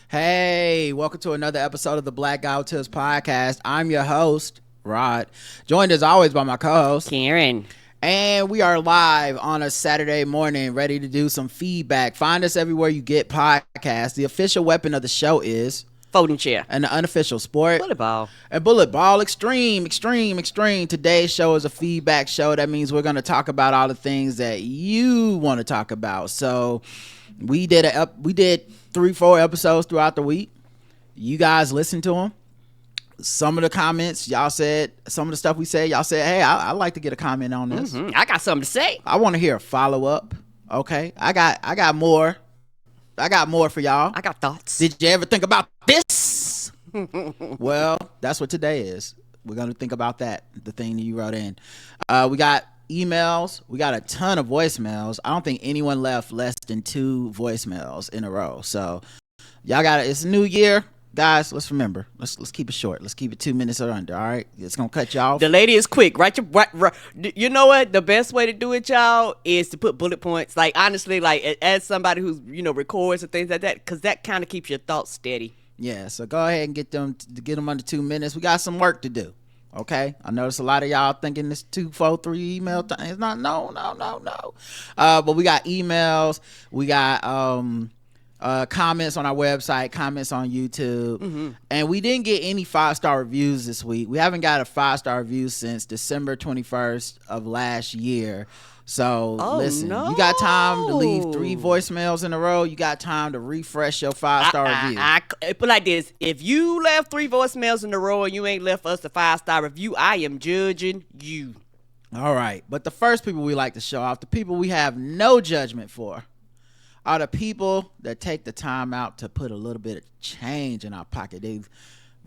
Hey, welcome to another episode of the Black Guy Who Tips podcast. I'm your host, Rod, joined as always by my co-host, Karen. And we are live on a Saturday morning, ready to do some feedback. Find us everywhere you get podcasts. The official weapon of the show is folding chair. And the unofficial sport, bullet ball. And bullet ball, extreme. Today's show is a feedback show. That means we're going to talk about all the things that you want to talk about. So we did 3-4 episodes throughout the week. You guys listened to them. Some of the comments y'all said, some of the stuff we said, y'all said, hey, I'd like to get a comment on this. I got something to say. I want to hear a follow-up. Okay, I got more for y'all. I got thoughts. Did you ever think about this? Well, that's what today is. We're going to think about that, the thing that you wrote in. We got emails. We got a ton of voicemails. I don't think anyone left less than 2 voicemails in a row. So y'all got it. It's a new year. Guys, let's remember. Let's keep it short. Let's keep it 2 minutes or under. All right, it's gonna cut you off. The lady is quick, right? You know what? The best way to do it, y'all, is to put bullet points. Like honestly, like as somebody who's records and things like that, because that kind of keeps your thoughts steady. Yeah. So go ahead and get them under 2 minutes. We got some work to do. Okay. I notice a lot of y'all thinking this 2, 4, 3 email thing. It's not. No. But we got emails. We got comments on our website, comments on YouTube, and we didn't get any 5-star reviews this week. We haven't got a 5-star review since December 21st of last year. So listen, you got time to leave 3 voicemails in a row. You got time to refresh your 5-star review. I put like this: if you left 3 voicemails in a row and you ain't left us a 5-star review, I am judging you. All right, but the first people we like to show off, the people we have no judgment for, are the people that take the time out to put a little bit of change in our pocket. They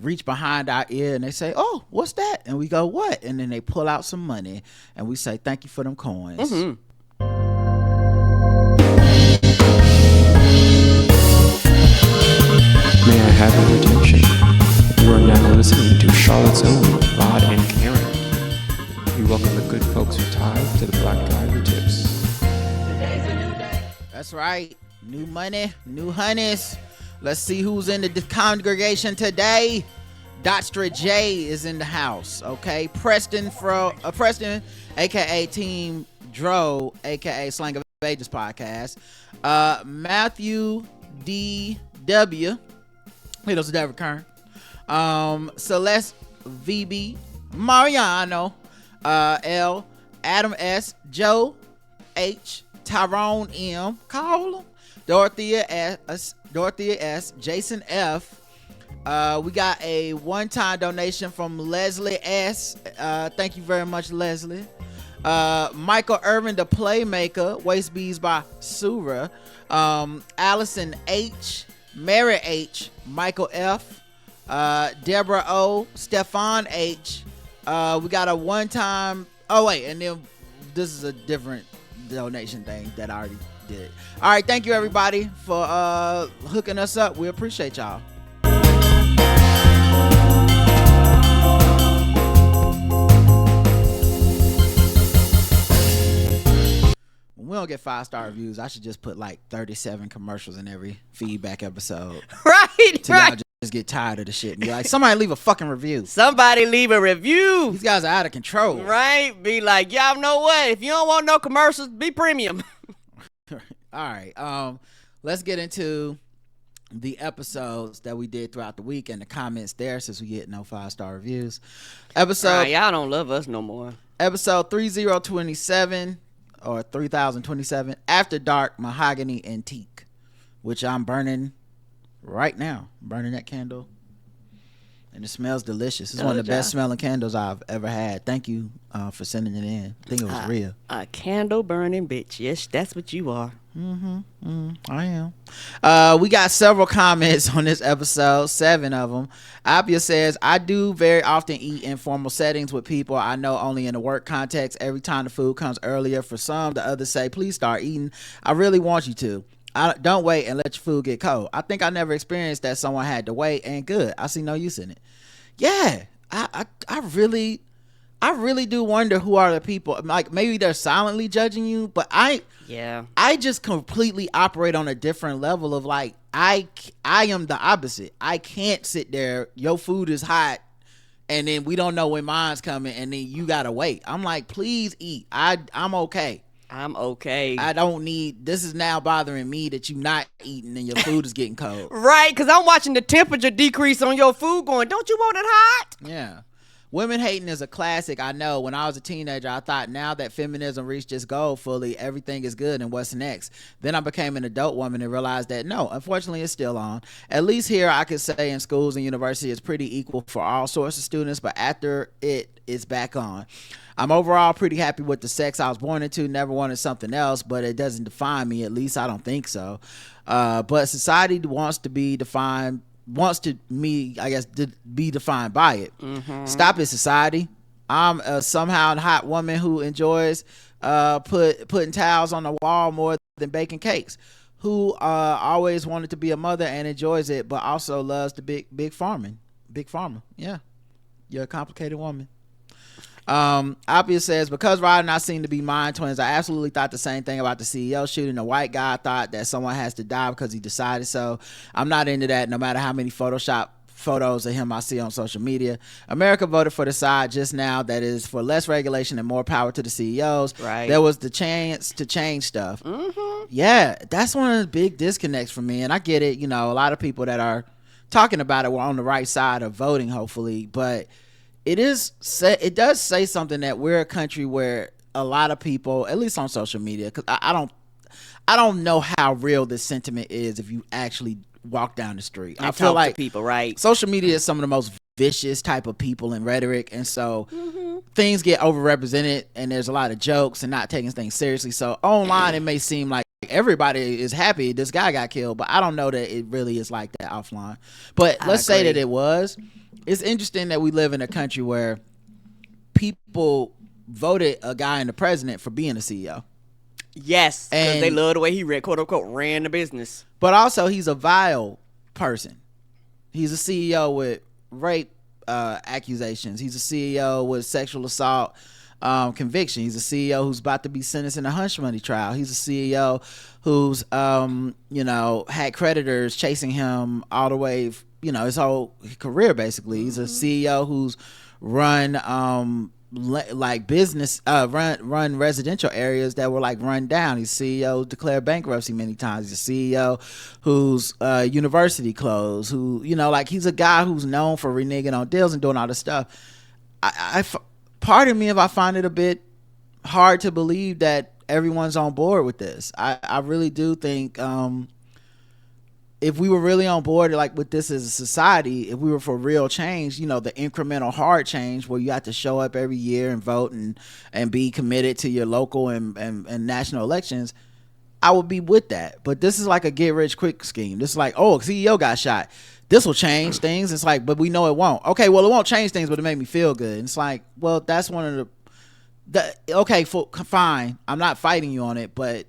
reach behind our ear and they say, oh, what's that? And we go, what? And then they pull out some money and we say, thank you for them coins. May I have your attention? You are now listening to Charlotte's own Rod and Karen. We welcome the good folks who tithe to the Black Guy Who Tips. That's right. New money, new honeys. Let's see who's in the congregation today. Dotstra J is in the house. Okay. Preston, aka Team Dro, aka Slang of Ages podcast. Matthew D.W. He doesn't ever recurring. Celeste VB, Mariano, L, Adam S, Joe H, Tyrone M, call him, Dorothea S, Jason F. We got a one-time donation from Leslie S. Thank you very much, Leslie. Michael Irvin, the Playmaker, Waist Bees by Sura. Allison H, Mary H, Michael F, Deborah O, Stefan H. We got a one-time. Oh wait, and then this is a different donation thing that I already did. All right, thank you everybody for hooking us up. We appreciate y'all. When we don't get 5-star reviews, I should just put like 37 commercials in every feedback episode. Right. Y'all just get tired of the shit and be like, somebody leave a fucking review. Somebody leave a review. These guys are out of control. Right? Be like, y'all know what? If you don't want no commercials, be premium. All right. Let's get into the episodes that we did throughout the week and the comments there, since we get no 5-star reviews. Y'all don't love us no more. Episode 3027 or 3027, After Dark Mahogany Antique, which I'm burning right now. I'm burning that candle. And it smells delicious. It's one of the best smelling candles I've ever had. Thank you for sending it in. I think it was real. A candle burning bitch. Yes, that's what you are. I am. We got several comments on this episode, 7 of them. Apia says, I do very often eat in formal settings with people I know only in a work context. Every time the food comes earlier for some, the others say, please start eating. I really want you to. Don't wait and let your food get cold. I think I never experienced that someone had to wait, and good. I see no use in it. Yeah, I really do wonder who are the people. Like, maybe they're silently judging you, but I just completely operate on a different level of like, I am the opposite. I can't sit there. Your food is hot, and then we don't know when mine's coming, and then you gotta wait. I'm like, please eat. I'm okay. I'm okay. I don't need. This is now bothering me that you not eating and your food is getting cold. Right, because I'm watching the temperature decrease on your food going, don't you want it hot? Yeah. Women hating is a classic. I know when I was a teenager, I thought now that feminism reached its goal fully, everything is good and what's next. Then I became an adult woman and realized that no, unfortunately it's still on. At least here I could say in schools and universities it's pretty equal for all sorts of students, but after it's back on. I'm overall pretty happy with the sex I was born into, never wanted something else, but it doesn't define me. At least I don't think so. But society wants to be defined by it. Stop it, society. I'm a somehow hot woman who enjoys putting towels on the wall more than baking cakes, who always wanted to be a mother and enjoys it, but also loves the big farmer. Yeah, you're a complicated woman. Obvious says, because Rod and I seem to be mind twins, I absolutely thought the same thing about the CEO shooting the white guy. I thought that someone has to die because he decided so. I'm not into that, no matter how many Photoshop photos of him I see on social media. America voted for the side just now that is for less regulation and more power to the CEOs. Right. There was the chance to change stuff. Yeah, that's one of the big disconnects for me, and I get it. You know, a lot of people that are talking about it were on the right side of voting, hopefully, but it does say something that we're a country where a lot of people, at least on social media, because I don't know how real this sentiment is if you actually walk down the street. And I feel like people, right? Social media is some of the most vicious type of people in rhetoric, and so things get overrepresented, and there's a lot of jokes and not taking things seriously. So online, it may seem like everybody is happy this guy got killed, but I don't know that it really is like that offline. But let's say that it was. It's interesting that we live in a country where people voted a guy in the president for being a CEO. Yes, because they love the way he quote unquote ran the business. But also, he's a vile person. He's a CEO with rape accusations. He's a CEO with sexual assault conviction. He's a CEO who's about to be sentenced in a hush money trial. He's a CEO who's had creditors chasing him all the way, his whole career basically. He's a CEO who's run run residential areas that were like run down. He's CEO declared bankruptcy many times. He's a CEO whose university closed, who he's a guy who's known for reneging on deals and doing all this stuff. Pardon me if I find it a bit hard to believe that everyone's on board with this. I really do think if we were really on board with this as a society, if we were for real change, the incremental hard change where you have to show up every year and vote and be committed to your local and national elections, I would be with that. But this is like a get rich quick scheme. This is like, oh, a CEO got shot. This will change things. It's like, but we know it won't. Okay, well, it won't change things, but it made me feel good. And it's like, well, that's one of okay, fine. I'm not fighting you on it, but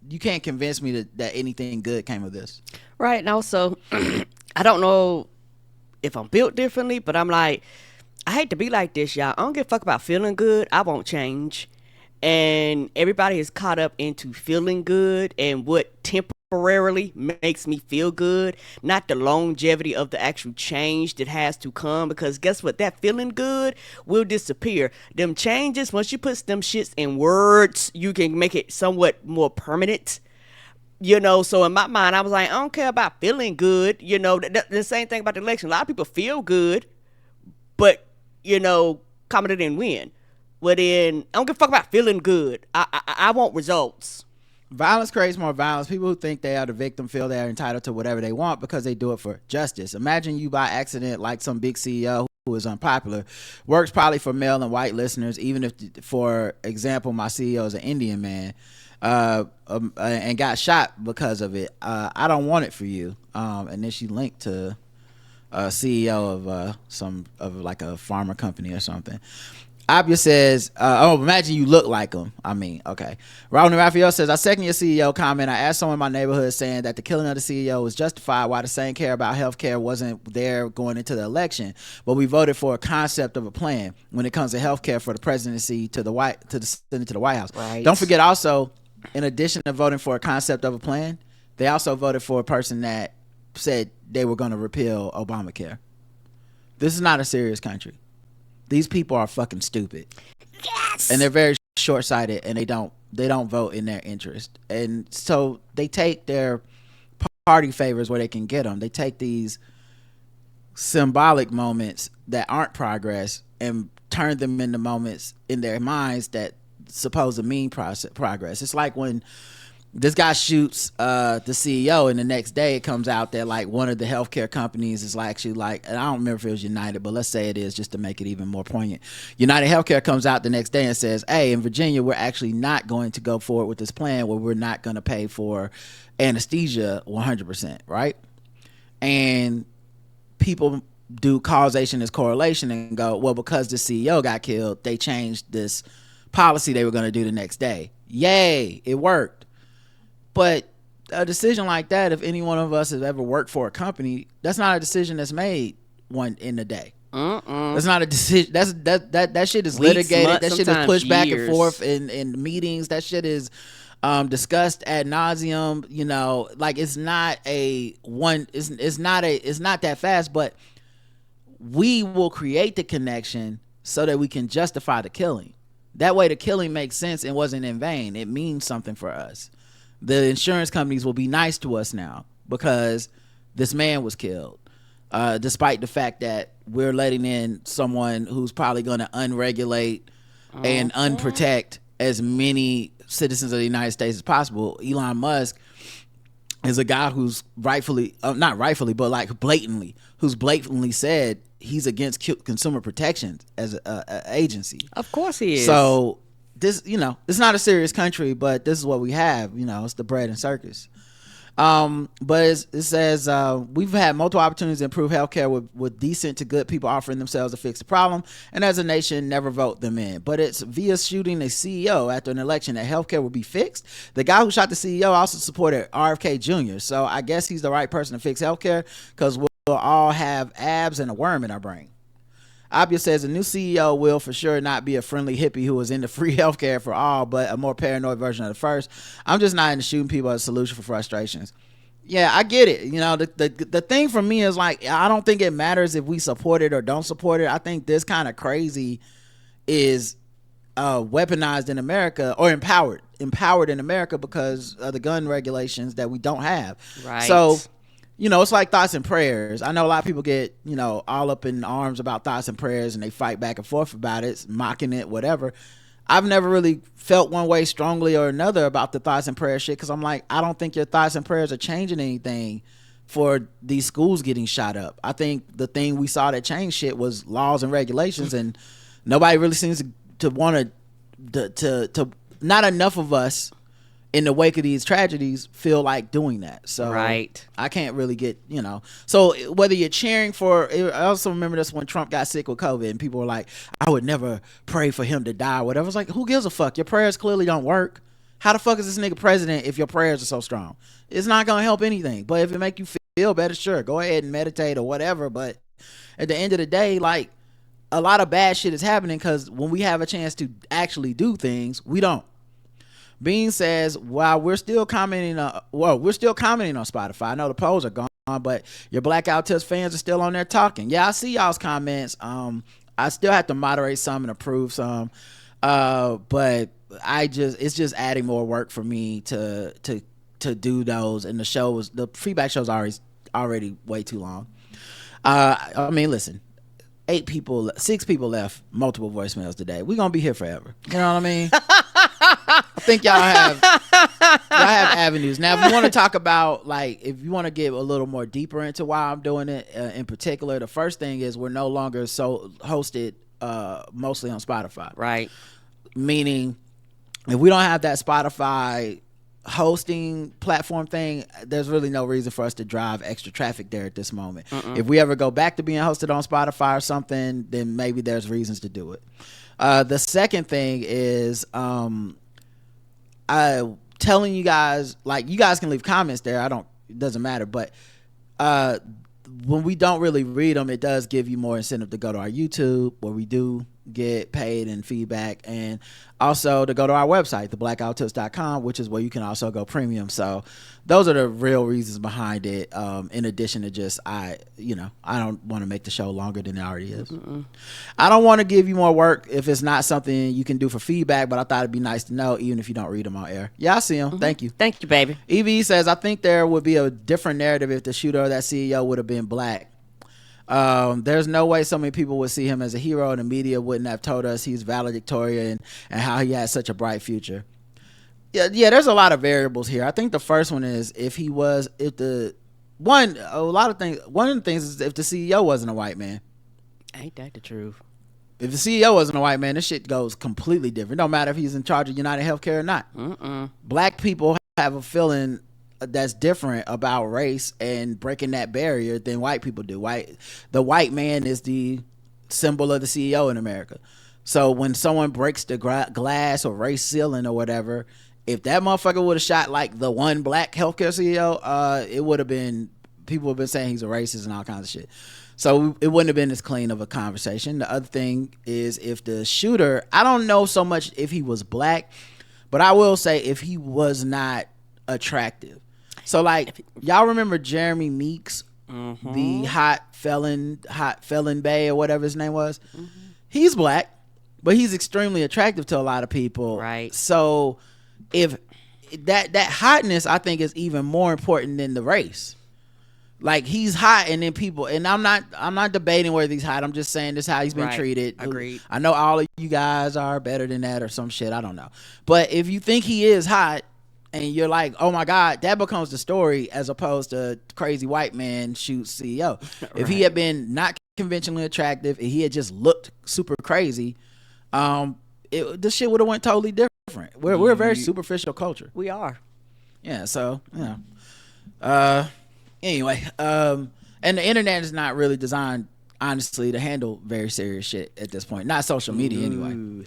you can't convince me that anything good came of this. Right. And also, I don't know if I'm built differently, but I'm like, I hate to be like this, y'all. I don't give a fuck about feeling good. I won't change. And everybody is caught up into feeling good and what temporarily makes me feel good, not the longevity of the actual change that has to come. Because guess what? That feeling good will disappear. Them changes, once you put them shits in words, you can make it somewhat more permanent. So in my mind, I was like, I don't care about feeling good. The same thing about the election. A lot of people feel good, but, Kamala didn't win. Well, then, I don't give a fuck about feeling good. I want results. Violence creates more violence. People who think they are the victim feel they are entitled to whatever they want because they do it for justice. Imagine you by accident, like some big CEO who is unpopular, works probably for male and white listeners, even if, for example, my CEO is an Indian man, and got shot because of it. I don't want it for you. And then she linked to a CEO of like a pharma company or something. Abia says, imagine you look like him. I mean, okay. Raul Raphael says, I second your CEO comment. I asked someone in my neighborhood saying that the killing of the CEO was justified, why the same care about healthcare wasn't there going into the election, but we voted for a concept of a plan when it comes to healthcare for the presidency to the Senate to the White House. Right. Don't forget also, in addition to voting for a concept of a plan, They also voted for a person that said they were going to repeal Obamacare. This is not a serious country. These people are fucking stupid. Yes. And they're very short-sighted, and they don't vote in their interest. And so they take their party favors where they can get them. They take these symbolic moments that aren't progress and turn them into moments in their minds that supposed to mean progress. It's like when this guy shoots the CEO, and the next day it comes out that like one of the healthcare companies is actually like, and I don't remember if it was United, but let's say it is just to make it even more poignant. United Healthcare comes out the next day and says, hey, in Virginia, we're actually not going to go forward with this plan where we're not going to pay for anesthesia 100%, right? And people do causation as correlation and go, well, because the CEO got killed, they changed this policy they were going to do the next day. Yay, it worked. But a decision like that, if any one of us has ever worked for a company, that's not a decision that's made one in a day. That's not a decision. That shit is litigated. Months, that shit is pushed back and years. forth in meetings. That shit is discussed ad nauseum. You know, like it's not a one. It's not that fast. But we will create the connection so that we can justify the killing. That way, the killing makes sense and wasn't in vain. It means something for us. The insurance companies will be nice to us now because this man was killed, despite the fact that we're letting in someone who's probably going to unregulate and unprotect as many citizens of the United States as possible. Elon Musk is a guy who's not rightfully, but like blatantly said he's against consumer protection as a agency. Of course he is. So this, it's not a serious country, but this is what we have. It's the bread and circus. But it says we've had multiple opportunities to improve healthcare with decent to good people offering themselves to fix the problem, and as a nation never vote them in. But it's via shooting a CEO after an election that healthcare will be fixed. The guy who shot the CEO also supported RFK Jr., so I guess he's the right person to fix healthcare because we'll all have abs and a worm in our brain. Abia says the new CEO will for sure not be a friendly hippie who is into free healthcare for all, but a more paranoid version of the first. I'm just not into shooting people as a solution for frustrations. Yeah, I get it. The thing for me is like, I don't think it matters if we support it or don't support it. I think this kind of crazy is weaponized in America, or empowered in America because of the gun regulations that we don't have. Right. So, it's like thoughts and prayers. I know a lot of people get, all up in arms about thoughts and prayers, and they fight back and forth about it, mocking it, whatever. I've never really felt one way strongly or another about the thoughts and prayers shit, because I'm like, I don't think your thoughts and prayers are changing anything for these schools getting shot up. I think the thing we saw that changed shit was laws and regulations, and nobody really seems to want to not enough of us in the wake of these tragedies feel like doing that. So right. I can't really get, so whether you're cheering for, I also remember this when Trump got sick with COVID and people were like, I would never pray for him to die or whatever. It's like, who gives a fuck? Your prayers clearly don't work. How the fuck is this nigga president if your prayers are so strong? It's not going to help anything. But if it make you feel better, sure, go ahead and meditate or whatever. But at the end of the day, like, a lot of bad shit is happening because when we have a chance to actually do things, we don't. Bean says, while we're still commenting on Spotify. I know the polls are gone, but your Blackout Tips fans are still on there talking. Yeah, I see y'all's comments. I still have to moderate some and approve some. But it's just adding more work for me to do those. And the feedback show's already way too long. I mean, listen. 6 people left multiple voicemails today. We're gonna be here forever. You know what I mean? I think y'all have avenues. Now, if you want to talk about, like, if you want to get a little more deeper into why I'm doing it in particular, the first thing is we're no longer so hosted mostly on Spotify. Right. Meaning, if we don't have that Spotify hosting platform thing, there's really no reason for us to drive extra traffic there at this moment. If we ever go back to being hosted on Spotify or something, then maybe there's reasons to do it. The second thing is telling you guys, like, you guys can leave comments there. It doesn't matter, but when we don't really read them, it does give you more incentive to go to our YouTube, where we do get paid and feedback, and also to go to our website, theblackguywhotips.com, which is where you can also go premium. So those are the real reasons behind it, in addition to just I don't want to make the show longer than it already is. I don't want to give you more work if it's not something you can do for feedback, but I thought it'd be nice to know even if you don't read them on air. Yeah, I see them. Thank you. Thank you, baby. EV says, I think there would be a different narrative if the shooter of that CEO would have been black. There's no way so many people would see him as a hero, and the media wouldn't have told us he's valedictorian and how he had such a bright future. Yeah, there's a lot of variables here. I think the first one is one of the things is if the CEO wasn't a white man. Ain't that the truth? If the CEO wasn't a white man, this shit goes completely different. No matter if he's in charge of United Healthcare or not. Black people have a feeling that's different about race and breaking that barrier than white people do. The white man is the symbol of the CEO in America. So when someone breaks the glass or race ceiling or whatever, if that motherfucker would have shot like the one black healthcare CEO, it would have been, people have been saying he's a racist and all kinds of shit. So it wouldn't have been as clean of a conversation. The other thing is if the shooter, I don't know so much if he was black, but I will say if he was not attractive. So like, y'all remember Jeremy Meeks, the hot felon bae or whatever his name was? He's black, but he's extremely attractive to a lot of people. Right. So if that hotness, I think, is even more important than the race. Like, he's hot, and then people, and I'm not debating whether he's hot. I'm just saying this is how he's been treated. Agreed. I know all of you guys are better than that or some shit. I don't know. But if you think he is hot, and you're like, oh my God, that becomes the story as opposed to crazy white man shoots CEO. If he had been not conventionally attractive, if he had just looked super crazy, this shit would have went totally different. We're a very superficial culture. We are. Yeah, so, anyway, and the internet is not really designed, honestly, to handle very serious shit at this point. Not social media, anyway.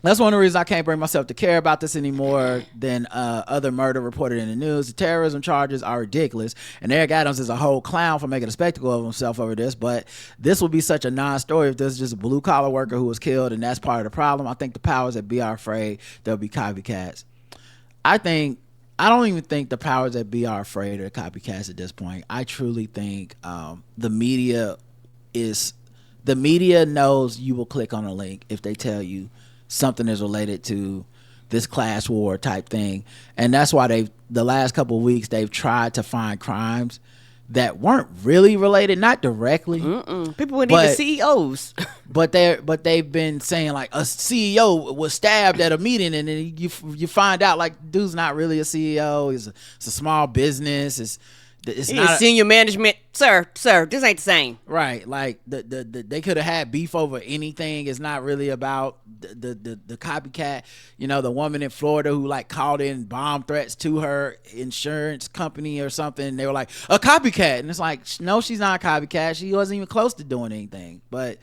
That's one of the reasons I can't bring myself to care about this anymore than other murder reported in the news. The terrorism charges are ridiculous, and Eric Adams is a whole clown for making a spectacle of himself over this, but this would be such a non-story if this is just a blue-collar worker who was killed, and that's part of the problem. I think the powers that be are afraid there'll be copycats. I don't even think the powers that be are afraid of copycats at this point. I truly think the media knows you will click on a link if they tell you something is related to this class war type thing, and that's why the last couple of weeks they've tried to find crimes that weren't really related, not directly. People wouldn't even CEOs. but they've been saying like a CEO was stabbed at a meeting, and then you find out like dude's not really a CEO. It's a small business. It's not senior management, sir. This ain't the same, right? Like they could have had beef over anything. It's not really about the copycat. You know, the woman in Florida who like called in bomb threats to her insurance company or something. They were like a copycat, and it's like, no, she's not a copycat. She wasn't even close to doing anything. But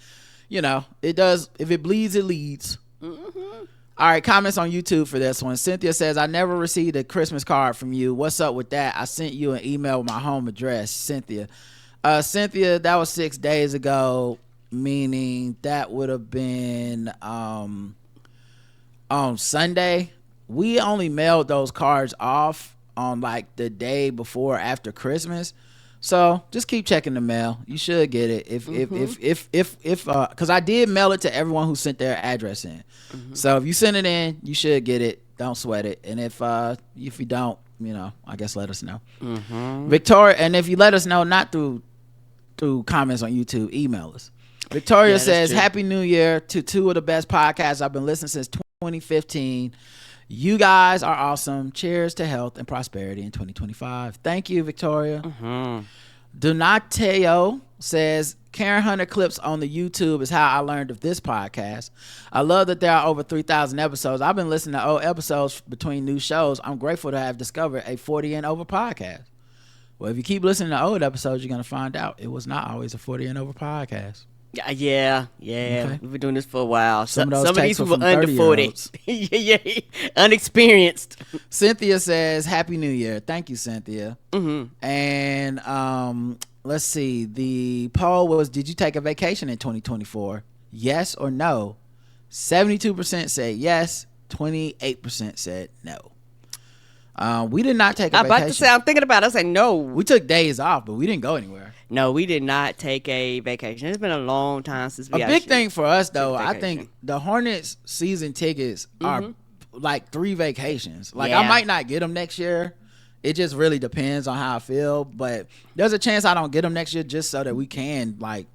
you know, it does. If it bleeds, it leads. All right, comments on YouTube for this one. Cynthia says, I never received a Christmas card from you. What's up with that? I sent you an email with my home address. Cynthia, that was 6 days ago, meaning that would have been on Sunday. We only mailed those cards off on like the day before after Christmas. So just keep checking the mail. You should get it if because I did mail it to everyone who sent their address in. So if you send it in, you should get it. Don't sweat it. And if you don't, you know, I guess let us know. Victoria, and if you let us know not through comments on YouTube, email us. Victoria says, Happy New Year to two of the best podcasts I've been listening since 2015. You guys are awesome. Cheers to health and prosperity in 2025. Thank you, Victoria. Donateo says, Karen Hunter clips on the YouTube is how I learned of this podcast. I love that there are over 3,000 episodes. I've been listening to old episodes between new shows. I'm grateful to have discovered a 40 and over podcast. Well, if you keep listening to old episodes, you're going to find out it was not always a 40 and over podcast. Yeah. Okay. We've been doing this for a while. Some of these people under 40. Yeah, unexperienced. Cynthia says, Happy New Year. Thank you, Cynthia. And let's see. The poll was, did you take a vacation in 2024? Yes or no? 72% said yes. 28% said no. We did not take a vacation. I'm about to say, I'm thinking about it. I said no. We took days off, but we didn't go anywhere. No, we did not take a vacation. It's been a long time since we A big thing for us, though, I think the Hornets season tickets are like 3 vacations. Like, I might not get them next year. It just really depends on how I feel. But there's a chance I don't get them next year just so that we can, like,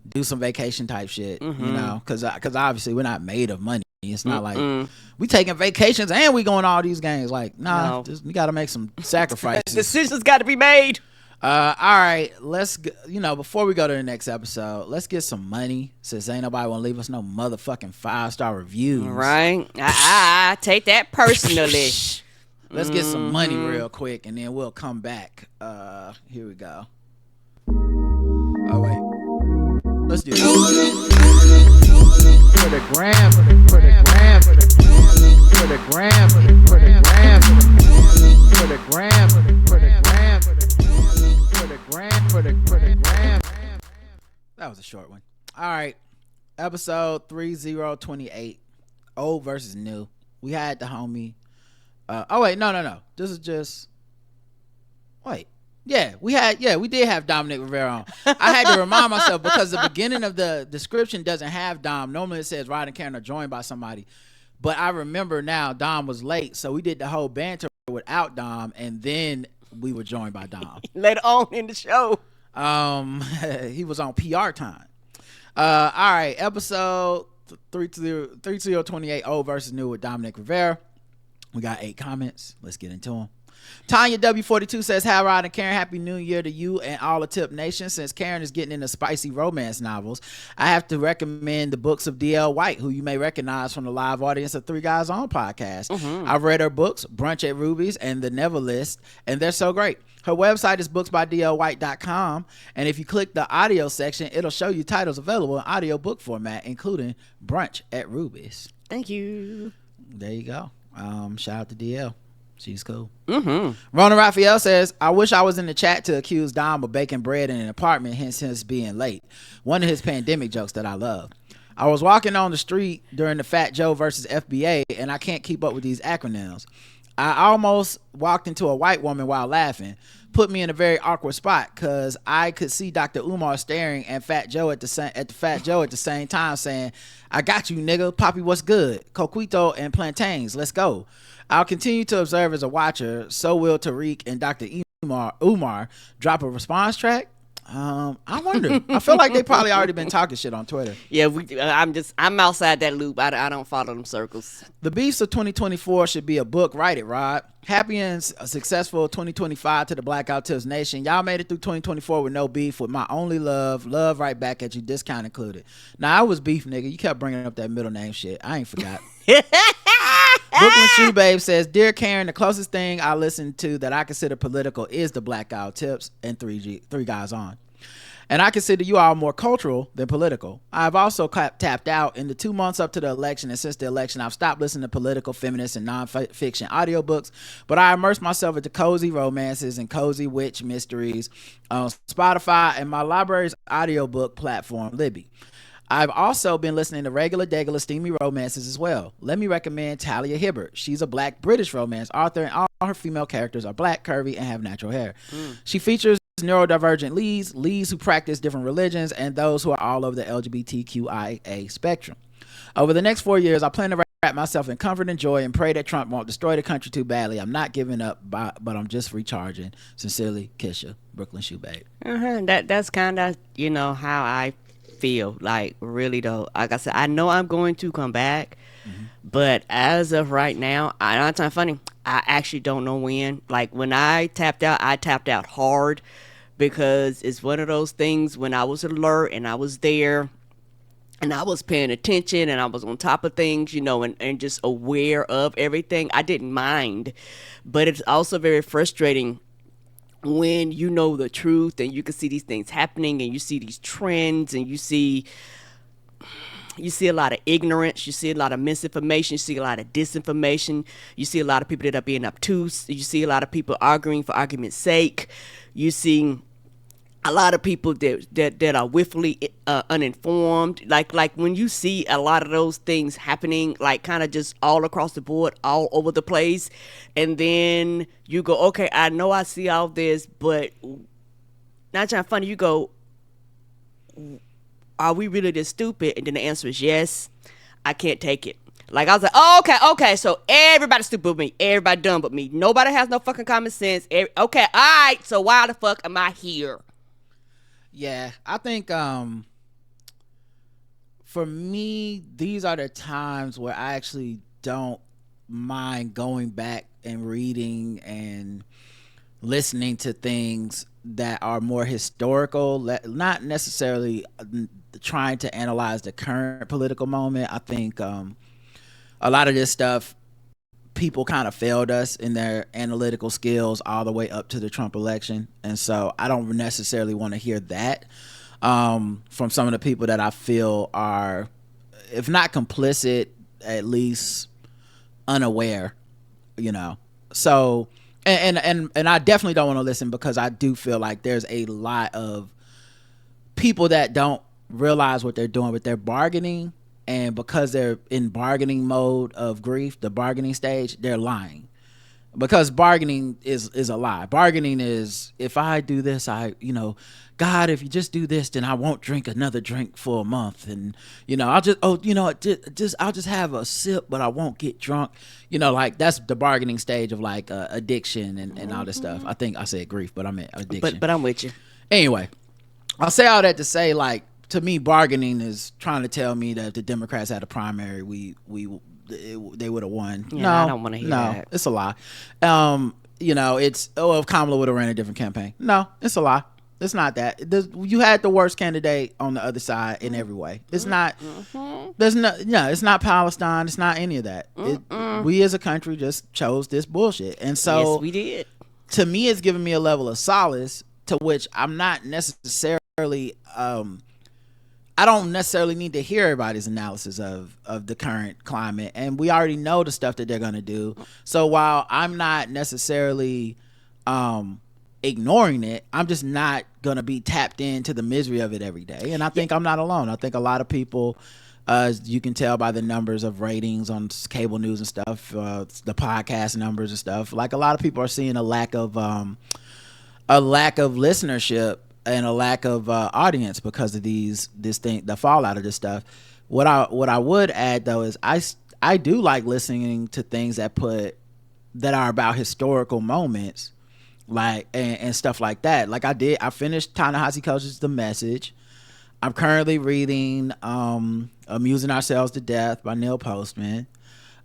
do some vacation type shit, you know? Because obviously we're not made of money. It's not like we taking vacations and we going to all these games. Like, no. We got to make some sacrifices. Decisions got to be made. All right, let's before we go to the next episode, let's get some money since ain't nobody want to leave us no motherfucking 5-star reviews. Right. I take that personally. Let's get some money real quick and then we'll come back. Here we go. Oh wait. Let's do this. For the gram, for the gram, for the gram, for the gram, for the gram, for the gram, for the gram, for the gram. That was a short one. All right. Episode 3028. Old versus new. We had the homie. No. This is just. Wait. Yeah, we did have Dominic Rivera on. I had to remind myself because the beginning of the description doesn't have Dom. Normally it says Rod and Karen are joined by somebody. But I remember now Dom was late, so we did the whole banter without Dom, and then we were joined by Dom. Later on in the show. He was on PR time. All right, episode 3028 Old versus New with Dominic Rivera. We got 8 comments. Let's get into them. Tanya W42 says, hi Rod and Karen, happy new year to you and all the Tip Nation. Since Karen is getting into spicy romance novels, I have to recommend the books of D.L. White, who you may recognize from the live audience of Three Guys On podcast. I've read her books, Brunch at Ruby's and The Never List, and they're so great. Her website is booksbydlwhite.com, and if you click the audio section, it'll show you titles available in audio book format, including Brunch at Ruby's. Thank you. There you go. Shout out to DL. She's cool. Rona Raphael says, I wish I was in the chat to accuse Dom of baking bread in an apartment, hence his being late. One of his pandemic jokes that I love. I was walking on the street during the Fat Joe versus FBA, and I can't keep up with these acronyms. I almost walked into a white woman while laughing. Put me in a very awkward spot because I could see Dr. Umar staring at Fat Joe at the same time saying, I got you, nigga. Poppy, what's good? Coquito and plantains. Let's go. I'll continue to observe as a watcher. So will Tariq and Dr. Umar drop a response track. I wonder. I feel like they probably already been talking shit on Twitter. Yeah, I'm outside that loop. I don't follow them circles. The Beefs of 2024 should be a book. Write it, Rod. Happy and successful 2025 to the Blackout Tips Nation. Y'all made it through 2024 with no beef. With my only love right back at you, discount included. Now I was beef, nigga. You kept bringing up that middle name shit. I ain't forgot. Brooklyn Shoe Babe says, Dear Karen, the closest thing I listen to that I consider political is the Blackout Tips and Three Guys On. And I consider you all more cultural than political. I've also tapped out in the 2 months up to the election, and since the election, I've stopped listening to political, feminist, and nonfiction audiobooks, but I immerse myself into cozy romances and cozy witch mysteries on Spotify and my library's audiobook platform, Libby. I've also been listening to regular, steamy romances as well. Let me recommend Talia Hibbert. She's a black British romance author, and all her female characters are black, curvy, and have natural hair. She features neurodivergent leads who practice different religions, and those who are all over the LGBTQIA spectrum. Over the next 4 years, I plan to wrap myself in comfort and joy and pray that Trump won't destroy the country too badly. I'm not giving up, but I'm just recharging. Sincerely, Kisha, Brooklyn Shoe Babe. That's kind of, how I feel. Like, really though, like I said, I know I'm going to come back, but as of right now, I actually don't know when. Like, when I tapped out hard, because it's one of those things when I was alert and I was there and I was paying attention and I was on top of things, and just aware of everything, I didn't mind. But it's also very frustrating when you know the truth and you can see these things happening and you see these trends and you see a lot of ignorance, you see a lot of misinformation, you see a lot of disinformation, you see a lot of people that are being obtuse, you see a lot of people arguing for argument's sake, you see a lot of people that are willfully uninformed. Like when you see a lot of those things happening, like kind of just all across the board, all over the place, and then you go, okay, I know I see all this, but not trying to funny. You go, are we really this stupid? And then the answer is yes. I can't take it. Like, I was like, oh, okay, so everybody's stupid with me. Everybody dumb but me. Nobody has no fucking common sense. Okay, all right, so why the fuck am I here? Yeah, I think for me, these are the times where I actually don't mind going back and reading and listening to things that are more historical, not necessarily trying to analyze the current political moment. I think a lot of this stuff, people kind of failed us in their analytical skills all the way up to the Trump election. And so I don't necessarily want to hear that from some of the people that I feel are, if not complicit, at least unaware, you know. So, and I definitely don't want to listen, because I do feel like there's a lot of people that don't realize what they're doing, but they're bargaining. And because they're in bargaining mode of grief, the bargaining stage, they're lying. Because bargaining is a lie. Bargaining is, if I do this, God, if you just do this, then I won't drink another drink for a month. And, I'll just, I'll just have a sip, but I won't get drunk. Like, that's the bargaining stage of like addiction and all this stuff. I think I said grief, but I meant addiction. But I'm with you. Anyway, I'll say all that to say, like, to me, bargaining is trying to tell me that if the Democrats had a primary, they would have won. Yeah, no, I don't want to hear that. No, it's a lie. It's if Kamala would have ran a different campaign. No, it's a lie. It's not that. You had the worst candidate on the other side in every way. It's not. There's no. Yeah, it's not Palestine. It's not any of that. We as a country just chose this bullshit, and so yes, we did. To me, it's giving me a level of solace to which I'm not necessarily. I don't necessarily need to hear everybody's analysis of the current climate, and we already know the stuff that they're going to do. So while I'm not necessarily ignoring it, I'm just not going to be tapped into the misery of it every day. And I think I'm not alone. I think a lot of people, you can tell by the numbers of ratings on cable news and stuff, the podcast numbers and stuff, like a lot of people are seeing a lack of listenership and a lack of audience because of the fallout of this stuff. What I would add though is I do like listening to things that are about historical moments, like and stuff like that. Like I finished Ta-Nehisi Coates's The Message. I'm currently reading Amusing Ourselves to Death by Neil Postman.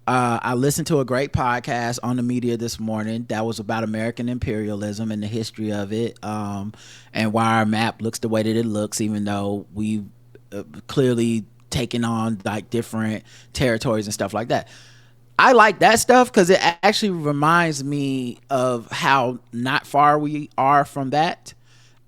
I listened to a great podcast on the media this morning that was about American imperialism and the history of it, and why our map looks the way that it looks, even though we've clearly taken on like different territories and stuff like that. I like that stuff because it actually reminds me of how not far we are from that,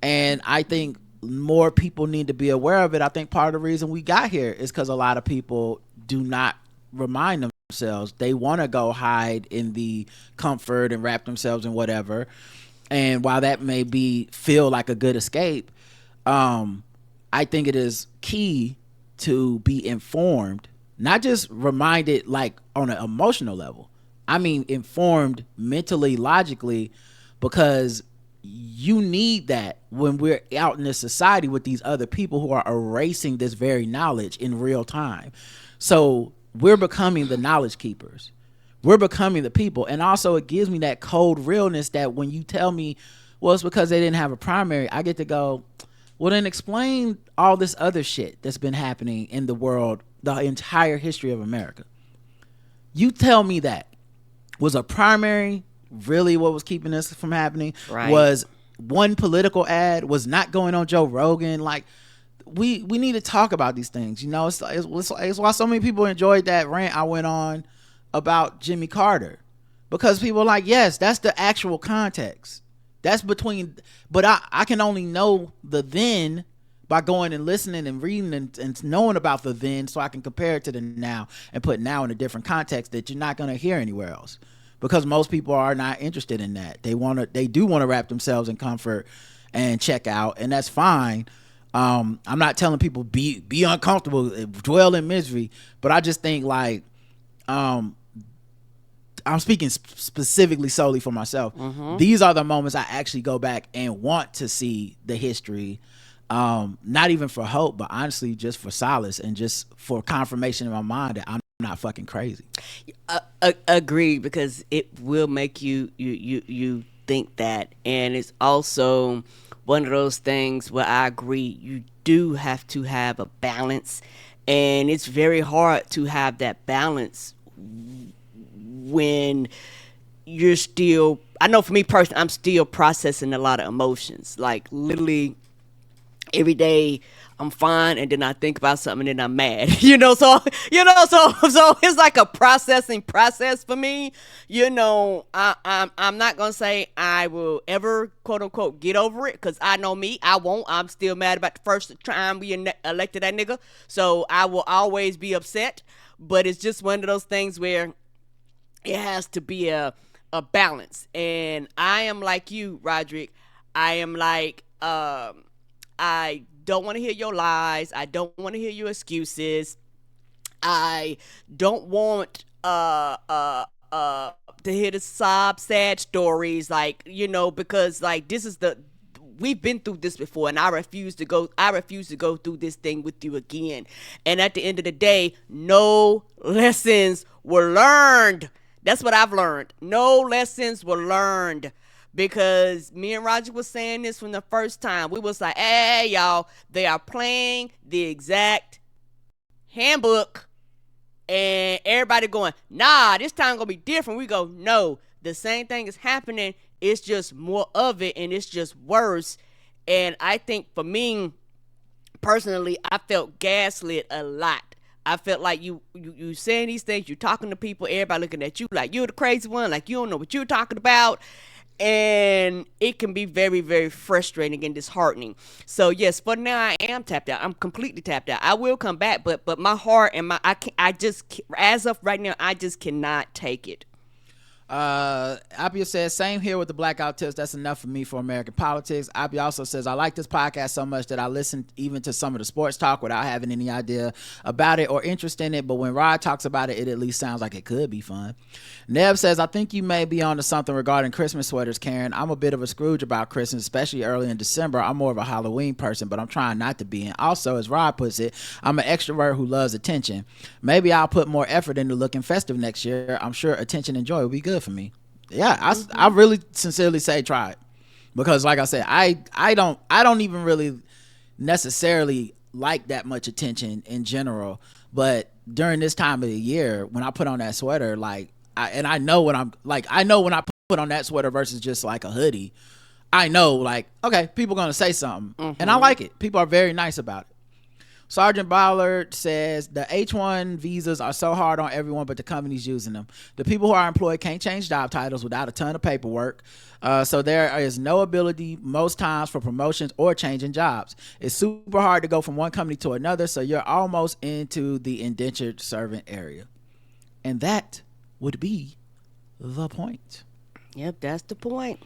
and I think more people need to be aware of it. I think part of the reason we got here is because a lot of people do not remind themselves. They want to go hide in the comfort and wrap themselves in whatever, and while that may feel like a good escape, I think it is key to be informed, not just reminded like on an emotional level. I mean informed mentally, logically, because you need that when we're out in this society with these other people who are erasing this very knowledge in real time. So we're becoming the knowledge keepers. We're becoming the people. And also it gives me that cold realness that when you tell me, well, it's because they didn't have a primary, I get to go, well, then explain all this other shit that's been happening in the world, the entire history of America. You tell me that. Was a primary really what was keeping this from happening? Right. Was one political ad? Was not going on Joe Rogan? Like, we need to talk about these things. It's why so many people enjoyed that rant I went on about Jimmy Carter, because people are like, yes, that's the actual context. That's between, but I can only know the then by going and listening and reading and knowing about the then, so I can compare it to the now and put now in a different context that you're not going to hear anywhere else, because most people are not interested in that. They do want to wrap themselves in comfort and check out, and that's fine. I'm not telling people be uncomfortable, dwell in misery, but I just think like I'm speaking specifically solely for myself. These are the moments I actually go back and want to see the history, not even for hope, but honestly just for solace and just for confirmation in my mind that I'm not fucking crazy. Agree, because it will make you think that, and it's also one of those things where I agree you do have to have a balance, and it's very hard to have that balance when you're still, I know for me personally, I'm still processing a lot of emotions. Like literally every day I'm fine, and then I think about something and then I'm mad. So it's like a processing process for me. I'm not gonna say I will ever quote unquote get over it, because I know me, I won't. I'm still mad about the first time we elected that nigga, so I will always be upset. But it's just one of those things where it has to be a balance. And I am like you, Roderick. I am like, I don't want to hear your lies. I don't want to hear your excuses. I don't want to hear the sad stories, because this is we've been through this before, and I refuse to go through this thing with you again. And at the end of the day, no lessons were learned. That's what I've learned. No lessons were learned, because me and Roger was saying this from the first time. We was like, hey, y'all, they are playing the exact handbook, and everybody going, nah, this time gonna be different. We go, no, the same thing is happening. It's just more of it, and it's just worse. And I think for me personally, I felt gaslit a lot. I felt like you saying these things, you talking to people, everybody looking at you like you're the crazy one, like you don't know what you're talking about. And it can be very, very frustrating and disheartening. So yes, for now I am tapped out. I'm completely tapped out. I will come back, but my heart and as of right now, I just cannot take it. Appia says, same here with the blackout tips. That's enough for me for American politics. Appia also says, I like this podcast so much that I listen even to some of the sports talk without having any idea about it or interest in it, but when Rod talks about it, it at least sounds like it could be fun. Neb says, I think you may be onto something regarding Christmas sweaters, Karen. I'm a bit of a Scrooge about Christmas, especially early in December. I'm more of a Halloween person, but I'm trying not to be. And also, as Rod puts it, I'm an extrovert who loves attention. Maybe I'll put more effort into looking festive next year. I'm sure attention and joy will be good for me. Yeah, I really sincerely say try it, because like I said, I don't even really necessarily like that much attention in general, but during this time of the year when I put on that sweater, I know when I put on that sweater versus just like a hoodie, I know like, okay, people gonna say something, and I like it. People are very nice about it. Sergeant Ballard says the H-1 visas are so hard on everyone but the companies using them. The people who are employed can't change job titles without a ton of paperwork. So there is no ability most times for promotions or changing jobs. It's super hard to go from one company to another, so you're almost into the indentured servant area. And that would be the point. Yep, that's the point.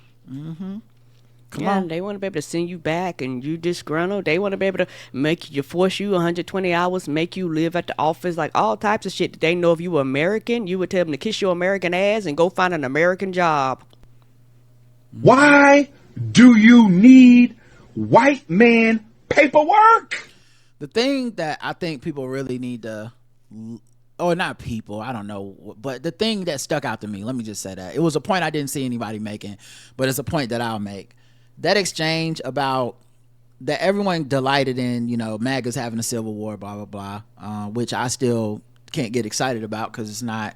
Come on. They want to be able to send you back and you disgruntled. They want to be able to force you 120 hours, make you live at the office, like all types of shit. They know if you were American, you would tell them to kiss your American ass and go find an American job. Why do you need white man paperwork? The thing that I think people really need to, or not people, I don't know, but the thing that stuck out to me, let me just say that. It was a point I didn't see anybody making, but it's a point that I'll make. That exchange about that everyone delighted in, MAGA's having a civil war, blah, blah, blah, which I still can't get excited about because it's not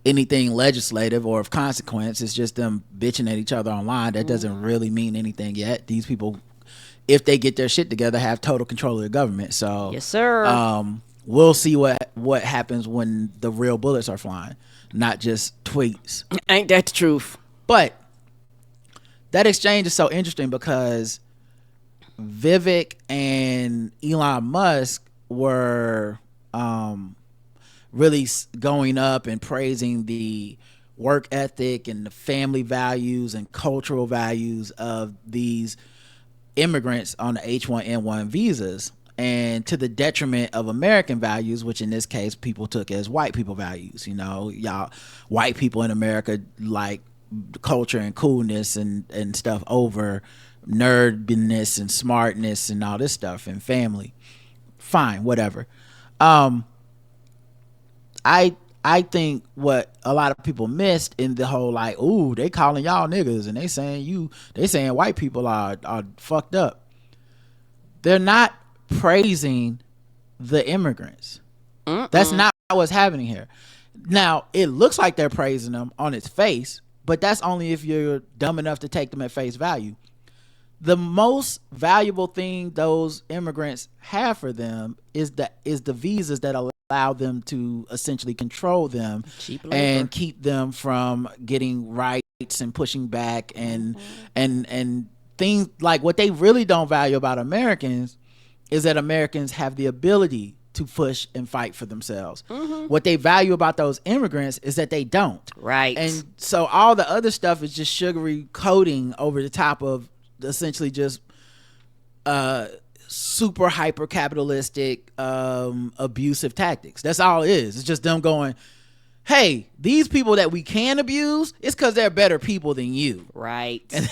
anything legislative or of consequence. It's just them bitching at each other online. That doesn't really mean anything yet. These people, if they get their shit together, have total control of the government. So yes, sir. We'll see what happens when the real bullets are flying, not just tweets. Ain't that the truth? But that exchange is so interesting because Vivek and Elon Musk were really going up and praising the work ethic and the family values and cultural values of these immigrants on the H1N1 visas, and to the detriment of American values, which in this case people took as white people values. You know, y'all white people in America like culture and coolness and stuff over nerdiness and smartness and all this stuff and family. Fine, whatever. I think what a lot of people missed in the whole like, ooh, they calling y'all niggas and they saying white people are fucked up. They're not praising the immigrants. That's not what's happening here. Now, it looks like they're praising them on its face, but that's only if you're dumb enough to take them at face value. The most valuable thing those immigrants have for them is the visas that allow them to essentially control them and keep them from getting rights and pushing back and things like what they really don't value about Americans is that Americans have the ability to push and fight for themselves. What they value about those immigrants is that they don't. Right. And so all the other stuff is just sugary coating over the top of essentially just super hyper capitalistic abusive tactics. That's all it is. It's just them going, hey, these people that we can abuse, it's because they're better people than you. Right. And,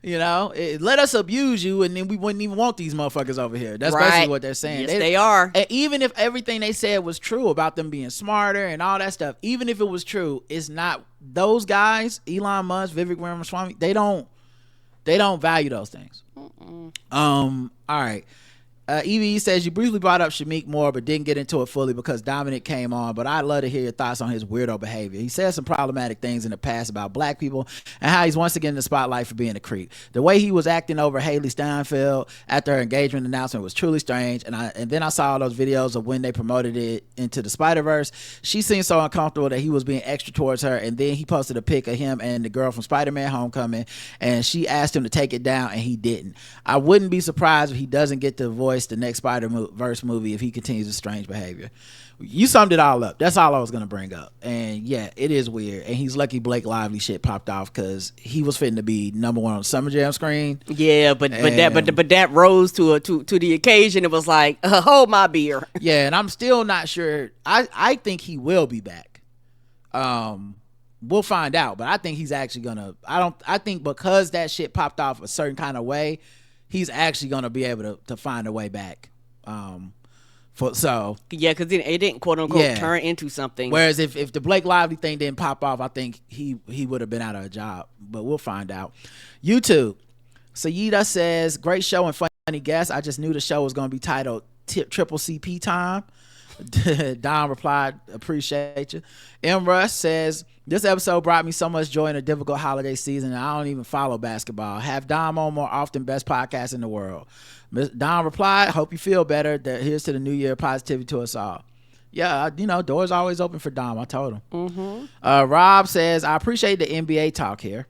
you know, let us abuse you and then we wouldn't even want these motherfuckers over here. That's right. basically what they're saying. Yes, they are. And even if everything they said was true about them being smarter and all that stuff, even if it was true, it's not those guys, Elon Musk, Vivek Ramaswamy, they don't value those things. All right. Evie says you briefly brought up Shamik more but didn't get into it fully because Dominic came on, but I'd love to hear your thoughts on his weirdo behavior. He said some problematic things in the past about black people and how he's once again in the spotlight for being a creep. The way he was acting over Haley Steinfeld after her engagement announcement was truly strange, and then I saw those videos of when they promoted it into the Spider-Verse. She seemed so uncomfortable that he was being extra towards her, and then he posted a pic of him and the girl from Spider-Man Homecoming, and she asked him to take it down and he didn't. I wouldn't be surprised if he doesn't get to voice the next Spider-Verse movie if he continues his strange behavior. You summed it all up. That's all I was going to bring up. And yeah, it is weird. And he's lucky Blake Lively shit popped off because he was fitting to be number one on the Summer Jam screen. Yeah, but that rose to the occasion. It was like, hold my beer. Yeah, and I'm still not sure. I think he will be back. We'll find out, but I think he's actually gonna. I think because that shit popped off a certain kind of way, he's actually gonna be able to find a way back. Because it didn't quote unquote turn into something. Whereas if the Blake Lively thing didn't pop off, I think he would have been out of a job. But we'll find out. YouTube. Sayida says, great show and funny guest. I just knew the show was gonna be titled Triple CP Time. Don replied, appreciate you. M. Russ says, this episode brought me so much joy in a difficult holiday season and I don't even follow basketball. Have Dom on more often, best podcast in the world. Don replied, hope you feel better. Here's to the new year, positivity to us all. Yeah, doors always open for Dom. I told him. Rob says, I appreciate the NBA talk here.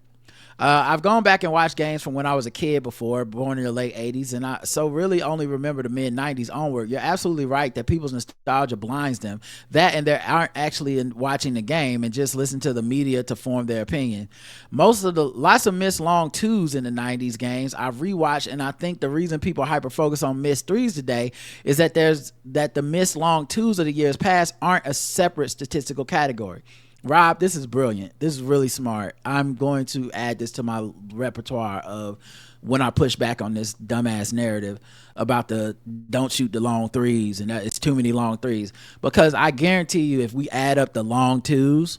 I've gone back and watched games from when I was a kid before, born in the late 80s, and I so really only remember the mid-90s onward. You're absolutely right that people's nostalgia blinds them. That and they aren't actually watching the game and just listen to the media to form their opinion. Lots of missed long twos in the 90s games I've rewatched, and I think the reason people hyper-focus on missed threes today is that the missed long twos of the years past aren't a separate statistical category. Rob, this is brilliant. This is really smart. I'm going to add this to my repertoire of when I push back on this dumbass narrative about the don't shoot the long threes and that it's too many long threes. Because I guarantee you if we add up the long twos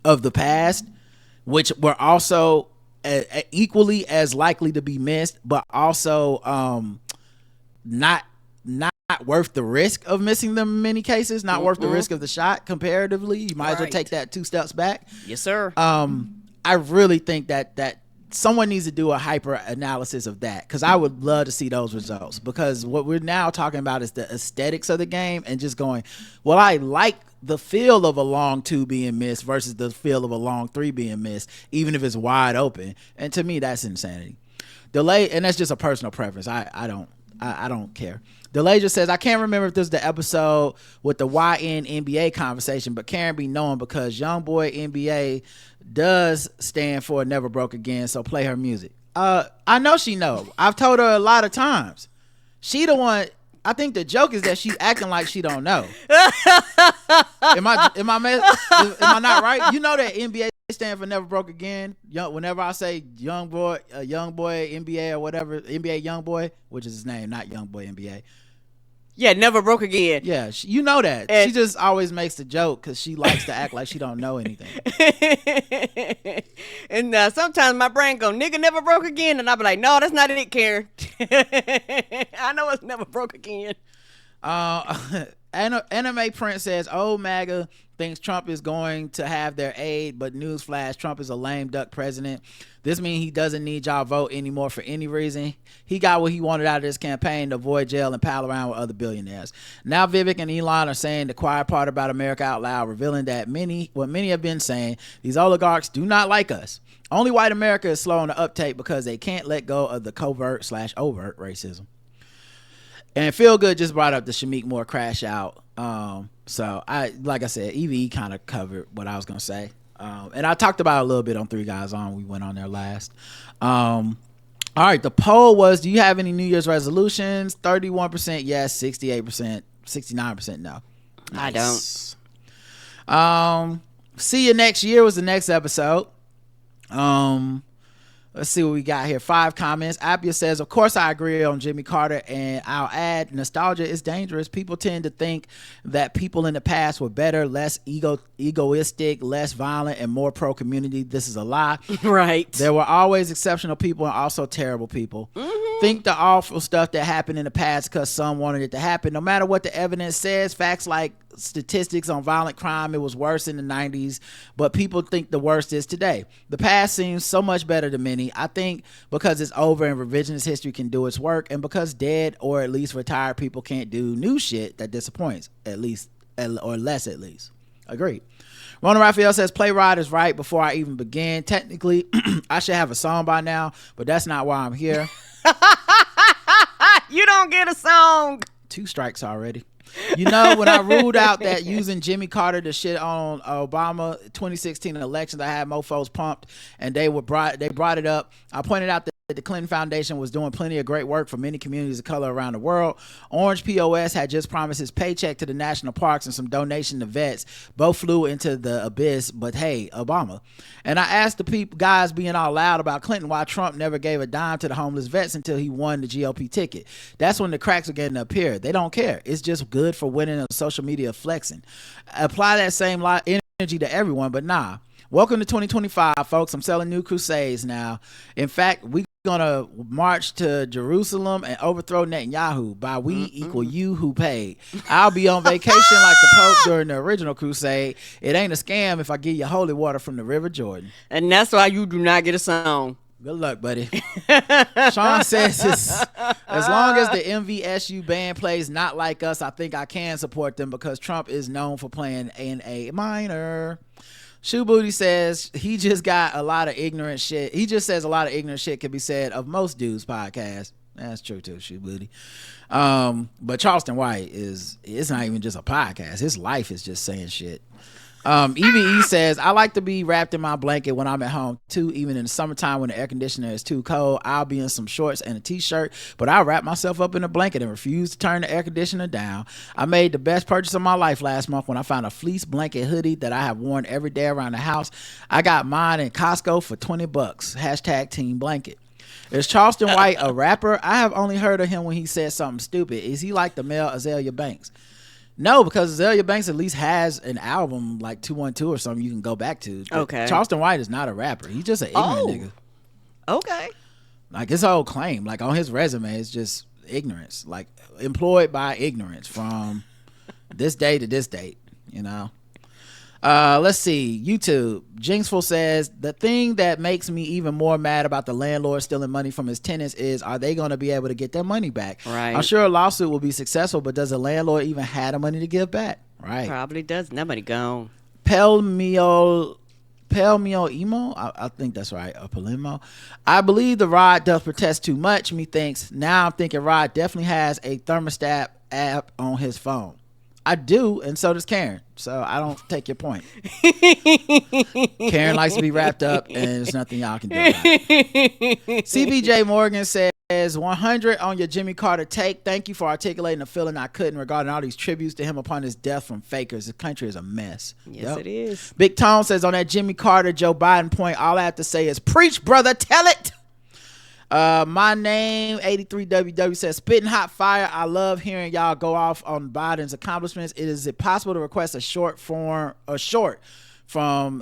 of the past, which were also equally as likely to be missed, but also not worth the risk of missing them in many cases, not worth the risk of the shot comparatively. You might as well take that 2 steps back. Yes, sir. I really think that someone needs to do a hyper analysis of that because I would love to see those results because what we're now talking about is the aesthetics of the game and just going, well, I like the feel of a long two being missed versus the feel of a long three being missed, even if it's wide open. And to me, that's insanity. Delay, and that's just a personal preference. I don't care. Delay just says, I can't remember if this is the episode with the YN NBA conversation, but Karen be knowing because Young Boy NBA does stand for Never Broke Again, so play her music. I know she know. I've told her a lot of times. She the one. I think the joke is that she's acting like she don't know. Am I not right? You know that NBA stand for Never Broke Again. Whenever I say young boy NBA or whatever, NBA young boy, which is his name, not young boy NBA. Yeah, Never Broke Again. Yeah, you know that. And she just always makes the joke because she likes to act like she don't know anything. And sometimes my brain go, nigga never broke again. And I'll be like, no, that's not it, Karen. I know it's never broke again. Anime Prince says, old MAGA thinks Trump is going to have their aid, but newsflash, Trump is a lame duck president. This means he doesn't need y'all vote anymore for any reason. He got what he wanted out of this campaign, to avoid jail and pal around with other billionaires. Now Vivek and Elon are saying the quiet part about America out loud, revealing that many have been saying, these oligarchs do not like us. Only white America is slow on the uptake because they can't let go of the covert/overt racism. And Feel Good just brought up the Shamik Moore crash out. So like I said, EVE kind of covered what I was gonna say. And I talked about it a little bit on Three Guys On. We went on there last. All right, the poll was, do you have any New Year's resolutions? 31% yes, 68%, 69% no. Nice. I don't. See you next year was the next episode. Let's see what we got here. 5 comments. Appia says, of course I agree on Jimmy Carter, and I'll add, nostalgia is dangerous. People tend to think that people in the past were better, less egoistic, less violent, and more pro-community. This is a lie. Right. There were always exceptional people and also terrible people. Mm-hmm. Think the awful stuff that happened in the past because some wanted it to happen. No matter what the evidence says, facts like statistics on violent crime, it was worse in the 90s, but people think the worst is today. The past seems so much better to many. I think because it's over and revisionist history can do its work, and because dead or at least retired people can't do new shit that disappoints, at least, or less at least. Agreed. Rona Raphael says, Playwright is right before I even begin. Technically, I should have a song by now, but that's not why I'm here. You don't get a song. 2 strikes already. You know, when I ruled out that using Jimmy Carter to shit on Obama 2016 elections, I had mofos pumped, and they brought it up. I pointed out that the Clinton Foundation was doing plenty of great work for many communities of color around the world. Orange POS had just promised his paycheck to the national parks and some donation to vets. Both flew into the abyss, but hey, Obama. And I asked the guys being all loud about Clinton why Trump never gave a dime to the homeless vets until he won the GOP ticket. That's when the cracks are getting up here. They don't care. It's just good for winning on social media flexing. Apply that same energy to everyone, but nah. Welcome to 2025, folks. I'm selling new crusades now. In fact, we gonna march to Jerusalem and overthrow Netanyahu. By we equal you who paid. I'll be on vacation like the Pope during the original crusade. It ain't a scam if I give you holy water from the River Jordan. And that's why you do not get a song. Good luck, buddy. Sean says, as long as the MVSU band plays Not Like Us, I think I can support them because Trump is known for playing in A minor. Shoe Booty says he just got a lot of ignorant shit. He just says a lot of ignorant shit can be said of most dudes' podcasts. That's true too, Shoe Booty. But Charleston White it's not even just a podcast. His life is just saying shit. EVE says, I like to be wrapped in my blanket when I'm at home too, even in the summertime when the air conditioner is too cold. I'll be in some shorts and a t-shirt, but I'll wrap myself up in a blanket and refuse to turn the air conditioner down. I made the best purchase of my life last month when I found a fleece blanket hoodie that I have worn every day around the house. I got mine in Costco for $20. Hashtag team blanket. Is Charleston White a rapper? I have only heard of him when he said something stupid. Is he like the male Azalea Banks? No, because Azalea Banks at least has an album like 212 or something you can go back to. Okay. Charleston White is not a rapper. He's just an ignorant nigga. Okay. Like his whole claim, like on his resume, it's just ignorance. Like employed by ignorance from this day to this date, you know. Let's see. YouTube. Jinxful says, the thing that makes me even more mad about the landlord stealing money from his tenants is, are they going to be able to get their money back? Right. I'm sure a lawsuit will be successful, but does the landlord even have the money to give back? Right. Probably does. That money gone. Pelmio Emo, I think that's right, or Palimo. I believe the Rod does protest too much. Me thinks now I'm thinking Rod definitely has a thermostat app on his phone. I do, and so does Karen. So I don't take your point. Karen likes to be wrapped up, and there's nothing y'all can do about it. CBJ Morgan says 100 on your Jimmy Carter take. Thank you for articulating the feeling I couldn't regarding all these tributes to him upon his death from fakers. The country is a mess. Yes, it is. Big Tone says on that Jimmy Carter Joe Biden point, all I have to say is preach, brother, tell it. My name 83WW says spitting hot fire. I love hearing y'all go off on Biden's accomplishments. Is it possible to request a short from,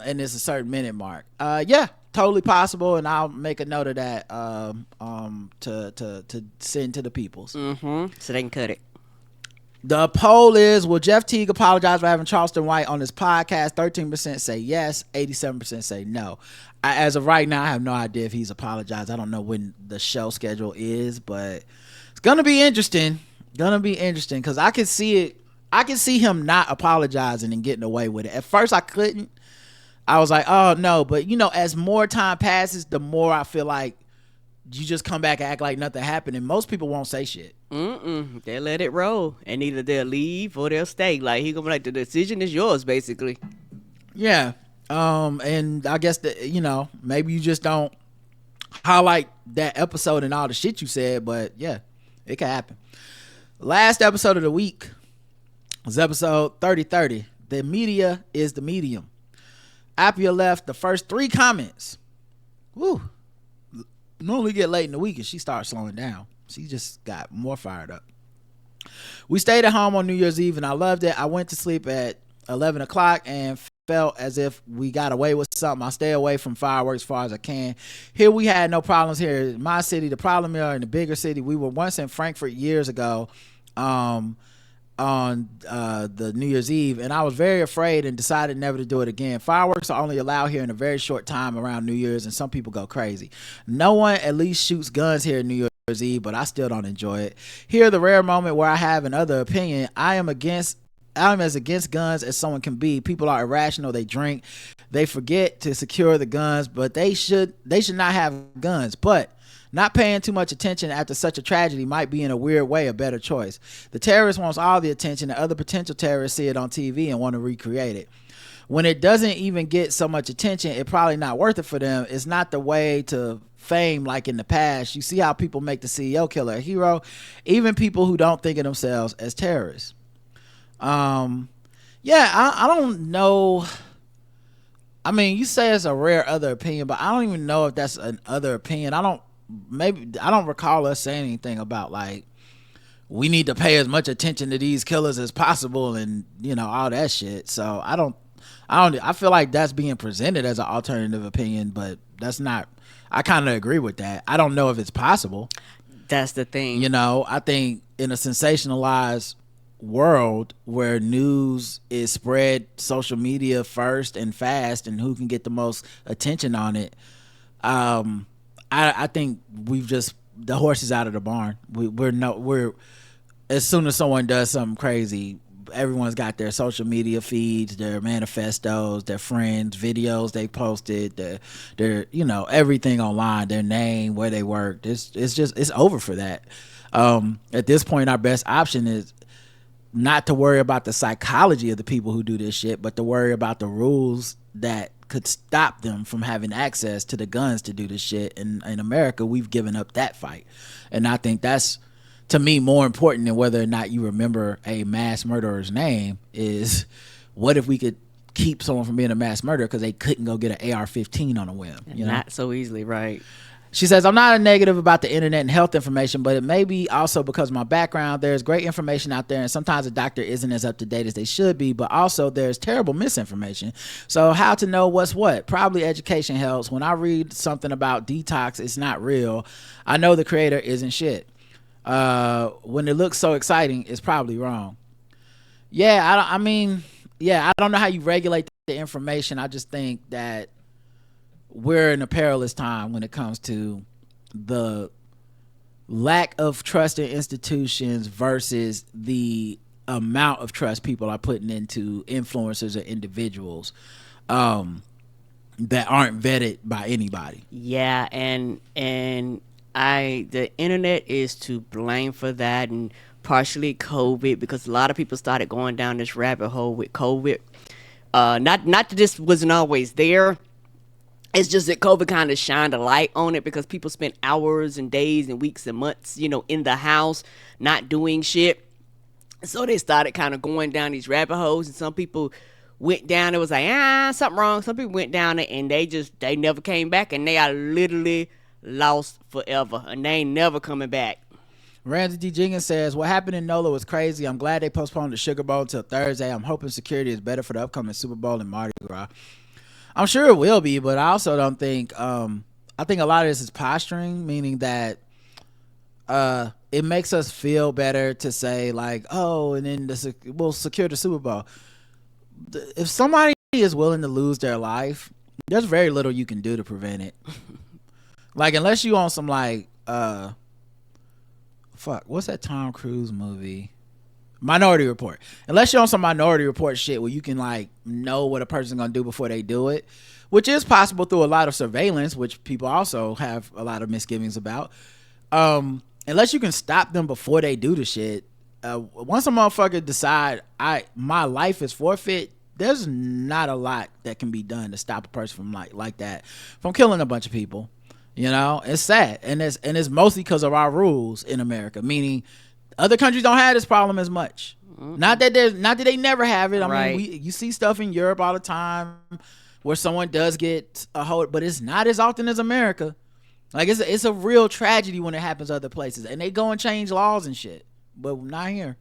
and it's a certain minute mark? Yeah, totally possible, and I'll make a note of that to send to the peoples. So they can cut it. The poll is, will Jeff Teague apologize for having Charleston White on his podcast? 13% say yes, 87% say no. As of right now, I have no idea if he's apologized. I don't know when the show schedule is, but it's gonna be interesting. Because I can see it. I can see him not apologizing and getting away with it. At first, I couldn't. I was like, oh no, but as more time passes, the more I feel like you just come back and act like nothing happened, and most people won't say shit. They'll let it roll, and either they'll leave or they'll stay. Like, he gonna be like, the decision is yours, basically. Yeah. And I guess that, maybe you just don't highlight that episode and all the shit you said, but yeah, it can happen. Last episode of the week was episode 3030. The media is the medium. Appia left the first 3 comments. Woo. Normally get late in the week and she starts slowing down. She just got more fired up. We stayed at home on New Year's Eve and I loved it. I went to sleep at 11 o'clock and felt as if we got away with something. I stay away from fireworks as far as I can. Here we had no problems here in my city. The problem here in the bigger city, we were once in Frankfurt years ago on the New Year's Eve, and I was very afraid and decided never to do it again. Fireworks are only allowed here in a very short time around New Year's, and some people go crazy. No one at least shoots guns here in New Year's Eve, but I still don't enjoy it. Here, the rare moment where I have another opinion. I'm as against guns as someone can be. People are irrational. They drink. They forget to secure the guns, but they should not have guns. But not paying too much attention after such a tragedy might be in a weird way a better choice. The terrorist wants all the attention, and other potential terrorists see it on TV and want to recreate it. When it doesn't even get so much attention, it's probably not worth it for them. It's not the way to fame like in the past. You see how people make the CEO killer a hero, even people who don't think of themselves as terrorists. I don't know. I mean, you say it's a rare other opinion, but I don't even know if that's an other opinion. I don't recall us saying anything about like we need to pay as much attention to these killers as possible and all that shit. So I feel like that's being presented as an alternative opinion, but that's not. I kind of agree with that. I don't know if it's possible. That's the thing. I think in a sensationalized world where news is spread social media first and fast and who can get the most attention on it, I think the horse is out of the barn. We're as soon as someone does something crazy, everyone's got their social media feeds, their manifestos, their friends, videos they posted, their everything online, their name, where they work. It's over for that. At this point, our best option is not to worry about the psychology of the people who do this shit, but to worry about the rules that could stop them from having access to the guns to do this shit. And in America, we've given up that fight. And I think that's, to me, more important than whether or not you remember a mass murderer's name is what if we could keep someone from being a mass murderer because they couldn't go get an AR-15 on a whim. Not so easily, right? She says, I'm not a negative about the internet and health information, but it may be also because of my background. There's great information out there, and sometimes a doctor isn't as up to date as they should be, but also there's terrible misinformation. So how to know what's what? Probably education helps. When I read something about detox, it's not real. I know the creator isn't shit. When it looks so exciting, it's probably wrong. Yeah, I don't know how you regulate the information. I just think that we're in a perilous time when it comes to the lack of trust in institutions versus the amount of trust people are putting into influencers or individuals that aren't vetted by anybody. Yeah, and the internet is to blame for that, and partially COVID, because a lot of people started going down this rabbit hole with COVID. Not that this wasn't always there. It's just that COVID kind of shined a light on it, because people spent hours and days and weeks and months, in the house, not doing shit. So they started kind of going down these rabbit holes, and some people went down. It was like, something wrong. Some people went down it, and they never came back, and they are literally lost forever, and they ain't never coming back. Ramsey D. Jenkins says, what happened in NOLA was crazy. I'm glad they postponed the Sugar Bowl until Thursday. I'm hoping security is better for the upcoming Super Bowl and Mardi Gras. I'm sure it will be, but I also don't think I think a lot of this is posturing, meaning that it makes us feel better to say like, oh, and then we'll secure the Super Bowl. If somebody is willing to lose their life, there's very little you can do to prevent it. Like, unless you on some like what's that Tom Cruise movie? Minority Report. Unless you're on some Minority Report shit where you can like know what a person's gonna do before they do it, which is possible through a lot of surveillance, which people also have a lot of misgivings about. Unless you can stop them before they do the shit, once a motherfucker decide my life is forfeit, there's not a lot that can be done to stop a person from like that from killing a bunch of people. It's sad, and it's mostly because of our rules in America. Meaning, other countries don't have this problem as much. Mm-hmm. Not that they never have it. I mean, you see stuff in Europe all the time where someone does get a hold, but it's not as often as America. Like it's a real tragedy when it happens other places, and they go and change laws and shit, but not here.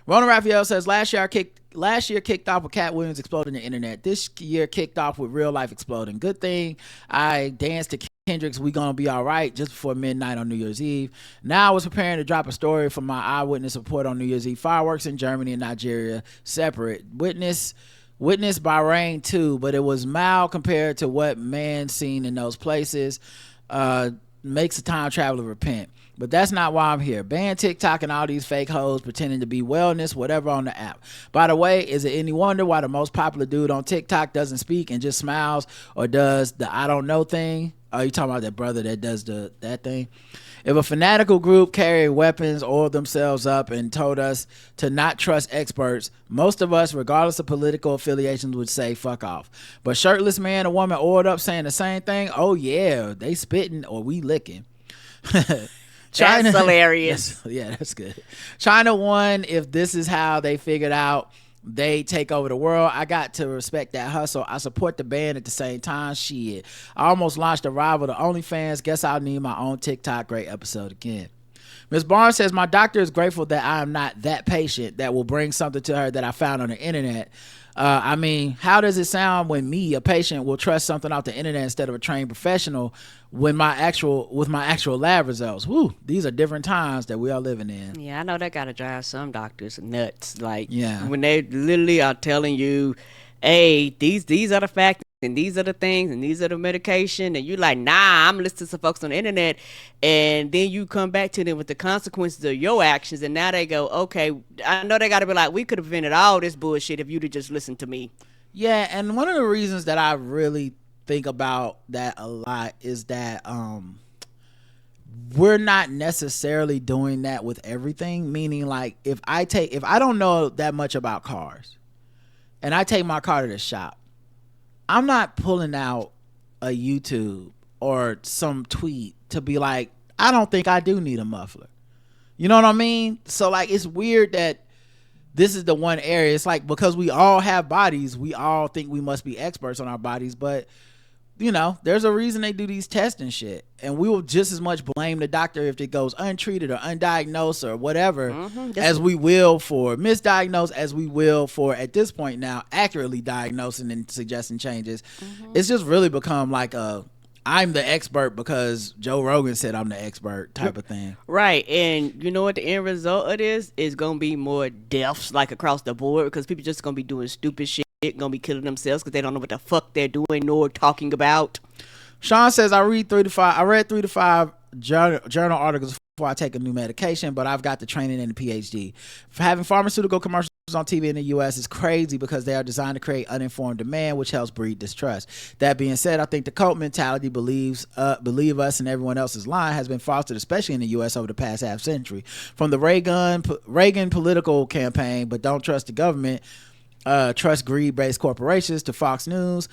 Rona Raphael says last year kicked off with Cat Williams exploding the internet. This year kicked off with real life exploding. Good thing I danced to Kendrick's "We Gonna Be Alright" just before midnight on New Year's Eve. Now I was preparing to drop a story from my eyewitness report on New Year's Eve. Fireworks in Germany and Nigeria separate. Witnessed by rain too, but it was mild compared to what man seen in those places. Makes a time traveler repent. But that's not why I'm here. Ban TikTok and all these fake hoes pretending to be wellness, whatever on the app. By the way, is it any wonder why the most popular dude on TikTok doesn't speak and just smiles or does the I don't know thing? Oh, you talking about that brother that does that thing? If a fanatical group carried weapons, oiled themselves up, and told us to not trust experts, most of us, regardless of political affiliations, would say fuck off. But shirtless man or woman oiled up saying the same thing, oh yeah, they spitting or we licking. China, that's hilarious. That's good. China won. If this is how they figured out they take over the world, I got to respect that hustle. I support the band at the same time. Shit, I almost launched a rival to OnlyFans. Guess I'll need my own TikTok. Great episode again. Ms. Barnes says my doctor is grateful that I am not that patient that will bring something to her that I found on the internet. I mean, how does it sound when me, a patient, will trust something off the internet instead of a trained professional with my actual lab results? Woo, these are different times that we are living in. Yeah, I know that gotta drive some doctors nuts. Like, when they literally are telling you, hey, these are the facts and these are the things and these are the medication, and you like, nah, I'm listening to some folks on the internet, and then you come back to them with the consequences of your actions, and now they go, okay, I know they gotta be like, we could have prevented all this bullshit if you'd have just listened to me. Yeah, and one of the reasons that I really think about that a lot is that we're not necessarily doing that with everything. Meaning, like, if I don't know that much about cars and I take my car to the shop, I'm not pulling out a YouTube or some tweet to be like, I don't think I do need a muffler. You know what I mean? So like, it's weird that this is the one area. It's like, because we all have bodies, we all think we must be experts on our bodies, but there's a reason they do these tests and shit, and we will just as much blame the doctor if it goes untreated or undiagnosed or whatever, as we will for misdiagnosed, as we will for, at this point now, accurately diagnosing and suggesting changes. It's just really become like I'm the expert because Joe Rogan said I'm the expert type of thing. Right. And you know what the end result of this is going to be? More deaths, like, across the board, because people just going to be doing stupid shit, going to be killing themselves because they don't know what the fuck they're doing nor talking about. Sean says I read 3 to 5 journal articles before I take a new medication, but I've got the training and the PhD. For having pharmaceutical commercials on TV in the U.S. is crazy because they are designed to create uninformed demand, which helps breed distrust. That being said, I think the cult mentality believe us and everyone else is lying has been fostered, especially in the U.S. over the past half century. From the Reagan political campaign, but don't trust the government, trust greed-based corporations, to Fox News.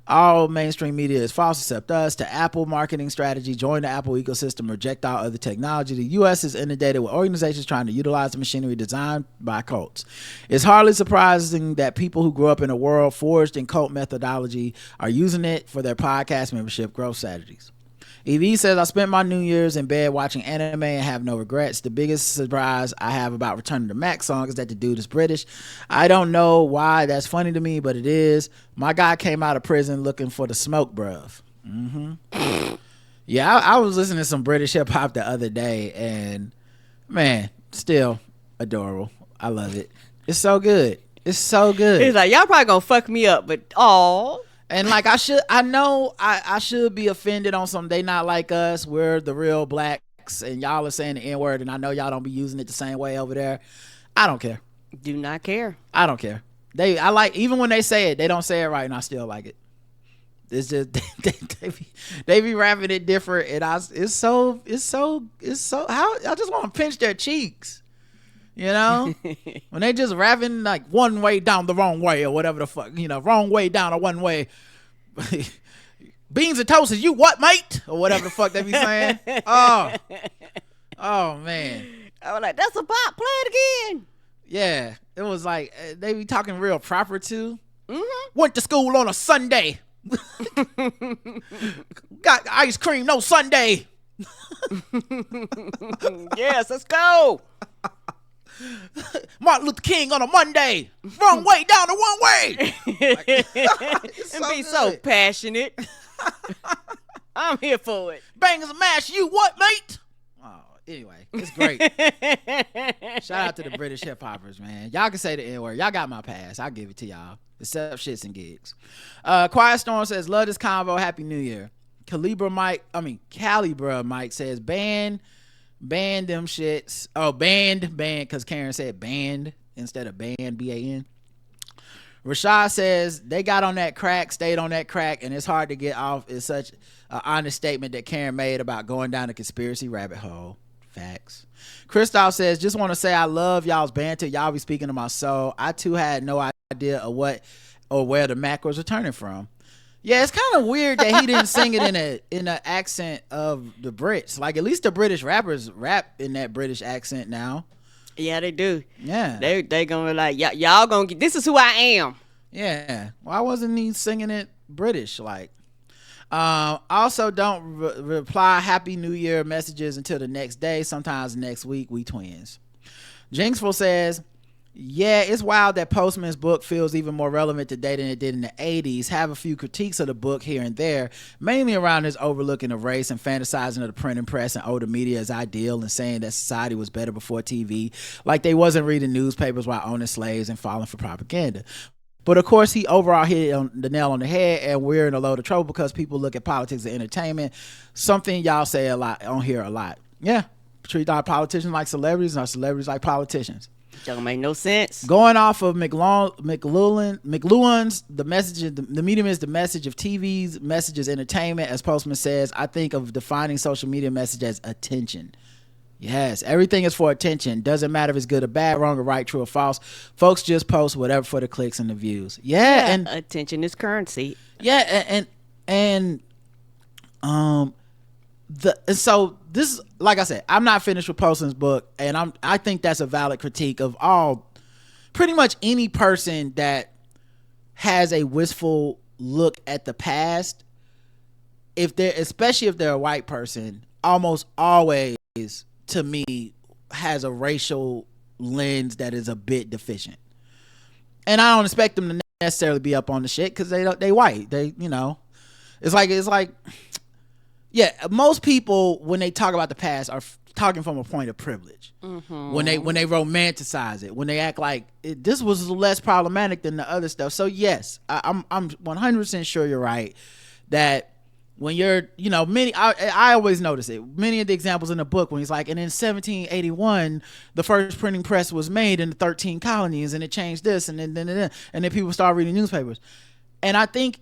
All mainstream media is false except us, to Apple marketing strategy, join the Apple ecosystem, reject all other technology. The U.S. is inundated with organizations trying to utilize the machinery designed by cults. It's hardly surprising that people who grew up in a world forged in cult methodology are using it for their podcast membership growth strategies. EV says, I spent my New Year's in bed watching anime and have no regrets. The biggest surprise I have about Return to Mac song is that the dude is British. I don't know why that's funny to me, but it is. My guy came out of prison looking for the smoke, bruv. Yeah, I was listening to some British hip hop the other day, and man, still adorable. I love it. It's so good. It's so good. He's like, y'all probably gonna fuck me up, but oh. And like I should be offended on some they not like us, we're the real blacks, and y'all are saying the N-word, and I know y'all don't be using it the same way over there. I don't care. Do not care. I don't care. I like, even when they say it, they don't say it right, and I still like it. It's just they be rapping it different, and it's so how I just want to pinch their cheeks. You know, when they just rapping like one way down the wrong way or whatever the fuck, wrong way down or one way. Beans and toast is you what, mate? Or whatever the fuck they be saying. Oh man. I was like, that's a bop. Play it again. Yeah, it was like they be talking real proper too. Went to school on a Sunday. Got ice cream, no Sunday. Yes, let's go. Martin Luther King on a Monday. Wrong way down the one way. And be so passionate. I'm here for it. Bangers and mash, you what, mate? Oh, anyway, it's great. Shout out to the British hip hoppers, man. Y'all can say the N-word. Y'all got my pass. I'll give it to y'all. Except shits and gigs. Quiet Storm says, love this convo. Happy New Year. Calibra Mike says, ban them shits. Oh, banned, because Karen said banned instead of banned, B-A-N. Rashad says, they got on that crack, stayed on that crack, and it's hard to get off. It's such an honest statement that Karen made about going down a conspiracy rabbit hole. Facts. Christoph says, just want to say I love y'all's banter. Y'all be speaking to my soul. I too had no idea of what or where the Mac was returning from. Yeah, it's kind of weird that he didn't sing it in an accent of the Brits. Like, at least the British rappers rap in that British accent now. Yeah, they do. Yeah. They gonna be like, y'all gonna get, this is who I am. Yeah. Why wasn't he singing it British? Like, also don't reply Happy New Year messages until the next day. Sometimes next week. We twins. Jinxful says, yeah, it's wild that Postman's book feels even more relevant today than it did in the 80s. Have a few critiques of the book here and there, mainly around his overlooking of race and fantasizing of the printing press and older media as ideal and saying that society was better before TV, like they wasn't reading newspapers while owning slaves and falling for propaganda. But of course, he overall hit the nail on the head, and we're in a load of trouble because people look at politics as entertainment, something y'all say a lot on here a lot. Yeah, treat our politicians like celebrities and our celebrities like politicians. Don't make no sense. Going off of McLuhan's, the message, the medium is the message of TV's message is entertainment. As Postman says, I think of defining social media message as attention. Yes, everything is for attention. Doesn't matter if it's good or bad, wrong or right, true or false. Folks just post whatever for the clicks and the views. Yeah, and attention is currency. Yeah, and so this, like I said, I'm not finished with Postman's book, and I think that's a valid critique of pretty much any person that has a wistful look at the past. Especially if they're a white person, almost always, to me, has a racial lens that is a bit deficient. And I don't expect them to necessarily be up on the shit because they white. They, it's like. Yeah, most people, when they talk about the past, are talking from a point of privilege. Mm-hmm. When they romanticize it, when they act like this was less problematic than the other stuff. So yes, I'm 100% sure you're right that when you're, you know, I always notice it. Many of the examples in the book when he's like, and in 1781, the first printing press was made in the 13 colonies, and it changed this, and then people start reading newspapers. And I think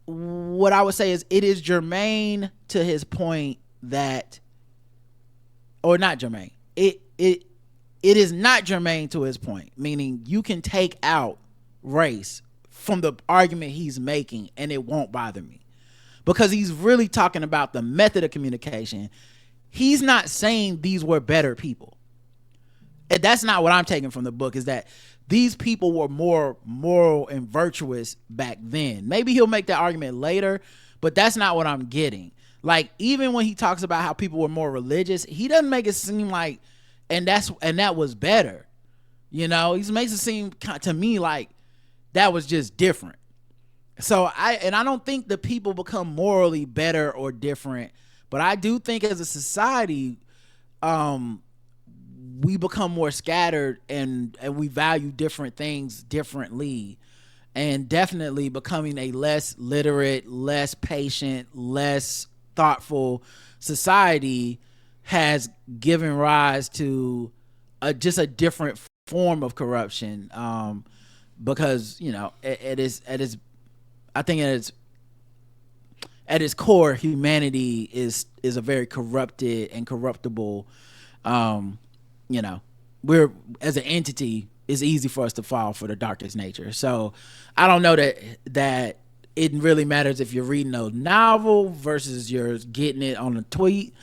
what I would say is it is germane to his point that, or not germane. It is not germane to his point, meaning you can take out race from the argument he's making and it won't bother me, because he's really talking about the method of communication. He's not saying these were better people. And that's not what I'm taking from the book, is that these people were more moral and virtuous back then. Maybe he'll make that argument later, but that's not what I'm getting. Like, even when he talks about how people were more religious, he doesn't make it seem like, and that was better. You know, he makes it seem to me like that was just different. So I don't think the people become morally better or different, but I do think as a society, we become more scattered and we value different things differently, and definitely becoming a less literate, less patient, less thoughtful society has given rise to just a different form of corruption. Because, you know, I think at its core, humanity is a very corrupted and corruptible. You know, we're, as an entity, it's easy for us to fall for the darkest nature. So I don't know that it really matters if you're reading a novel versus you're getting it on a tweet.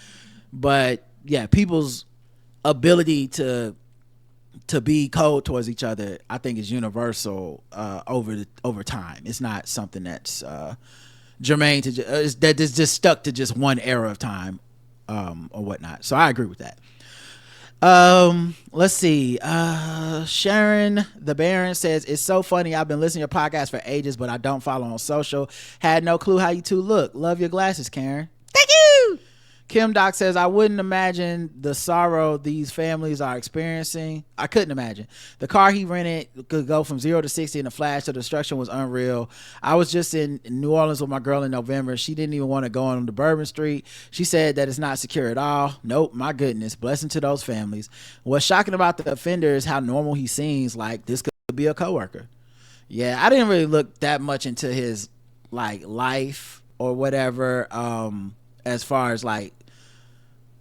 But yeah, people's ability to be cold towards each other, I think, is universal over time. It's not something that's germane to that is just stuck to just one era of time or whatnot. So I agree with that. Let's see. Sharon the Baron says, it's so funny. I've been listening to your podcast for ages, but I don't follow on social. Had no clue how you two look. Love your glasses, Karen. Thank you. Kim Doc says, I wouldn't imagine the sorrow these families are experiencing. I couldn't imagine. The car he rented could go from 0 to 60 in a flash. The destruction was unreal. I was just in New Orleans with my girl in November. She didn't even want to go on the Bourbon Street. She said that it's not secure at all. Nope, my goodness. Blessing to those families. What's shocking about the offender is how normal he seems. Like, this could be a coworker. Yeah, I didn't really look that much into his like life or whatever, as far as like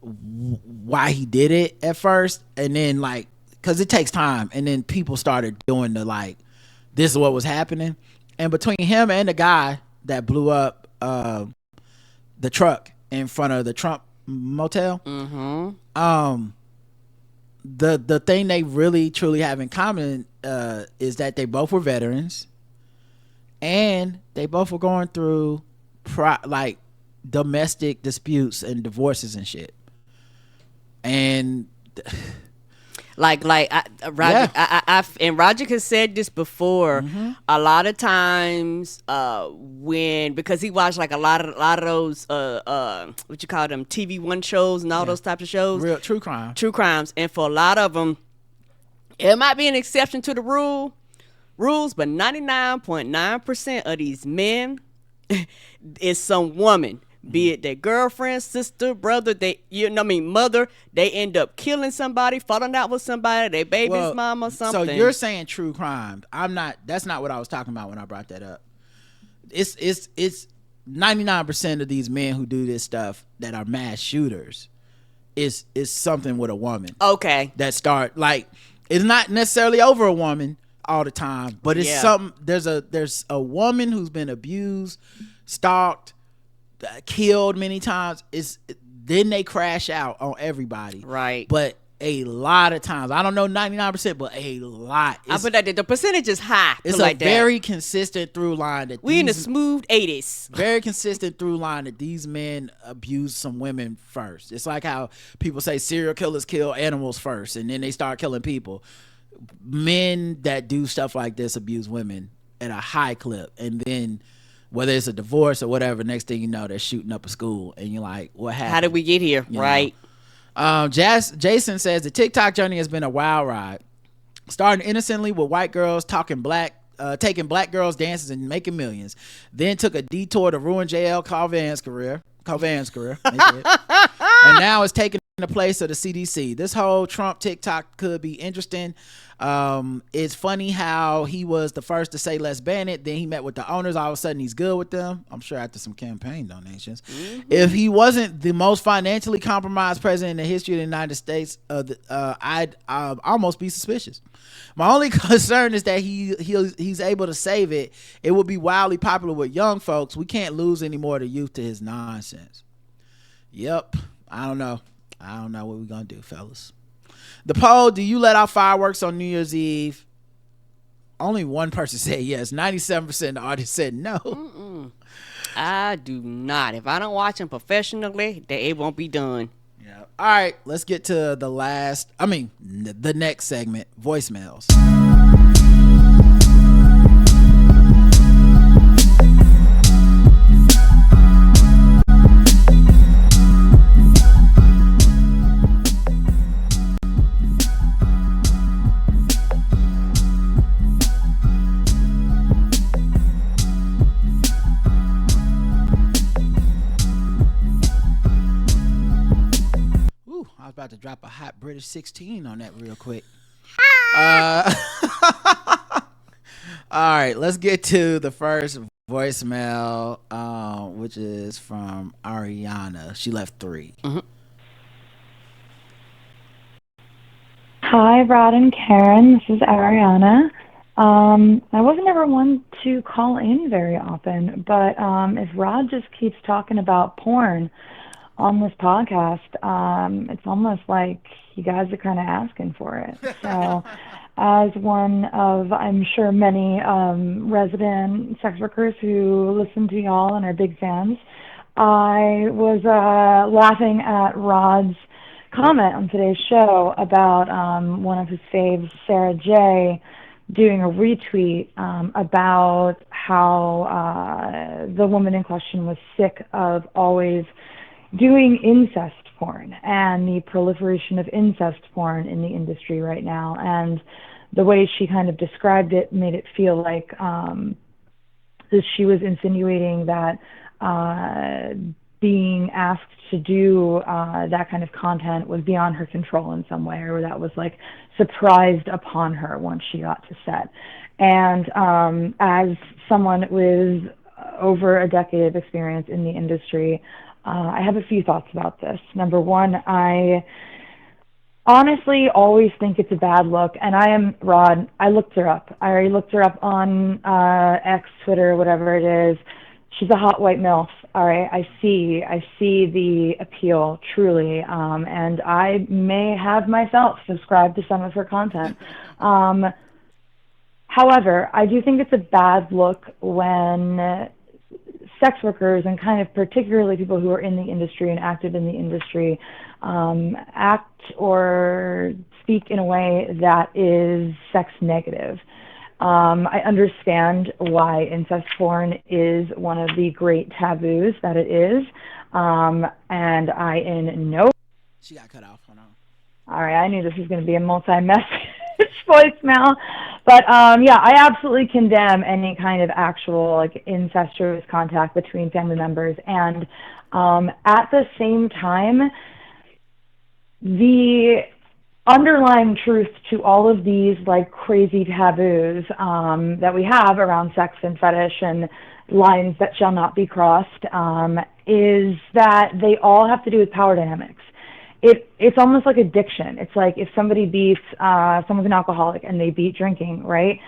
why he did it at first, and then like, because it takes time, and then people started doing the like, this is what was happening. And between him and the guy that blew up the truck in front of the Trump motel, the thing they really truly have in common is that they both were veterans, and they both were going through like domestic disputes and divorces and shit. And Roger, and Roger has said this before. A lot of times, because he watched like a lot of those what you call them, TV One shows and all those types of shows, real true crimes, and for a lot of them, it might be an exception to the rules, but 99.9% of these men is some woman. Be it their girlfriend, sister, brother, mother, they end up killing somebody, falling out with somebody, their baby's mom or something. So you're saying true crime. That's not what I was talking about when I brought that up. It's 99% of these men who do this stuff that are mass shooters is something with a woman. Okay. That start, like, it's not necessarily over a woman all the time, but it's something, there's a woman who's been abused, stalked, killed many times. Then they crash out on everybody, right? But a lot of times, I don't know 99%, but a lot. But the percentage is high. It's a very consistent through line that we in the smooth 80s. Very consistent through line that these men abuse some women first. It's like how people say serial killers kill animals first, and then they start killing people. Men that do stuff like this abuse women at a high clip, and then whether it's a divorce or whatever, next thing you know, they're shooting up a school, and you're like, what happened? How did we get here? Right. Jason says the TikTok journey has been a wild ride. Starting innocently with white girls talking black taking black girls dances and making millions. Then took a detour to ruin JL Calvin's career. And now it's taking the place of the CDC. This whole Trump TikTok could be interesting. It's funny how he was the first to say let's ban it, then he met with the owners, all of a sudden he's good with them. I'm sure after some campaign donations. If he wasn't the most financially compromised president in the history of the United States, I'd almost be suspicious. My only concern is that he's able to save it. It would be wildly popular with young folks. We can't lose any more of the youth to his nonsense. Yep. I don't know what we're gonna do, fellas. The poll: do you let out fireworks on New Year's Eve? Only one person said yes. 97% of the audience said no. I do not. If I don't watch them professionally, it won't be done. Yeah. All right, let's get to the next segment, voicemails. About to drop a hot British 16 on that real quick. All right, let's get to the first voicemail, which is from Ariana. She left 3. Hi, Rod and Karen. This is Ariana. I wasn't ever one to call in very often, but if Rod just keeps talking about porn on this podcast, it's almost like you guys are kind of asking for it. So as one of, I'm sure, many resident sex workers who listen to y'all and are big fans, I was laughing at Rod's comment on today's show about one of his faves, Sarah J., doing a retweet about how the woman in question was sick of always doing incest porn and the proliferation of incest porn in the industry right now. And the way she kind of described it made it feel like that she was insinuating that being asked to do that kind of content was beyond her control in some way, or that was like surprised upon her once she got to set. And as someone with over a decade of experience in the industry, I have a few thoughts about this. Number one, I honestly always think it's a bad look, and I looked her up. I already looked her up on X, Twitter, whatever it is. She's a hot white MILF. All right, I see the appeal, truly, and I may have myself subscribed to some of her content. However, I do think it's a bad look when sex workers, and kind of particularly people who are in the industry and active in the industry, act or speak in a way that is sex negative. I understand why incest porn is one of the great taboos that it is, and I in no... She got cut off. Hold on. All right, I knew this was going to be a multi-message voicemail. But yeah, I absolutely condemn any kind of actual like incestuous contact between family members. And at the same time, the underlying truth to all of these like crazy taboos that we have around sex and fetish and lines that shall not be crossed is that they all have to do with power dynamics. It's almost like addiction. It's like if somebody beats someone's an alcoholic and they beat drinking, right?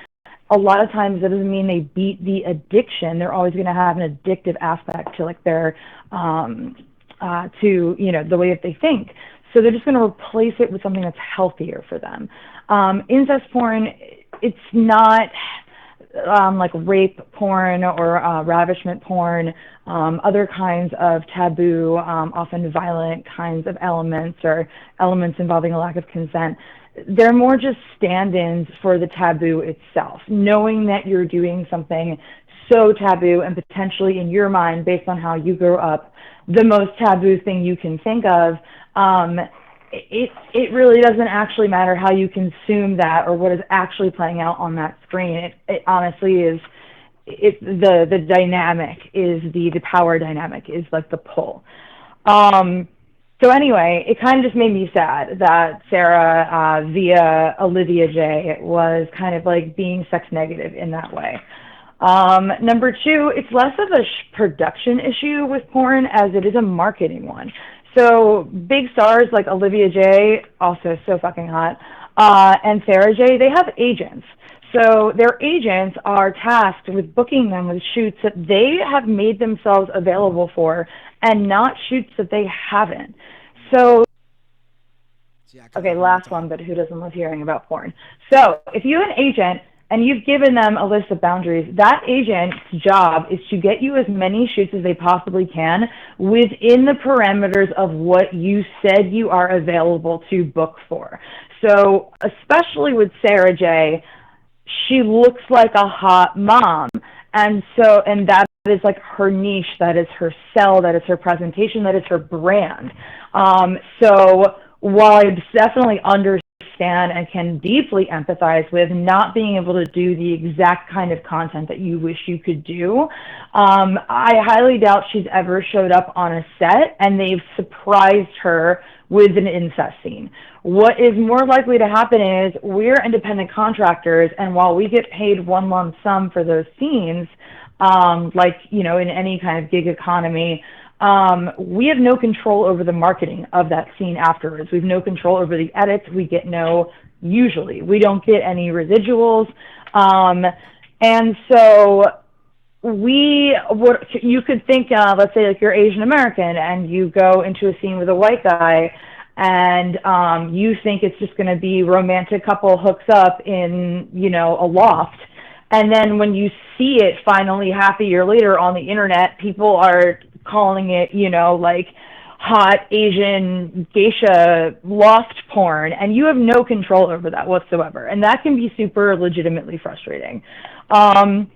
A lot of times that doesn't mean they beat the addiction. They're always going to have an addictive aspect to like their to the way that they think. So they're just going to replace it with something that's healthier for them. Incest porn, it's not like rape porn or ravishment porn, other kinds of taboo, often violent kinds of elements or elements involving a lack of consent. They're more just stand-ins for the taboo itself, knowing that you're doing something so taboo and potentially in your mind, based on how you grew up, the most taboo thing you can think of. it really doesn't actually matter how you consume that or what is actually playing out on that screen. It honestly is, the dynamic is the power dynamic is like the pull. So anyway, it kind of just made me sad that Sarah, via Olivia J, was kind of like being sex negative in that way. Number two, it's less of a production issue with porn as it is a marketing one. So big stars like Olivia J, also so fucking hot, and Sarah J, they have agents. So their agents are tasked with booking them with shoots that they have made themselves available for and not shoots that they haven't. So, okay, last one, but who doesn't love hearing about porn? So if you have an agent and you've given them a list of boundaries, that agent's job is to get you as many shoots as they possibly can within the parameters of what you said you are available to book for. So especially with Sarah J, she looks like a hot mom. And that is like her niche, that is her sell, that is her presentation, that is her brand. So while I definitely understand and can deeply empathize with not being able to do the exact kind of content that you wish you could do, I highly doubt she's ever showed up on a set and they've surprised her with an incest scene. What is more likely to happen is we're independent contractors, and while we get paid one lump sum for those scenes, like, you know, in any kind of gig economy, we have no control over the marketing of that scene afterwards. We have no control over the edits. We don't get any residuals. And so you could think, let's say like you're Asian American and you go into a scene with a white guy and you think it's just going to be romantic couple hooks up in, you know, a loft. And then when you see it finally half a year later on the internet, people are calling it, you know, like hot Asian geisha loft porn, and you have no control over that whatsoever. And that can be super legitimately frustrating. But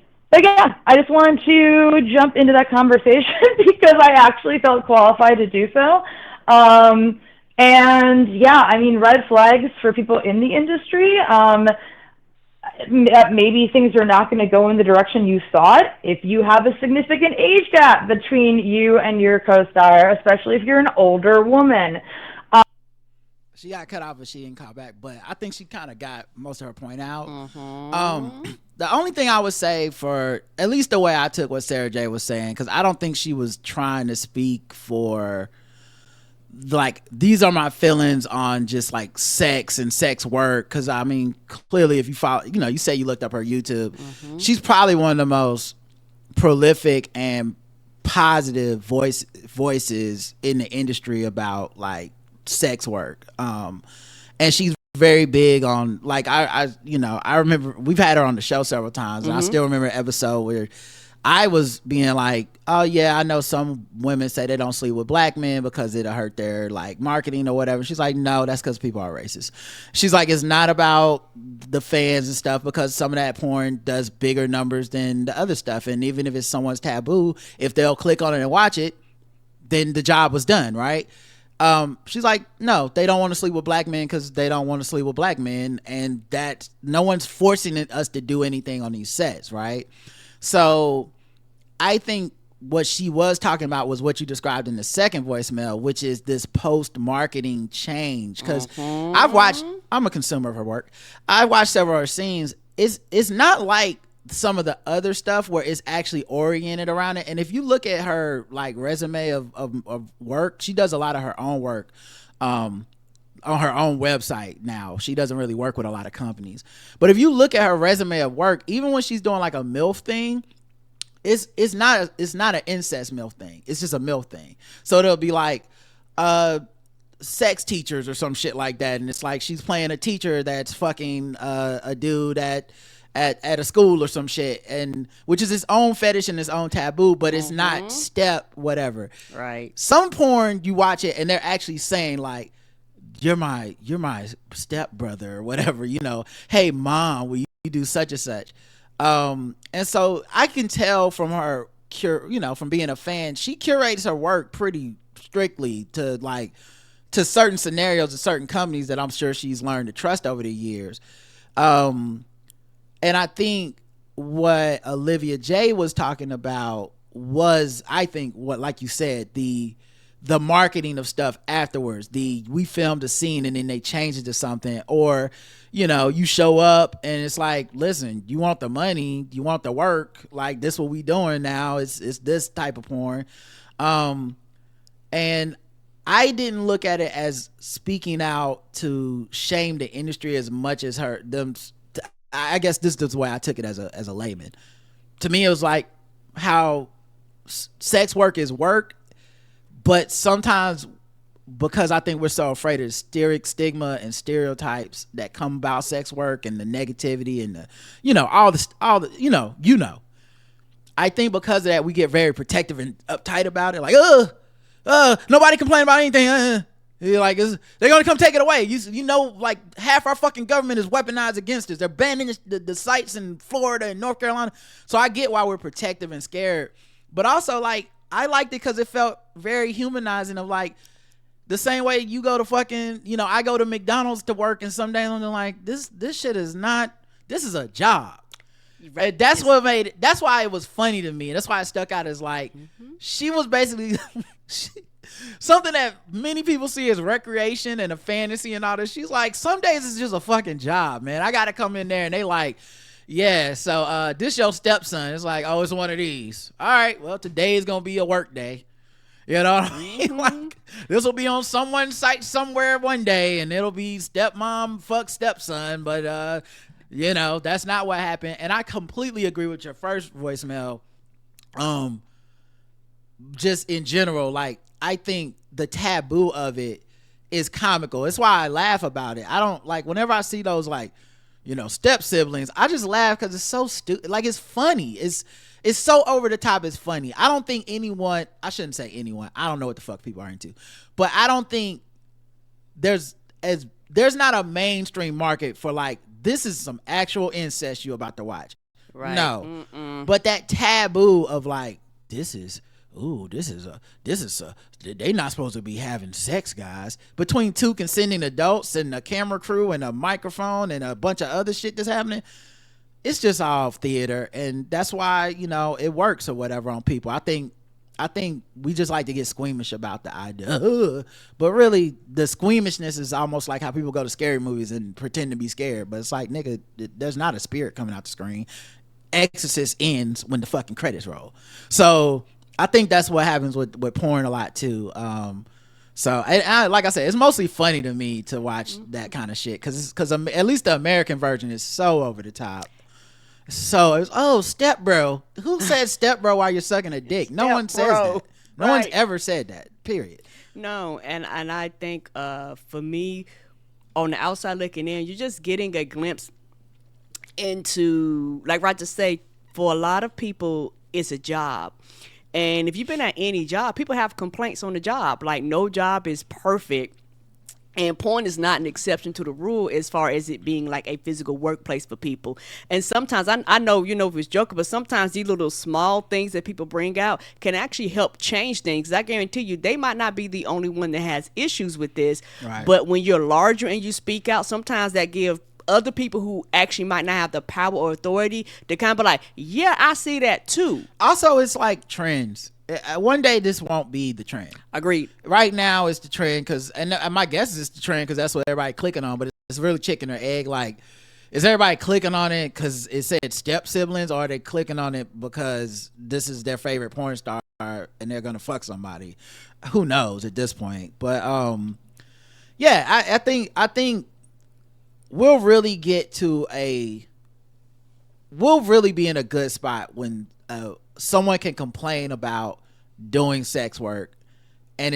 yeah, I just wanted to jump into that conversation because I actually felt qualified to do so. And yeah, I mean, red flags for people in the industry. Maybe things are not going to go in the direction you thought if you have a significant age gap between you and your co-star, especially if you're an older woman. She got cut off, but she didn't call back. But I think she kind of got most of her point out. The only thing I would say, for at least the way I took what Sarah J was saying, because I don't think she was trying to speak for, like, these are my feelings on just like sex and sex work. Because I mean, clearly, if you follow, you know, you say you looked up her YouTube, she's probably one of the most prolific and positive voices in the industry about like sex work. And she's very big on, like, I remember we've had her on the show several times, and I still remember an episode where I was being like, oh yeah, I know some women say they don't sleep with black men because it'll hurt their like marketing or whatever. She's like, no, that's because people are racist. She's like, it's not about the fans and stuff, because some of that porn does bigger numbers than the other stuff, and even if it's someone's taboo, if they'll click on it and watch it, then the job was done, right? She's like, no, they don't want to sleep with black men because they don't want to sleep with black men, and that no one's forcing us to do anything on these sets, right? So I think what she was talking about was what you described in the second voicemail, which is this post-marketing change. Because I'm a consumer of her work. I watched several of her scenes. It's not like some of the other stuff where it's actually oriented around it. And if you look at her like resume of work, she does a lot of her own work on her own website now. She doesn't really work with a lot of companies. But if you look at her resume of work, even when she's doing like a MILF thing, it's not an incest MILF thing. It's just a MILF thing. So there'll be like sex teachers or some shit like that, and it's like she's playing a teacher that's fucking a dude at a school or some shit, and which is its own fetish and its own taboo, but it's not step whatever. Right. Some porn you watch it and they're actually saying like, you're my step brother or whatever, you know, hey mom, will you do such and such? And so I can tell from her from being a fan, she curates her work pretty strictly to like to certain scenarios and certain companies that I'm sure she's learned to trust over the years. And I think what Olivia J was talking about was, I think, what, like you said, the marketing of stuff afterwards. We filmed a scene and then they change it to something, or you show up and it's like, listen, you want the money, you want the work, like this what we doing now, it's this type of porn. And I didn't look at it as speaking out to shame the industry as much as I guess this is the way I took it as a layman. To me, it was like how sex work is work, but sometimes, because I think we're so afraid of the stigma and stereotypes that come about sex work and the negativity and the I think because of that we get very protective and uptight about it, like nobody complain about anything. You're like, they're gonna come take it away. Like half our fucking government is weaponized against us. They're banning the sites in Florida and North Carolina. So I get why we're protective and scared, but also like I liked it because it felt very humanizing. Of like the same way you go to fucking, I go to McDonald's to work, and some days I'm like, this shit is not. This is a job. Right. That's what made it. That's why it was funny to me. That's why it stuck out as like, she was basically something that many people see as recreation and a fantasy and all this. She's like, some days it's just a fucking job, man. I gotta come in there, and they like, yeah, so this your stepson. It's like, oh, it's one of these. All right, well, today is gonna be a work day. You know what I mean? Like, this will be on someone's site somewhere one day, and it'll be stepmom fuck stepson, but that's not what happened. And I completely agree with your first voicemail. Just in general, like, I think the taboo of it is comical. It's why I laugh about it. I don't like, whenever I see those like, step siblings, I just laugh because it's so stupid. Like, it's funny. It's so over the top. It's funny. I don't think anyone, I shouldn't say anyone, I don't know what the fuck people are into, but I don't think there's not a mainstream market for like, this is some actual incest you about to watch. Right. No. Mm-mm. But that taboo of like, this is they not supposed to be having sex, guys, between two consenting adults and a camera crew and a microphone and a bunch of other shit that's happening. It's just all theater, and that's why it works or whatever on people. I think we just like to get squeamish about the idea, but really the squeamishness is almost like how people go to scary movies and pretend to be scared, but it's like, nigga, there's not a spirit coming out the screen. Exorcist ends when the fucking credits roll. So I think that's what happens with porn a lot too. So like I said, it's mostly funny to me to watch that kind of shit because at least the American version is so over the top. So it's step bro. Who said step bro while you're sucking a dick? No one says that. No one's ever said that. Period. No, and I think for me, on the outside looking in, you're just getting a glimpse into, like Roger say, for a lot of people, it's a job. And if you've been at any job, people have complaints on the job. Like, no job is perfect. And porn is not an exception to the rule as far as it being like a physical workplace for people. And sometimes, I know, if it's joking, but sometimes these little small things that people bring out can actually help change things. I guarantee you, they might not be the only one that has issues with this. Right. But when you're larger and you speak out, sometimes that gives other people who actually might not have the power or authority to kind of be like, yeah, I see that too. Also, it's like trends. One day this won't be the trend. Agreed. Right now it's the trend and my guess is it's the trend because that's what everybody clicking on, but it's really chicken or egg. Like, is everybody clicking on it because it said step siblings, or are they clicking on it because this is their favorite porn star and they're gonna fuck somebody? Who knows at this point? But yeah, I think we'll really be in a good spot when someone can complain about doing sex work and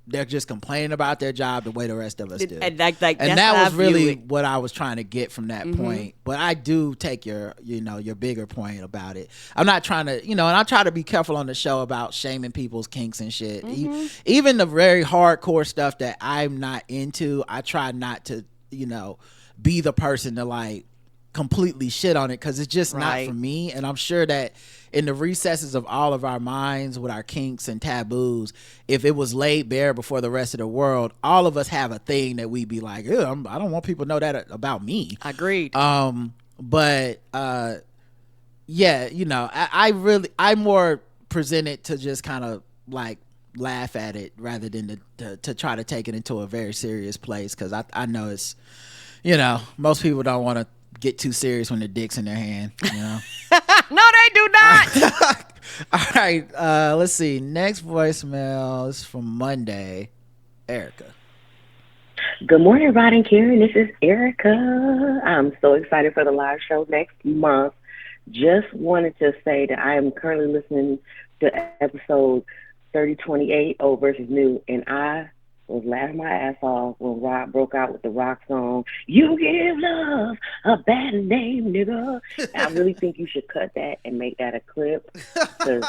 they're just complaining about their job the way the rest of us do. And that was really what I was trying to get from that point. But I do take your bigger point about it. I'm not trying to, and I try to be careful on the show about shaming people's kinks and shit. Even the very hardcore stuff that I'm not into, I try not to, be the person to like completely shit on it because it's just not Right. for me. And I'm sure that in the recesses of all of our minds with our kinks and taboos, if it was laid bare before the rest of the world, all of us have a thing that we'd be like, "Ew, I don't want people to know that about me." Agreed. But yeah, you know, I more present it to just kind of like laugh at it rather than to try to take it into a very serious place, because I know it's, you know, most people don't want to get too serious when their dick's in their hand, you know. No, they do not. All right, let's see. Next voicemail is from Monday. Erica. Good morning, Rod and Karen. This is Erica. I'm so excited for the live show next month. Just wanted to say that I am currently listening to episode 3028, Old versus New, and I was laughing my ass off when Rod broke out with the rock song, "You Give Love a Bad Name, Nigga." I really think you should cut that and make that a clip, because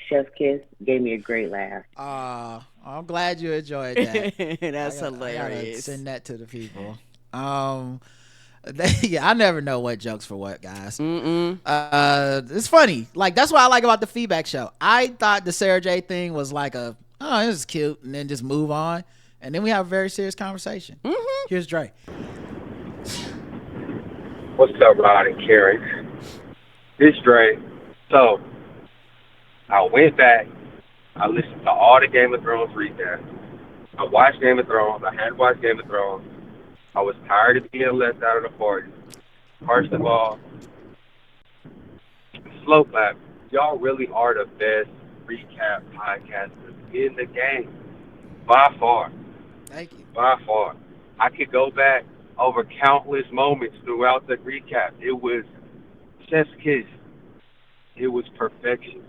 Chef's Kiss gave me a great laugh. I'm glad you enjoyed that. That's I gotta hilarious. send that to the people. Yeah, I never know what jokes for what, guys. It's funny. Like, that's what I like about the feedback show. I thought the Sarah J thing was like a, oh, this is cute, and then just move on, and then we have a very serious conversation. Here's Dre. What's up, Rod and Karen? This Dre. So, I went back. I listened to all the Game of Thrones recaps. I watched Game of Thrones. I had watched Game of Thrones. I was tired of being left out of the party. First of all, Slow Clap, y'all really are the best recap podcasters in the game. By far. Thank you. By far. I could go back over countless moments throughout the recap. It was chef's kiss. It was perfection.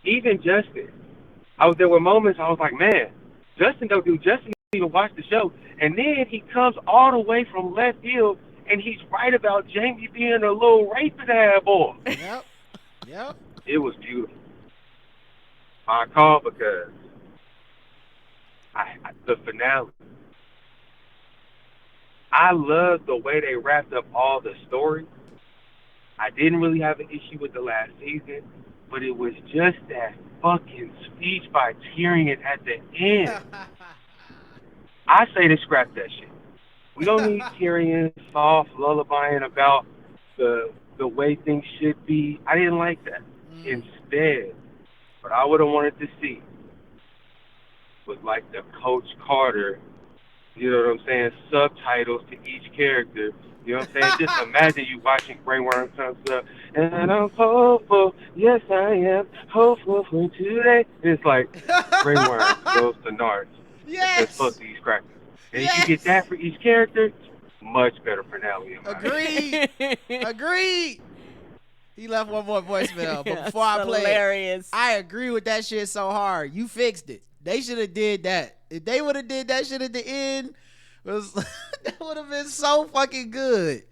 Even Justin. There were moments I was like, man, Justin didn't even watch the show. And then he comes all the way from left field, and he's right about Jamie being a little rapist boy. Yep. It was beautiful. I called because the finale. I loved the way they wrapped up all the story. I didn't really have an issue with the last season, but it was just that fucking speech by Tyrion at the end. I say to scrap that shit. We don't need Tyrion soft lullabying about the way things should be. I didn't like that. Instead, what I would have wanted to see was like the Coach Carter, you know what I'm saying, subtitles to each character. You know what I'm saying? Just imagine you watching Brainworm comes up, and I'm hopeful, yes I am, hopeful for today. It's like Brainworm goes to Nards. Yes. Just fuck these crackers. And if you get that for each character, much better finale. Agreed. He left one more voicemail, but before That's I play hilarious. it, I agree with that shit so hard. You fixed it. They should have did that. If they would have did that shit at the end, that would have been so fucking good.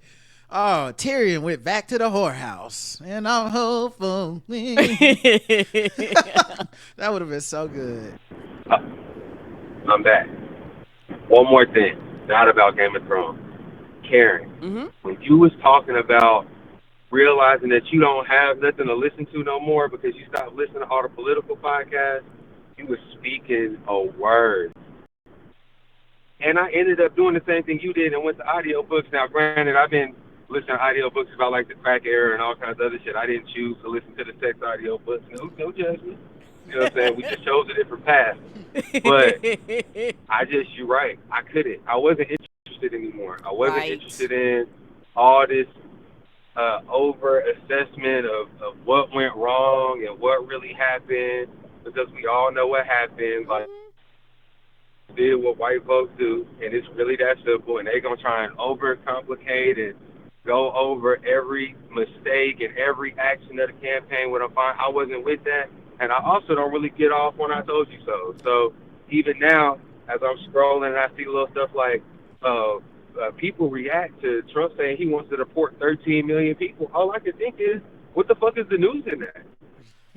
Oh, Tyrion went back to the whorehouse, and I'm hopeful. That would have been so good. I'm back. One more thing, not about Game of Thrones. Karen, when you was talking about realizing that you don't have nothing to listen to no more because you stopped listening to all the political podcasts, you was speaking a word. And I ended up doing the same thing you did and went to audiobooks. Now, granted, I've been listening to audiobooks about like the crack era and all kinds of other shit. I didn't choose to listen to the sex audiobooks. No judgment. You know what I'm saying? We just chose a different path. But you're right. I couldn't. I wasn't interested anymore. I wasn't interested in all this over assessment of what went wrong and what really happened, because we all know what happened. Like, did what white folks do, and it's really that simple, and they're going to try and overcomplicate and go over every mistake and every action of the campaign when I wasn't with that. And I also don't really get off when I told you so. So even now, as I'm scrolling and I see little stuff like people react to Trump saying he wants to deport 13 million people, all I can think is, what the fuck is the news in that?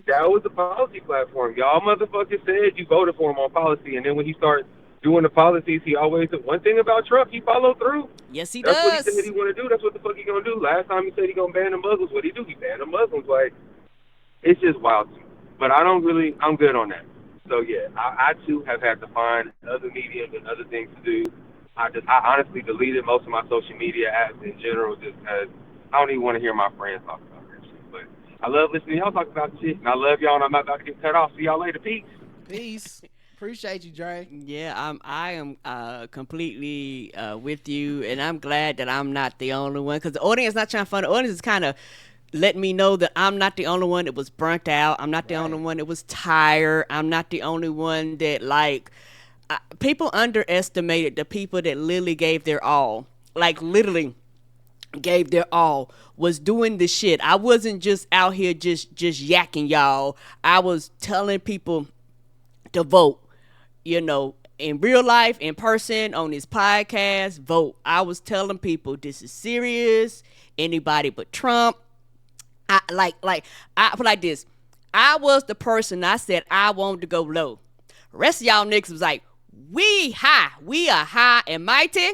That was the policy platform. Y'all motherfuckers said you voted for him on policy, and then when he starts doing the policies, he always did. One thing about Trump, he followed through. Yes, he That's does. what he said he want to do. That's what the fuck he gonna do. Last time he said he gonna ban the Muslims. What he do? He banned the Muslims. Like, it's just wild to me. But I'm good on that. So yeah, I too have had to find other mediums and other things to do. I honestly deleted most of my social media apps in general just because I don't even want to hear my friends talk about that shit. But I love listening to y'all talk about shit, and I love y'all, and I'm not about to get cut off. See y'all later. Peace. Peace. Appreciate you, Dre. Yeah, I am completely with you, and I'm glad that I'm not the only one, because the audience is not trying to find. The audience is kind of letting me know that I'm not the only one that was burnt out. I'm not the only one that was tired. I'm not the only one that, like, people underestimated the people that literally gave their all. Like, literally gave their all, was doing the shit. I wasn't just out here just yakking y'all. I was telling people to vote, you know, in real life, in person, on this podcast, vote. I was telling people this is serious. Anybody but Trump. I put like this. I was the person, I said I wanted to go low. The rest of y'all niggas was like, we high. We are high and mighty.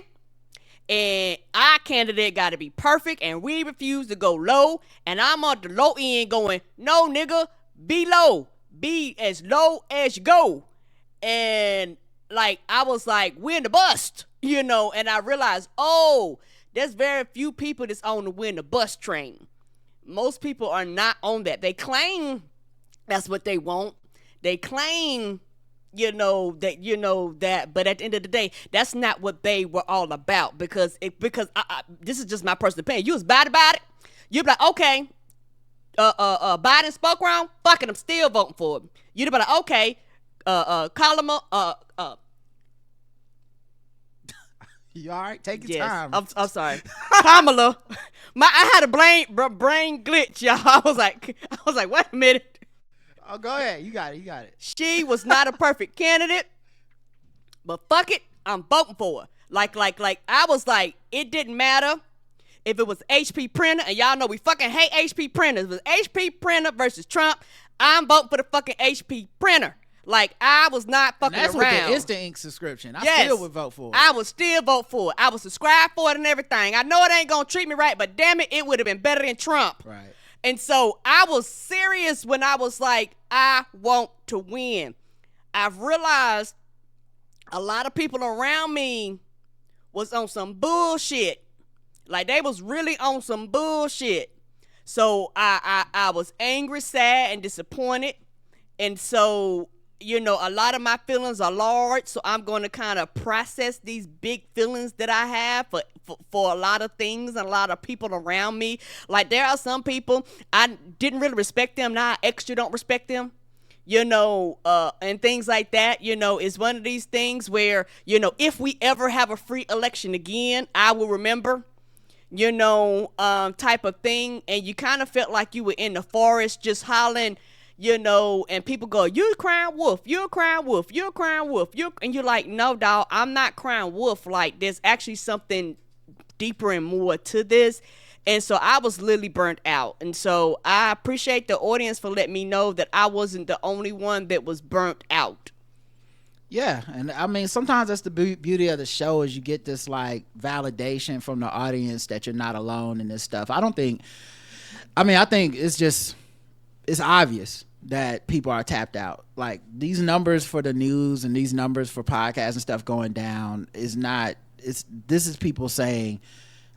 And our candidate got to be perfect. And we refuse to go low. And I'm on the low end going, no, nigga, be low. Be as low as you go. And like, I was like, we're in the bust, you know. And I realized, oh, there's very few people that's on the win the bus train. Most people are not on that. They claim that's what they want. They claim, that, but at the end of the day, that's not what they were all about. Because this is just my personal opinion. You was bad about it. You'd be like, okay, Biden spoke wrong. Fuck it, I'm still voting for him. You'd be like, okay, Kalama, You all right? Take your time. I'm sorry. Kamala. I had a brain glitch, y'all. I was like, wait a minute. Oh, go ahead. You got it. She was not a perfect candidate, but fuck it, I'm voting for her. Like, I was like, it didn't matter if it was HP Printer, and y'all know we fucking hate HP Printers. If it was HP Printer versus Trump, I'm voting for the fucking HP Printer. Like, I was not fucking that's around. That's with the Instant Ink subscription. I still would vote for it. I would still vote for it. I would subscribe for it and everything. I know it ain't gonna treat me right, but damn it would have been better than Trump. Right. And so I was serious when I was like, I want to win. I've realized a lot of people around me was on some bullshit. Like, they was really on some bullshit. So I was angry, sad, and disappointed. And so, a lot of my feelings are large, so I'm going to kind of process these big feelings that I have for a lot of things and a lot of people around me. Like, there are some people, I didn't really respect them. Now I extra don't respect them, and things like that. It's one of these things where, if we ever have a free election again, I will remember, type of thing. And you kind of felt like you were in the forest just hollering, and people go, you're crying wolf, you're crying wolf, you're crying wolf, and you're like, no, dog, I'm not crying wolf. Like, there's actually something deeper and more to this. And so I was literally burnt out. And so I appreciate the audience for letting me know that I wasn't the only one that was burnt out. Yeah, and I mean, sometimes that's the beauty of the show, is you get this like validation from the audience that you're not alone in this stuff. I think it's obvious that people are tapped out. Like, these numbers for the news and these numbers for podcasts and stuff going down this is people saying,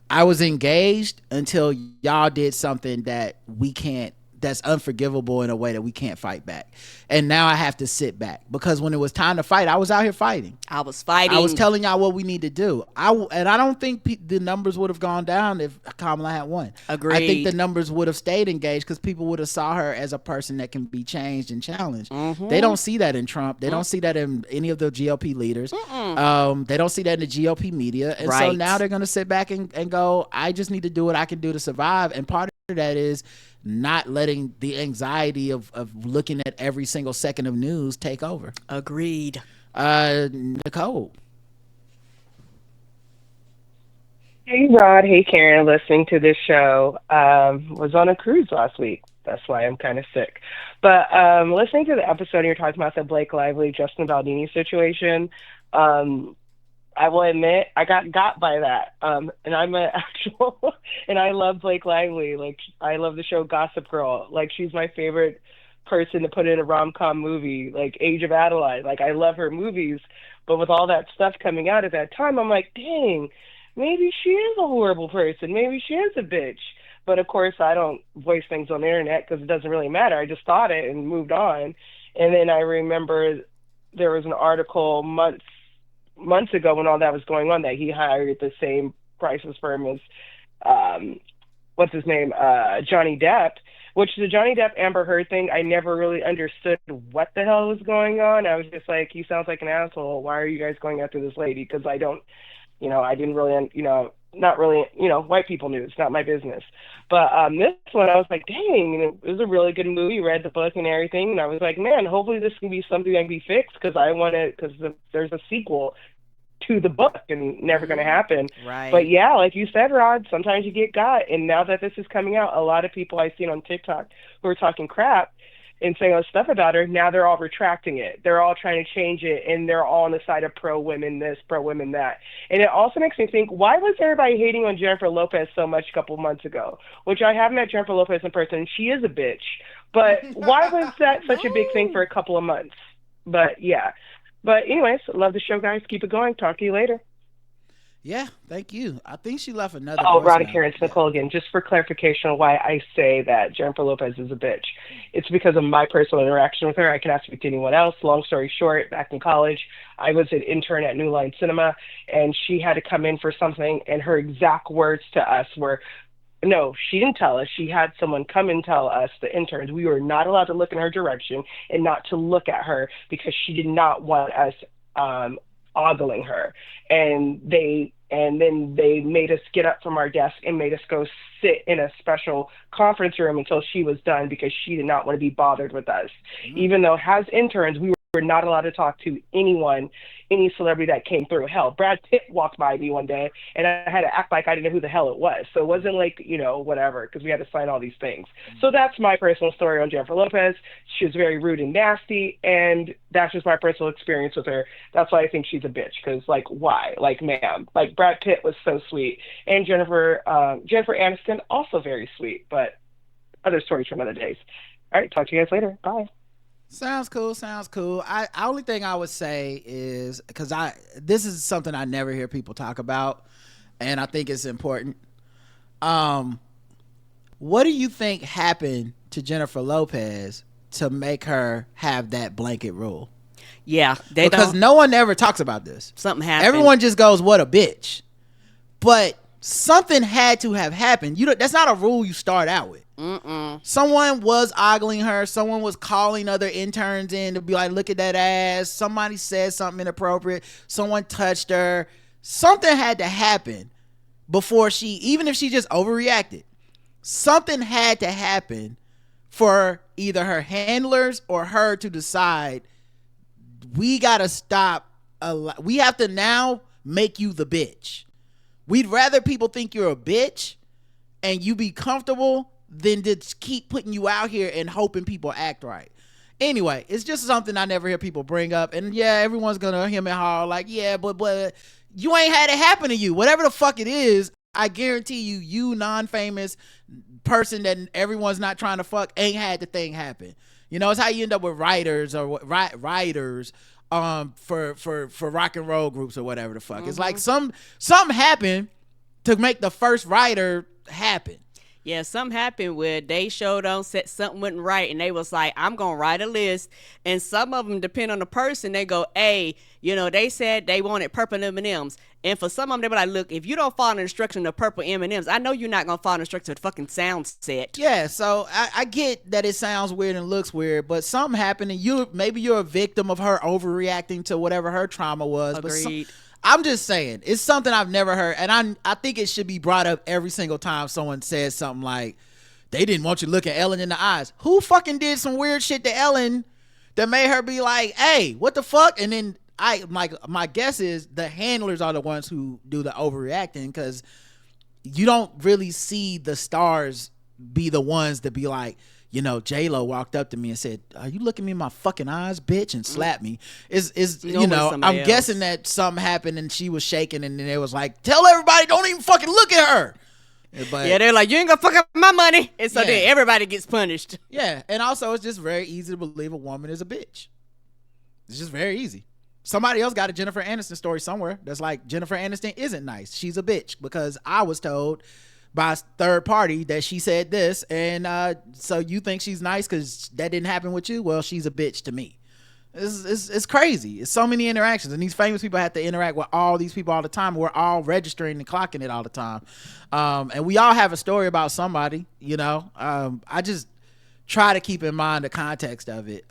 I was engaged until y'all did something that's unforgivable in a way that we can't fight back. And now I have to sit back, because when it was time to fight, I was out here fighting. I was fighting. I was telling y'all what we need to do. I don't think the numbers would have gone down if Kamala had won. Agreed. I think the numbers would have stayed engaged, because people would have saw her as a person that can be changed and challenged. Mm-hmm. They don't see that in Trump. They don't see that in any of the GOP leaders. They don't see that in the GOP media. And so now they're going to sit back and go, I just need to do what I can do to survive. And part of that is not letting the anxiety of looking at every single second of news take over. Agreed. Nicole. Hey Rod, hey Karen, listening to this show. Was on a cruise last week. That's why I'm kind of sick. But listening to the episode, you're talking about the Blake Lively, Justin Baldini situation. I will admit I got by that. And I'm an actual, and I love Blake Lively. Like I love the show Gossip Girl. Like she's my favorite person to put in a rom-com movie. Like Age of Adeline. Like I love her movies, but with all that stuff coming out at that time, I'm like, dang, maybe she is a horrible person. Maybe she is a bitch. But of course, I don't voice things on the internet because it doesn't really matter. I just thought it and moved on. And then I remember there was an article months ago when all that was going on that he hired the same crisis firm as what's his name, Johnny Depp, which the Johnny Depp Amber Heard thing, I never really understood what the hell was going on. I was just like, he sounds like an asshole. Why are you guys going after this lady? Because I don't, I didn't really, not really, white people knew. It's not my business. But this one, I was like, dang, it was a really good movie. Read the book and everything. And I was like, man, hopefully this can be something that can be fixed because I want to, because there's a sequel to the book and never going to happen. Right. But yeah, like you said, Rod, sometimes you get got. And now that this is coming out, a lot of people I've seen on TikTok who are talking crap and saying all this stuff about her, now they're all retracting it. They're all trying to change it, and they're all on the side of pro-women this, pro-women that. And it also makes me think, why was everybody hating on Jennifer Lopez so much a couple months ago? Which I have met Jennifer Lopez in person, and she is a bitch. But why was that such a big thing for a couple of months? But yeah. But anyways, love the show, guys. Keep it going. Talk to you later. Yeah, thank you. I think she left another. Oh, Rod and voicemail. Karen, it's Nicole again. Just for clarification on why I say that Jennifer Lopez is a bitch. It's because of my personal interaction with her. I cannot speak to anyone else. Long story short, back in college, I was an intern at New Line Cinema, and she had to come in for something, and her exact words to us were, no, she didn't tell us. She had someone come and tell us, the interns, we were not allowed to look in her direction and not to look at her because she did not want us ogling her. And then they made us get up from our desk and made us go sit in a special conference room until she was done because she did not want to be bothered with us. Even though as interns, we were not allowed to talk to anyone, any celebrity that came through. Hell, Brad Pitt walked by me one day and I had to act like I didn't know who the hell it was. So it wasn't like, whatever, because we had to sign all these things. So that's my personal story on Jennifer Lopez. She was very rude and nasty, and that's just my personal experience with her. That's why I think she's a bitch, because, like, why? Like, ma'am. Like, Brad Pitt was so sweet. And Jennifer Aniston, also very sweet, but other stories from other days. All right, talk to you guys later. Bye. Sounds cool. Only thing I would say is, because this is something I never hear people talk about, and I think it's important. What do you think happened to Jennifer Lopez to make her have that blanket rule? Yeah, because no one ever talks about this. Something happened. Everyone just goes, "What a bitch," but something had to have happened. That's not a rule you start out with. Someone was ogling her. Someone was calling other interns in to be like, look at that ass. Somebody said something inappropriate. Someone touched her. Something had to happen before even if she just overreacted, something had to happen for either her handlers or her to decide, we gotta stop. We have to now make you the bitch. We'd rather people think you're a bitch and you be comfortable than to keep putting you out here and hoping people act right. Anyway, it's just something I never hear people bring up. And yeah, everyone's gonna hem and haw like, yeah, but you ain't had it happen to you. Whatever the fuck it is, I guarantee you non-famous person that everyone's not trying to fuck ain't had the thing happen. It's how you end up with writers or writers for rock and roll groups or whatever the fuck. It's like something happened to make the first writer happen. Yeah, something happened where they showed on set something wasn't right, and they was like, I'm going to write a list. And some of them, depend on the person, they go, hey, they said they wanted purple M&Ms. And for some of them, they were like, look, if you don't follow the instruction of purple M&Ms, I know you're not going to follow the instruction of the fucking sound set. Yeah, so I get that it sounds weird and looks weird, but something happened, and maybe you're a victim of her overreacting to whatever her trauma was. Agreed. But I'm just saying, it's something I've never heard, and I think it should be brought up every single time someone says something like, they didn't want you to look at Ellen in the eyes. Who fucking did some weird shit to Ellen that made her be like, hey, what the fuck? And then my guess is the handlers are the ones who do the overreacting, because you don't really see the stars be the ones that be like, you know, J-Lo walked up to me and said, "Are you looking me in my fucking eyes, bitch?" and slapped me. Is you know, I'm guessing that something happened and she was shaking, and then it was like, "Tell everybody, don't even fucking look at her." But yeah, they're like, "You ain't gonna fuck up my money," and so then everybody gets punished. Yeah, and also it's just very easy to believe a woman is a bitch. It's just very easy. Somebody else got a Jennifer Aniston story somewhere that's like, Jennifer Aniston isn't nice, she's a bitch, because I was told by a third party that she said this, and so you think she's nice because that didn't happen with you? Well, she's a bitch to me. It's crazy. It's so many interactions, and these famous people have to interact with all these people all the time. We're all registering and clocking it all the time, and we all have a story about somebody, you know. I just try to keep in mind the context of it,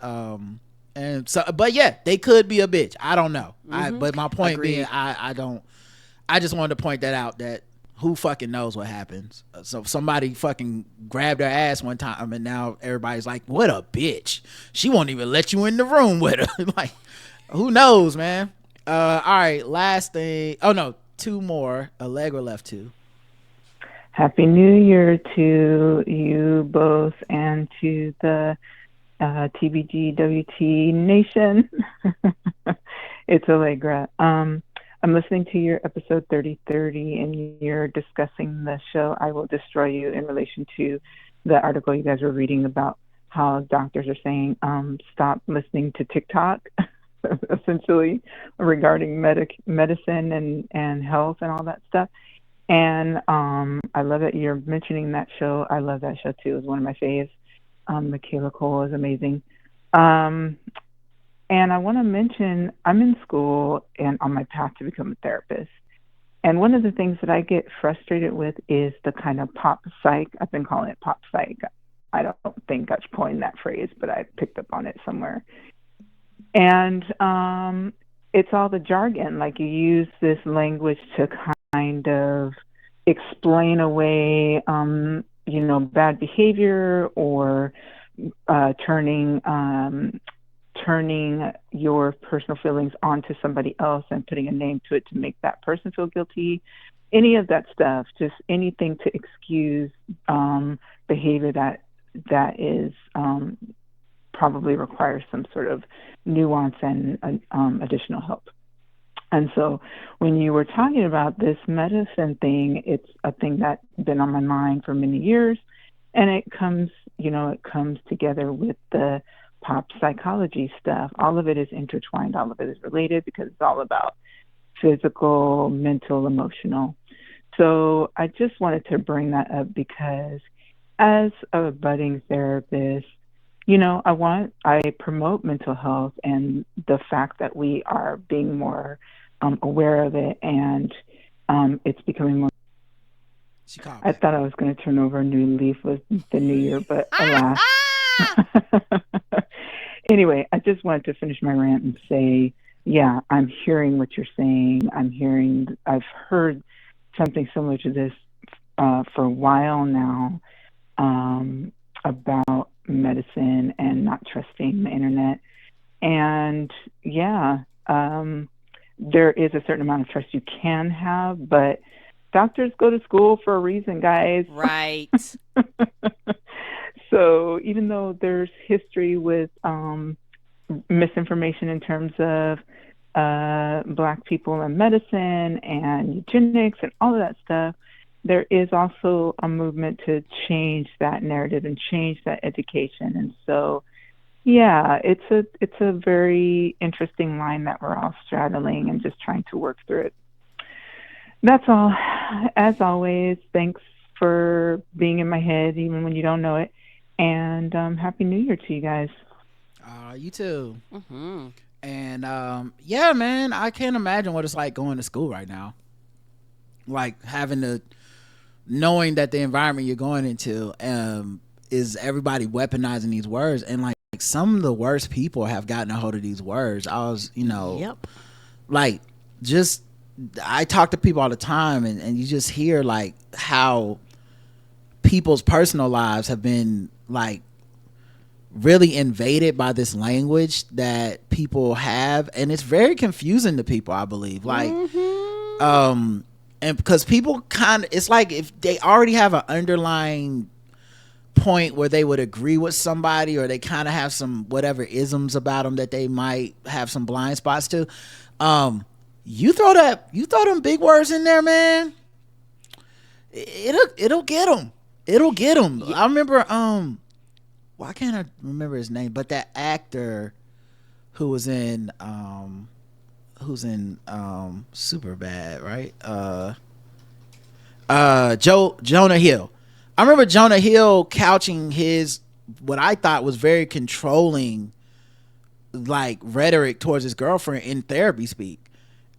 and so, but yeah, they could be a bitch. I don't know. But my point being, I don't. I just wanted to point that out, that who fucking knows what happens. So somebody fucking grabbed her ass one time, and now everybody's like, what a bitch. She won't even let you in the room with her. Like, who knows, man? All right, last thing. Oh no, two more. Allegra left two. Happy New Year to you both and to the TBGWT Nation. It's Allegra. I'm listening to your episode 3030, and you're discussing the show I Will Destroy You in relation to the article you guys were reading about how doctors are saying stop listening to TikTok, essentially, regarding medicine and health and all that stuff. And I love that you're mentioning that show. I love that show too. It's one of my faves. Michaela Cole is amazing. And I want to mention, I'm in school and on my path to become a therapist. And one of the things that I get frustrated with is the kind of pop psych. I've been calling it pop psych. I don't think I've coined that phrase, but I picked up on it somewhere. And it's all the jargon. Like, you use this language to kind of explain away, you know, bad behavior, or turning your personal feelings onto somebody else and putting a name to it to make that person feel guilty. Any of that stuff, just anything to excuse behavior that is probably requires some sort of nuance and additional help. And so when you were talking about this medicine thing, it's a thing that's been on my mind for many years, and it comes together with the pop psychology stuff. All of it is intertwined. All of it is related, because it's all about physical, mental, emotional. So I just wanted to bring that up because as a budding therapist, you know, I promote mental health and the fact that we are being more aware of it, and it's becoming more. I thought I was going to turn over a new leaf with the new year, but alas. Anyway, I just wanted to finish my rant and say, yeah, I'm hearing what you're saying. I've heard something similar to this for a while now, about medicine and not trusting the internet. And yeah, there is a certain amount of trust you can have, but doctors go to school for a reason, guys. Right. So even though there's history with misinformation in terms of Black people and medicine and eugenics and all of that stuff, there is also a movement to change that narrative and change that education. And so, yeah, it's a very interesting line that we're all straddling and just trying to work through it. That's all. As always, thanks for being in my head, even when you don't know it. And Happy New Year to you guys. You too. Mm-hmm. And yeah, man, I can't imagine what it's like going to school right now. Like, knowing that the environment you're going into is everybody weaponizing these words, and like some of the worst people have gotten a hold of these words. I was, like, just, I talk to people all the time, and you just hear like how people's personal lives have been like really invaded by this language that people have, and it's very confusing to people, I believe. Like, and because people it's like if they already have an underlying point where they would agree with somebody, or they kind of have some whatever isms about them that they might have some blind spots to. You throw them big words in there, man. It'll get them. It'll get them. I remember why can't I remember his name? But that actor who was in Superbad, right? Jonah Hill. I remember Jonah Hill couching his what I thought was very controlling like rhetoric towards his girlfriend in therapy speak.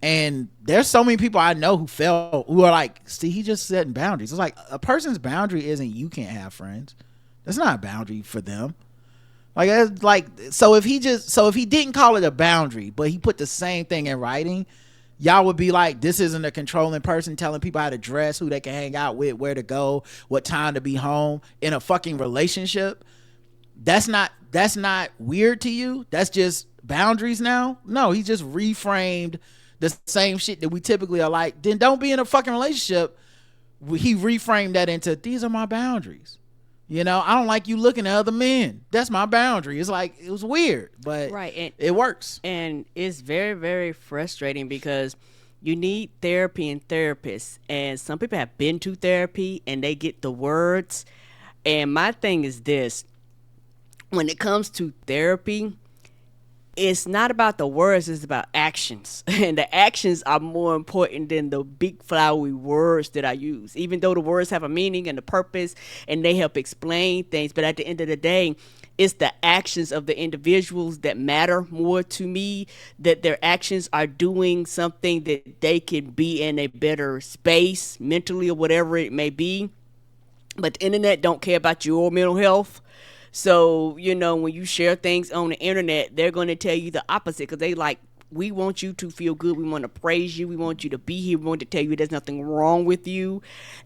And there's so many people I know who are like, see, he just setting boundaries. It's like a person's boundary isn't you can't have friends. That's not a boundary for them. So if he didn't call it a boundary, but he put the same thing in writing, y'all would be like, this isn't a controlling person telling people how to dress, who they can hang out with, where to go, what time to be home in a fucking relationship. That's not weird to you. That's just boundaries now. No, he just reframed the same shit that we typically are like, then don't be in a fucking relationship. He reframed that into, these are my boundaries. You know, I don't like you looking at other men. That's my boundary. It's like, it was weird, but it works. And it's very, very frustrating because you need therapy and therapists. And some people have been to therapy and they get the words. And my thing is this, when it comes to therapy, it's not about the words, it's about actions. And the actions are more important than the big flowery words that I use, even though the words have a meaning and a purpose and they help explain things. But at the end of the day, it's the actions of the individuals that matter more to me, that their actions are doing something that they can be in a better space mentally or whatever it may be. But the internet don't care about your mental health. So, you know, when you share things on the internet, they're going to tell you the opposite because they like, we want you to feel good. We want to praise you. We want you to be here. We want to tell you there's nothing wrong with you.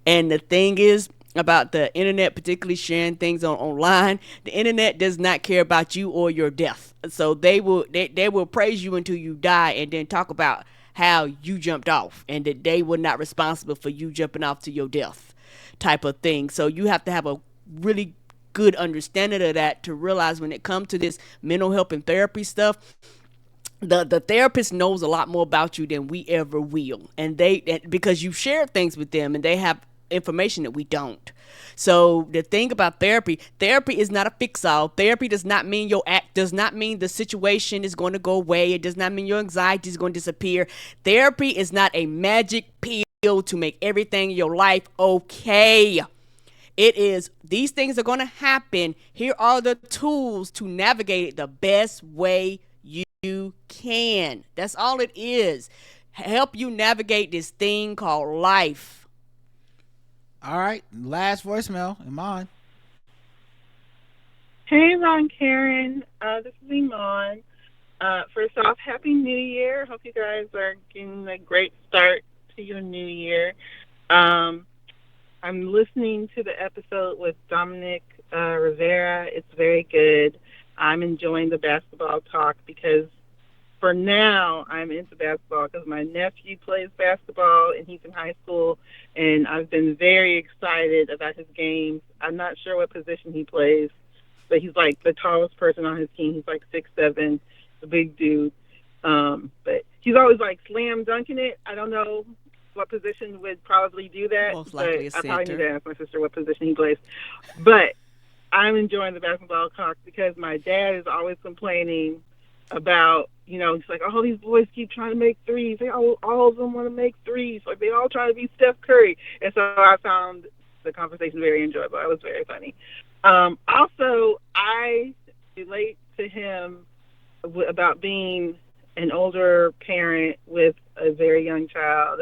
And the thing is about the internet, particularly sharing things online, the internet does not care about you or your death. So they will praise you until you die and then talk about how you jumped off and that they were not responsible for you jumping off to your death type of thing. So you have to have a really good understanding of that to realize when it comes to this mental health and therapy stuff, the therapist knows a lot more about you than we ever will, and because you share things with them and they have information that we don't. So the thing about therapy is not a fix-all. Therapy does not mean does not mean the situation is going to go away. It does not mean your anxiety is going to disappear. Therapy is not a magic pill to make everything in your life okay. It is, these things are going to happen. Here are the tools to navigate it the best way you can. That's all it is. Help you navigate this thing called life. All right. Last voicemail. Am on. Hey, Ron, Karen. This is Iman. First off, Happy New Year. Hope you guys are getting a great start to your new year. I'm listening to the episode with Dominic Rivera. It's very good. I'm enjoying the basketball talk because for now I'm into basketball because my nephew plays basketball and he's in high school, and I've been very excited about his games. I'm not sure what position he plays, but he's like the tallest person on his team. He's like 6'7", a big dude. But he's always like slam dunking it. I don't know what position would probably do that. Most likely but I probably need to ask my sister what position he plays. But I'm enjoying the basketball talk because my dad is always complaining about, you know, he's like, oh, these boys keep trying to make threes. All of them want to make threes. Like, they all try to be Steph Curry. And so I found the conversation very enjoyable. It was very funny. Also, I relate to him about being an older parent with a very young child.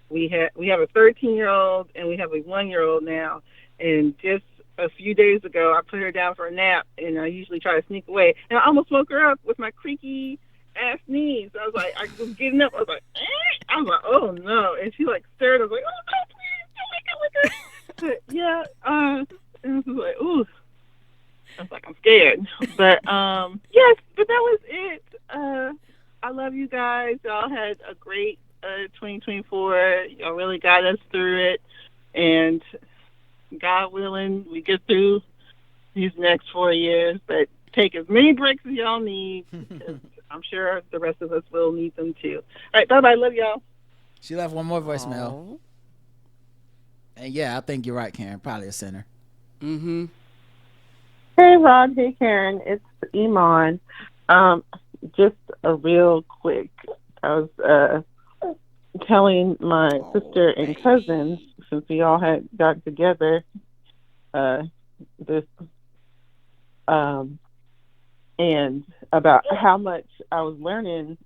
We have a 13-year-old and we have a 1-year-old now. And just a few days ago, I put her down for a nap, and I usually try to sneak away. And I almost woke her up with my creaky ass knees. I was like, I was getting up. I was like, eh? I was like, oh no. And she like stared. I was like, oh no, please don't wake up. But yeah, and I was like, ooh. I was like, I'm scared. But yes, but that was it. I love you guys. Y'all had a great 2024. Y'all really got us through it. And God willing, we get through these next 4 years. But take as many breaks as y'all need, because I'm sure the rest of us will need them too. All right, bye-bye. Love y'all. She left one more voicemail. Aww. And yeah, I think you're right, Karen. Probably a sinner. Mm-hmm. Hey, Rod. Hey, Karen. It's Iman. Just a real quick. I was telling my sister and cousins, since we all had got together, this and about how much I was learning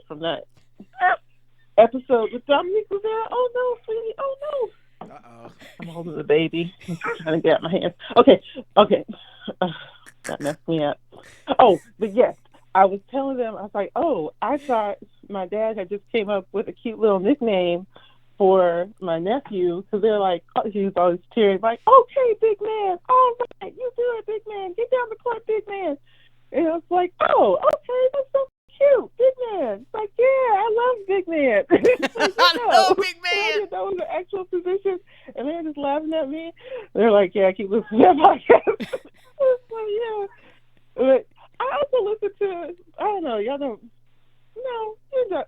from that episode with Dominique was there. Oh no, sweetie. Oh no. Uh-oh. I'm holding the baby. I'm trying to get out my hands. Okay. That messed me up. Oh, but yes, I was telling them, I was like, oh, I thought my dad had just came up with a cute little nickname for my nephew, because they're like, oh, he was always cheering, like, okay, big man, all right, you do it, big man, get down the court, big man. And I was like, oh, okay, that's so cute, big man. It's like, yeah, I love big man. Like, I love big man. I didn't know it was an actual position, and they're just laughing at me. They're like, yeah, I keep listening to that podcast. Like, yeah. But I also listen to, I don't know, y'all don't, no,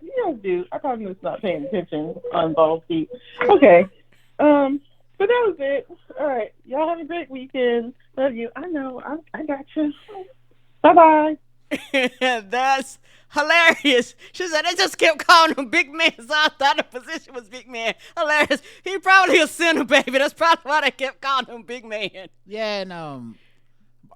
you guys do. I probably was not paying attention on Ball Feet. Okay. But that was it. All right. Y'all have a great weekend. Love you. I know. I got you. Bye-bye. That's hilarious. She said they just kept calling him big man, so I thought the position was big man. Hilarious. He probably a center, baby. That's probably why they kept calling him big man. Yeah, and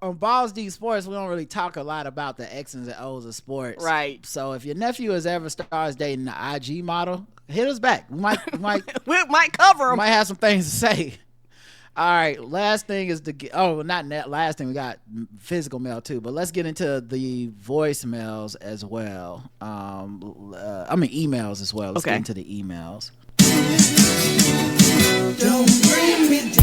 on Balls Deep Sports, we don't really talk a lot about the X's and O's of sports. Right. So if your nephew has ever starts dating the IG model, hit us back. We might we might cover him. Might have some things to say. All right, last thing is last thing, we got physical mail too, but let's get into the voicemails as well. Emails as well. Let's get into the emails. Don't bring me down.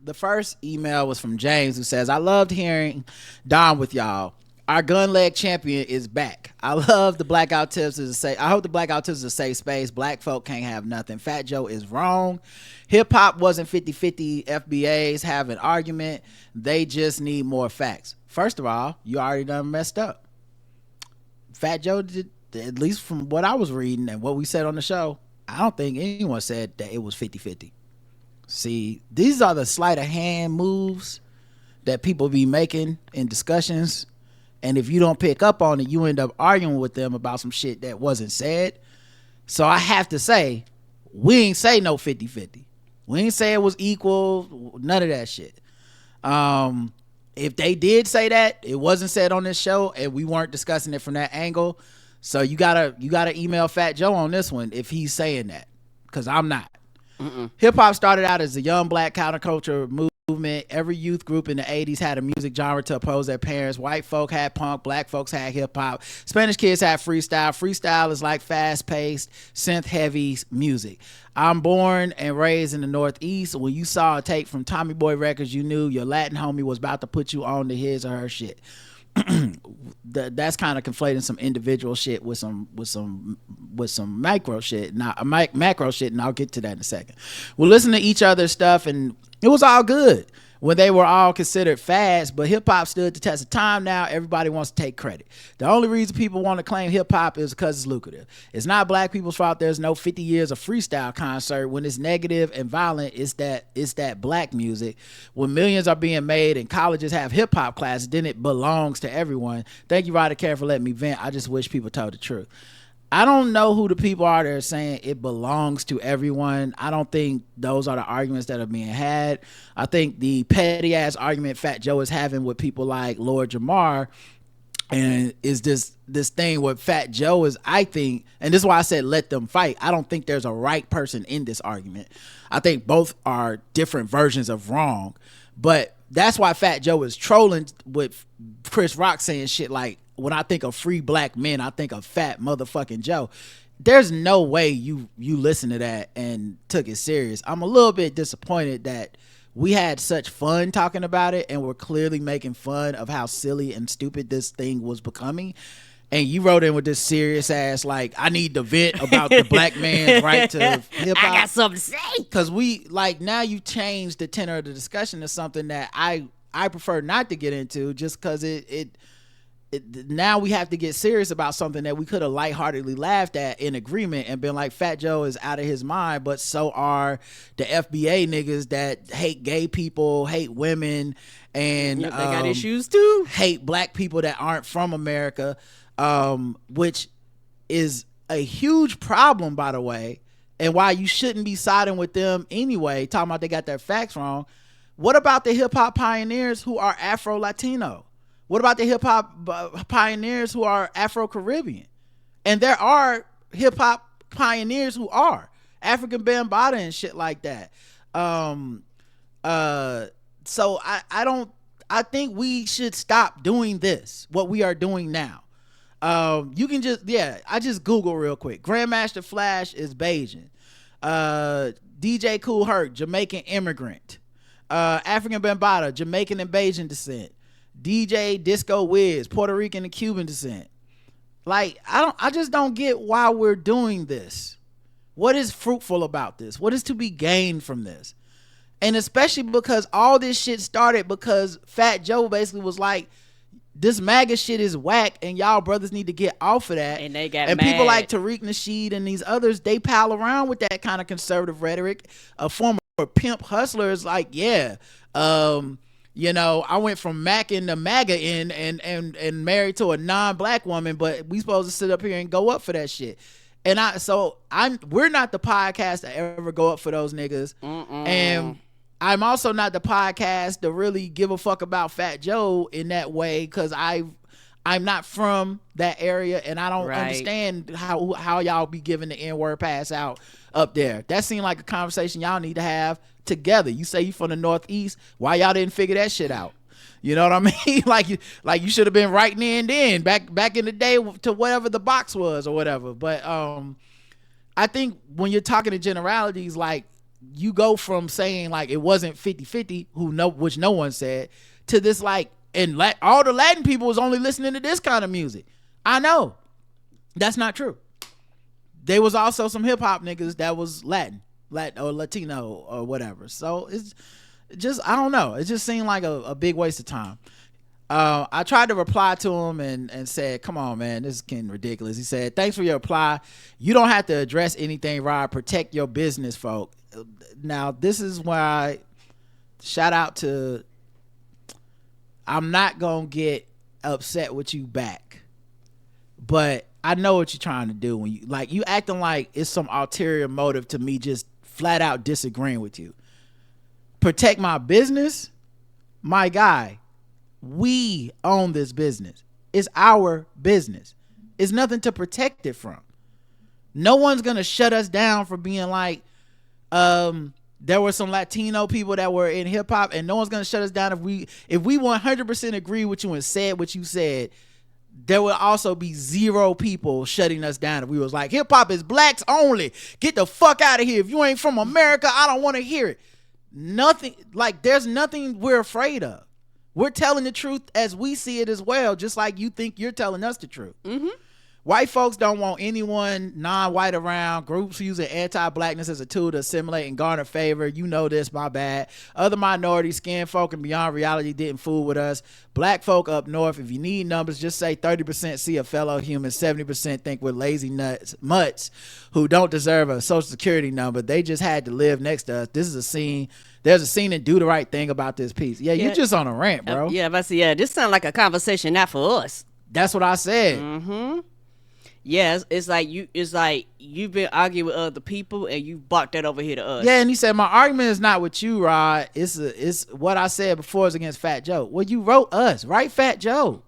The first email was from James, who says, I loved hearing Don with y'all. Our gun leg champion is back. I love the Blackout Tips I hope the Blackout Tips is a safe space. Black folk can't have nothing. Fat Joe is wrong. Hip hop wasn't 50-50. FBAs have an argument. They just need more facts. First of all, you already done messed up. Fat Joe did, at least from what I was reading and what we said on the show, I don't think anyone said that it was 50-50. See, these are the sleight of hand moves that people be making in discussions, and if you don't pick up on it, you end up arguing with them about some shit that wasn't said. So I have to say, we ain't say no 50-50. We ain't say it was equal, none of that shit. If they did say that, it wasn't said on this show, and we weren't discussing it from that angle. So you gotta email Fat Joe on this one if he's saying that, because I'm not. Hip hop started out as a young black counterculture movement. Every youth group in the 80s had a music genre to oppose their parents. White folk had punk, black folks had hip hop, Spanish kids had freestyle. Freestyle is like fast paced, synth heavy music. I'm born and raised in the Northeast. When you saw a tape from Tommy Boy Records, you knew your Latin homie was about to put you on to his or her shit. That's kind of conflating some individual shit with some macro shit, macro shit, and I'll get to that in a second. We'll listen to each other's stuff, and it was all good when they were all considered fads, but hip-hop stood the test of time. Now everybody wants to take credit. The only reason people want to claim hip-hop is because it's lucrative. It's not black people's fault there's no 50 years of freestyle concert. When it's negative and violent, it's that black music. When millions are being made and colleges have hip-hop classes, then it belongs to everyone. Thank you, Ryder Care, for letting me vent. I just wish people told the truth. I don't know who the people are that are saying it belongs to everyone. I don't think those are the arguments that are being had. I think the petty ass argument Fat Joe is having with people like Lord Jamar And is this thing with Fat Joe is, I think, and this is why I said let them fight. I don't think there's a right person in this argument. I think both are different versions of wrong. But that's why Fat Joe is trolling with Chris Rock saying shit like, when I think of free black men, I think of fat motherfucking Joe. There's no way you listen to that and took it serious. I'm a little bit disappointed that we had such fun talking about it and we're clearly making fun of how silly and stupid this thing was becoming. And you wrote in with this serious ass, like, I need to vent about the black man's right to hip hop. I got something to say. Cause we, like, now you changed the tenor of the discussion to something that I prefer not to get into, just cause it now we have to get serious about something that we could have lightheartedly laughed at in agreement and been like, Fat Joe is out of his mind, but so are the FBA niggas that hate gay people, hate women, and they got issues too. Hate black people that aren't from America, which is a huge problem, by the way, and why you shouldn't be siding with them anyway, talking about they got their facts wrong. What about the hip-hop pioneers who are Afro-Latino? What about the hip-hop pioneers who are Afro-Caribbean? And there are hip-hop pioneers who are African Bambaataa and shit like that. So I think we should stop doing this, what we are doing now. You can just, I just Google real quick. Grandmaster Flash is Bayesian. DJ Kool Herc, Jamaican immigrant. African Bambaataa, Jamaican and Bayesian descent. DJ Disco Wiz, Puerto Rican and Cuban descent. Like, I just don't get why we're doing this. What is fruitful about this? What is to be gained from this? And especially because all this shit started because Fat Joe basically was like, this MAGA shit is whack and y'all brothers need to get off of that. And they got and mad. People like Tariq Nasheed and these others, they pal around with that kind of conservative rhetoric. A former pimp hustler is like, you know, I went from Mackin to MAGA in and married to a non-black woman, but we supposed to sit up here and go up for that shit. And we're not the podcast to ever go up for those niggas. And I'm also not the podcast to really give a fuck about Fat Joe in that way, because I'm not from that area and I don't understand how y'all be giving the N-word pass out up there. That seemed like a conversation y'all need to have together. You say you from the Northeast, why y'all didn't figure that shit out? You know what I mean? like you should have been writing in then back in the day to whatever the box was or whatever. But I think when you're talking in generalities, like, you go from saying like it wasn't 50-50, which no one said, to this like, and all the Latin people was only listening to this kind of music. I know that's not true. There was also some hip hop niggas that was Latin or Latino or whatever. So it's just, I don't know. It just seemed like a big waste of time. I tried to reply to him and said, come on, man, this is getting ridiculous. He said, thanks for your reply. You don't have to address anything, Rod. Protect your business, folk. Now, this is why shout out to, I'm not going to get upset with you back, but I know what you're trying to do when you acting like it's some ulterior motive to me just flat out disagreeing with you. Protect my business? My guy, we own this business. It's our business. It's nothing to protect it from. No one's going to shut us down for being like, there were some Latino people that were in hip hop, and no one's going to shut us down if we 100% agree with you and said what you said. There will also be zero people shutting us down if we was like, hip hop is blacks only. Get the fuck out of here. If you ain't from America, I don't want to hear it. Nothing, like, there's nothing we're afraid of. We're telling the truth as we see it as well, just like you think you're telling us the truth. White folks don't want anyone non-white around. Groups using anti-blackness as a tool to assimilate and garner favor. You know this, my bad. Other minorities, skin folk, and beyond reality didn't fool with us. Black folk up north, if you need numbers, just say 30% see a fellow human, 70% think we're lazy mutts who don't deserve a social security number. They just had to live next to us. This is a scene. There's a scene in Do the Right Thing about this piece. Yeah, you're just on a rant, bro. This sounds like a conversation not for us. That's what I said. Yes, it's like you've been arguing with other people and you brought that over here to us. Yeah, and he said my argument is not with you, Rod. It's what I said before is against Fat Joe. Well, you wrote us, right, Fat Joe?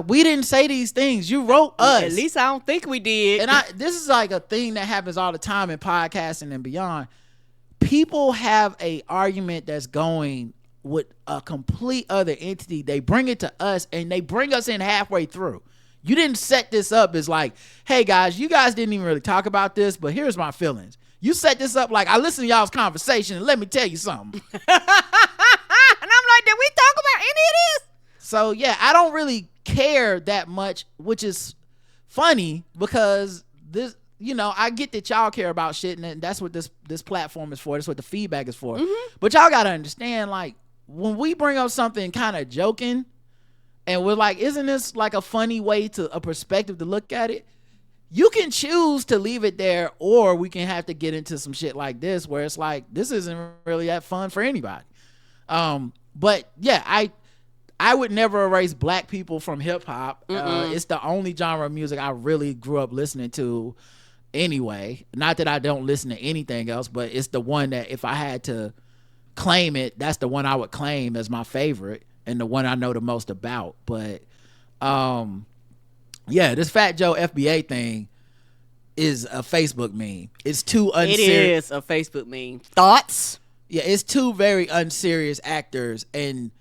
We didn't say these things. You wrote us. At least I don't think we did. And this is like a thing that happens all the time in podcasting and beyond. People have a argument that's going with a complete other entity. They bring it to us and they bring us in halfway through. You didn't set this up as like, hey guys, you guys didn't even really talk about this, but here's my feelings. You set this up like, I listened to y'all's conversation and let me tell you something. And I'm like, did we talk about any of this? So yeah, I don't really care that much, which is funny because this, I get that y'all care about shit, and that's what this platform is for. That's what the feedback is for. Mm-hmm. But y'all gotta understand, like, when we bring up something kind of joking, and we're like, isn't this like a funny way a perspective to look at it? You can choose to leave it there, or we can have to get into some shit like this where it's like, this isn't really that fun for anybody. But yeah, I would never erase black people from hip hop. It's the only genre of music I really grew up listening to anyway. Not that I don't listen to anything else, but it's the one that if I had to claim it, that's the one I would claim as my favorite and the one I know the most about. But yeah, this Fat Joe FBA thing is a Facebook meme. It's too unserious. It is a Facebook meme. Thoughts? Yeah, it's two very unserious actors, and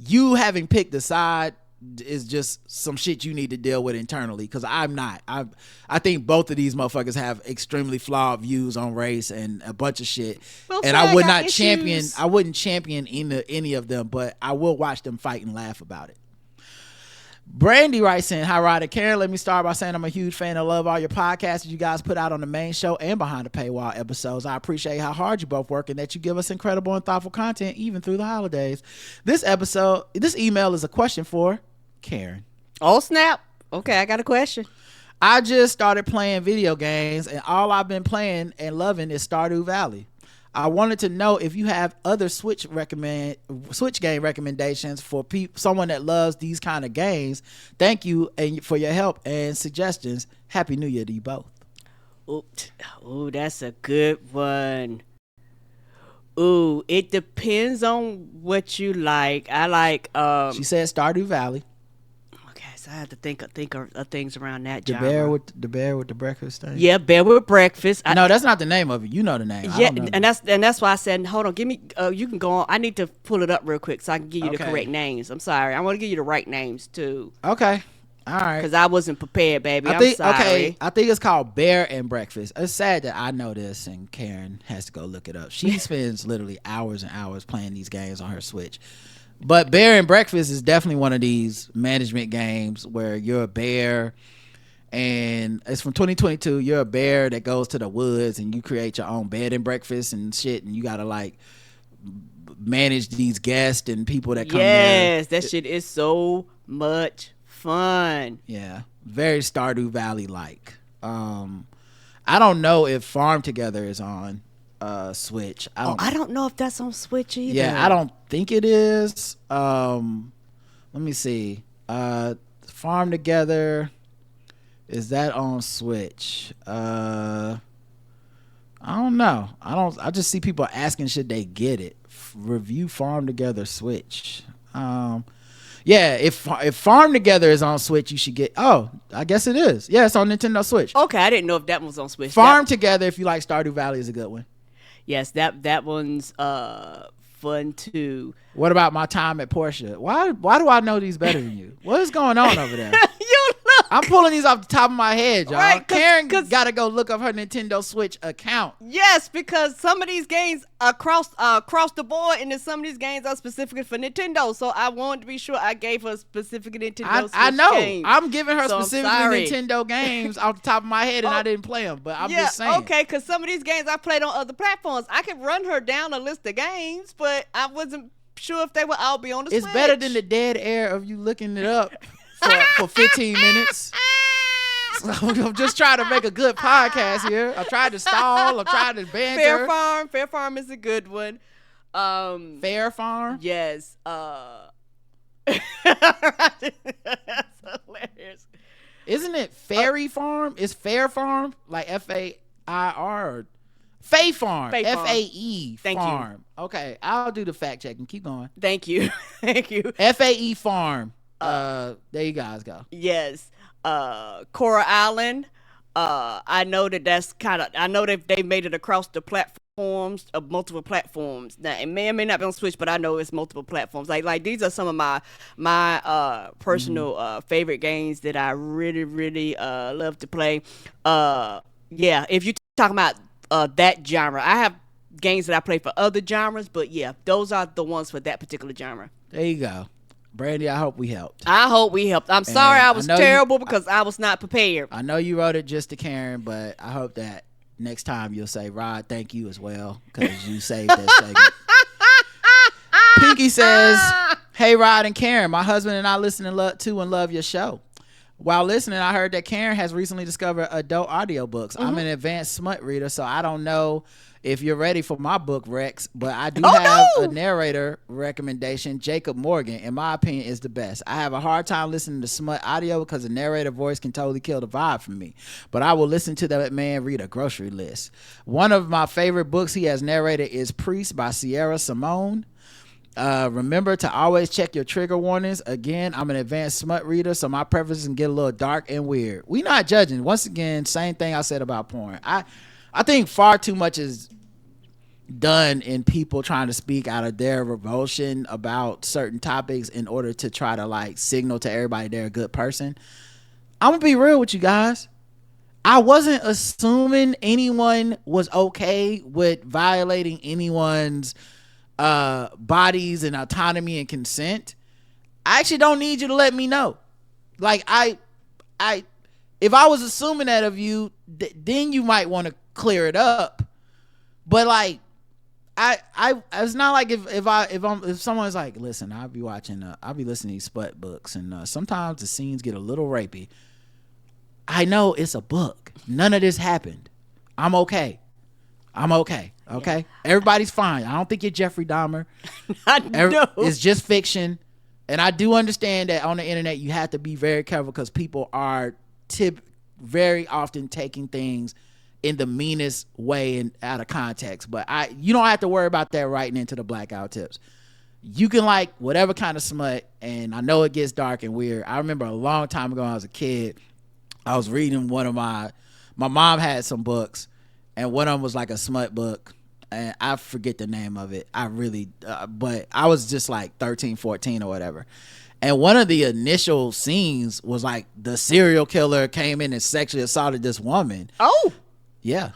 you having picked a side is just some shit you need to deal with internally, because I'm not. I think both of these motherfuckers have extremely flawed views on race and a bunch of shit. And I would not champion. I wouldn't champion any of them, but I will watch them fight and laugh about it. Brandy writes in, hi Rod and Karen, let me start by saying I'm a huge fan. I love all your podcasts that you guys put out on the main show and behind the paywall episodes. I appreciate how hard you both work and that you give us incredible and thoughtful content even through the holidays. This email is a question for Karen. Oh snap. Okay, I got a question. I just started playing video games and all I've been playing and loving is Stardew Valley. I wanted to know if you have other Switch game recommendations for someone that loves these kind of games. Thank you and for your help and suggestions. Happy New Year to you both. Ooh, that's a good one. Ooh, it depends on what you like. I like. She said Stardew Valley. I had to think of things around that the genre. The bear with the breakfast thing. Yeah, bear with breakfast. No, that's not the name of it. You know the name. Yeah, and that's why I said, hold on, give me. You can go on. I need to pull it up real quick so I can give you the correct names. I'm sorry. I want to give you the right names too. Okay. All right. Because I wasn't prepared, baby. I'm sorry. Okay. I think it's called Bear and Breakfast. It's sad that I know this and Karen has to go look it up. She spends literally hours and hours playing these games on her Switch. But Bear and Breakfast is definitely one of these management games where you're a bear, and it's from 2022. You're a bear that goes to the woods and you create your own bed and breakfast and shit, and you gotta like manage these guests and people that come there. Yes, that shit is so much fun. Yeah, very Stardew Valley like. I don't know if Farm Together is on Switch. I don't know if that's on Switch either. Yeah, I don't think it is. Let me see. Farm Together, is that on Switch? I don't know. I just see people asking should they get it. Review Farm Together Switch. Yeah, if Farm Together is on Switch, you should get. Oh, I guess it is. Yeah, it's on Nintendo Switch. Okay, I didn't know if that one was on Switch. Farm Together, if you like Stardew Valley, is a good one. Yes, that one's fun too. What about My Time at Porsche? Why do I know these better than you? What is going on over there? You look. I'm pulling these off the top of my head, y'all. Right, Karen got to go look up her Nintendo Switch account. Yes, because some of these games across the board, and then some of these games are specifically for Nintendo. So I wanted to be sure I gave her specific Nintendo Switch I know. games. I'm giving her specifically Nintendo games off the top of my head, and I didn't play them. But I'm just saying. Okay, because some of these games I played on other platforms. I could run her down a list of games, but I wasn't sure if they would all be on the Switch. It's better than the dead air of you looking it up for 15 minutes. So I'm just trying to make a good podcast here. I tried to stall. I tried to banter. Fair Farm is a good one. Fair Farm? Yes. That's hilarious. Isn't it Fairy Farm? Is Fair Farm like F-A-I-R or Fae Farm? F-A-E Farm. Okay, I'll do the fact checking. Keep going. Thank you. Thank you. F-A-E Farm. There you guys go. Yes. Coral Island. I know that's I know that they made it across the platforms of multiple platforms. Now it may or may not be on Switch, but I know it's multiple platforms. Like these are some of my personal favorite games that I really love to play. Yeah, if you're talking about that genre, I have games that I play for other genres, but yeah, those are the ones for that particular genre. There you go. Brandy, I hope we helped. I hope we helped. I'm sorry I was terrible because I was not prepared. I know you wrote it just to Karen, but I hope that next time you'll say, Rod, thank you as well, because you saved that segment. Pinky says, hey, Rod and Karen, my husband and I listen and love your show. While listening, I heard that Karen has recently discovered adult audiobooks. I'm an advanced smut reader, so I don't know if you're ready for my book, Rex, but I do have a narrator recommendation. Jacob Morgan, in my opinion, is the best. I have a hard time listening to smut audio because the narrator voice can totally kill the vibe for me, but I will listen to that man read a grocery list. One of my favorite books he has narrated is Priest by Sierra Simone. Remember to always check your trigger warnings. Again, I'm an advanced smut reader, so my preferences can get a little dark and weird. We not judging. Once again, same thing I said about porn. I think far too much is done in people trying to speak out of their revulsion about certain topics in order to try to like signal to everybody they're a good person. I'm gonna be real with you guys. I wasn't assuming anyone was okay with violating anyone's bodies and autonomy and consent. I actually don't need you to let me know. Like if I was assuming that of you, then you might want to clear it up. But like it's not like if someone's like, listen, I'll be listening to these smut books, and sometimes the scenes get a little rapey. I know it's a book. None of this happened. I'm okay. Okay. Yeah. Everybody's fine. I don't think you're Jeffrey Dahmer. No. It's just fiction. And I do understand that on the internet you have to be very careful because people are very often taking things in the meanest way and out of context. But you don't have to worry about that writing into the blackout tips. You can like whatever kind of smut, and I know it gets dark and weird. I remember a long time ago when I was a kid, I was reading one of my mom had some books, and one of them was like a smut book, and I forget the name of it. I really, but I was just like 13, 14 or whatever. And one of the initial scenes was like the serial killer came in and sexually assaulted this woman. Oh. Yeah,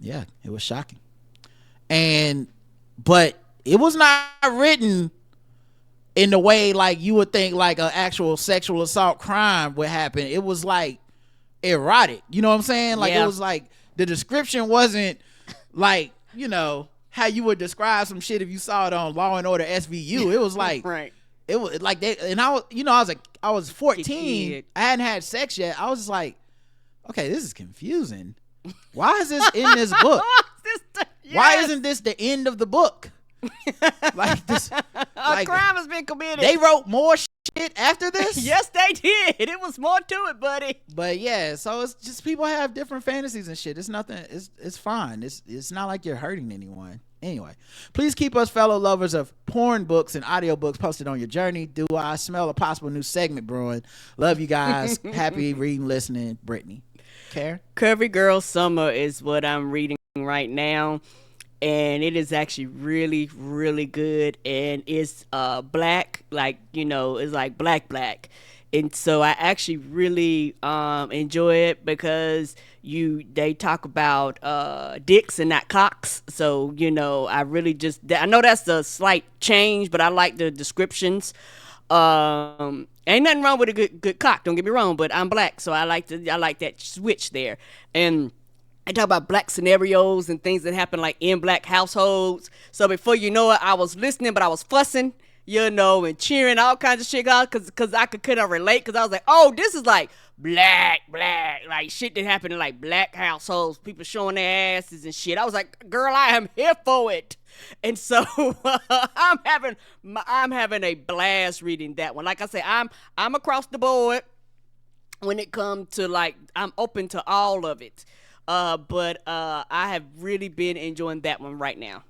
it was shocking. But it was not written in the way like you would think like an actual sexual assault crime would happen. It was like erotic, you know what I'm saying? Like It was like the description wasn't like, you know, how you would describe some shit if you saw it on Law and Order SVU. It was like right. It was like they, and I was, you know, I was 14. I hadn't had sex yet. I was just like, okay, this is confusing. Why is this in this book? Why isn't this the end of the book? Like this, a crime has been committed. They wrote more shit after this. Yes, they did. It was more to it, buddy. But yeah, so it's just people have different fantasies and shit. It's nothing. It's fine. It's not like you're hurting anyone. Anyway, please keep us fellow lovers of porn books and audiobooks posted on your journey. Do I smell a possible new segment brewing? Love you guys. Happy reading, listening, Brittany. Karen? Curvy Girl Summer is what I'm reading right now, and it is actually really, really good, and it's black, like, you know, it's like black, and so I actually really enjoy it because they talk about dicks and not cocks, so, you know, I know that's a slight change, but I like the descriptions. Ain't nothing wrong with a good cock, don't get me wrong, but I'm black, so I like that switch there. And I talk about black scenarios and things that happen like in black households. So before you know it, I was listening, but I was fussing, you know, and cheering all kinds of shit out because I could kind of relate, because I was like, oh, this is like black, like shit that happened in like black households, people showing their asses and shit. I was like, girl, I am here for it. And so I'm having a blast reading that one. Like I say, I'm across the board when it comes to, like, I'm open to all of it. But I have really been enjoying that one right now.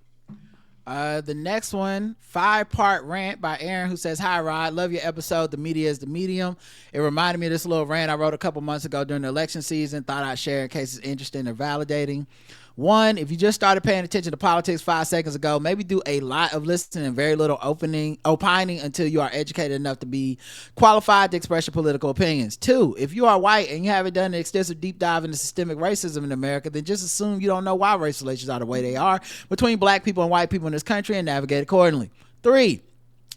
The next one, 5-part rant by Aaron, who says, "Hi Rod, love your episode. The media is the medium. It reminded me of this little rant I wrote a couple months ago during the election season. Thought I'd share in case it's interesting or validating. One, if you just started paying attention to politics 5 seconds ago, maybe do a lot of listening and very little opining until you are educated enough to be qualified to express your political opinions. Two, if you are white and you haven't done an extensive deep dive into systemic racism in America, then just assume you don't know why race relations are the way they are between black people and white people in this country and navigate accordingly. Three,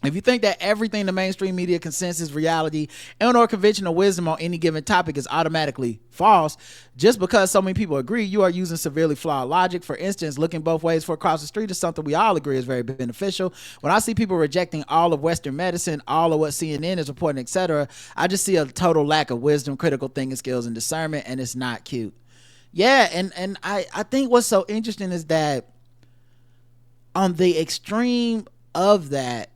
if you think that everything the mainstream media consensus, reality, and or conventional wisdom on any given topic is automatically false, just because so many people agree, you are using severely flawed logic. For instance, looking both ways for across the street is something we all agree is very beneficial. When I see people rejecting all of Western medicine, all of what CNN is reporting, etc., I just see a total lack of wisdom, critical thinking skills, and discernment, and it's not cute. Yeah, and I think what's so interesting is that on the extreme of that,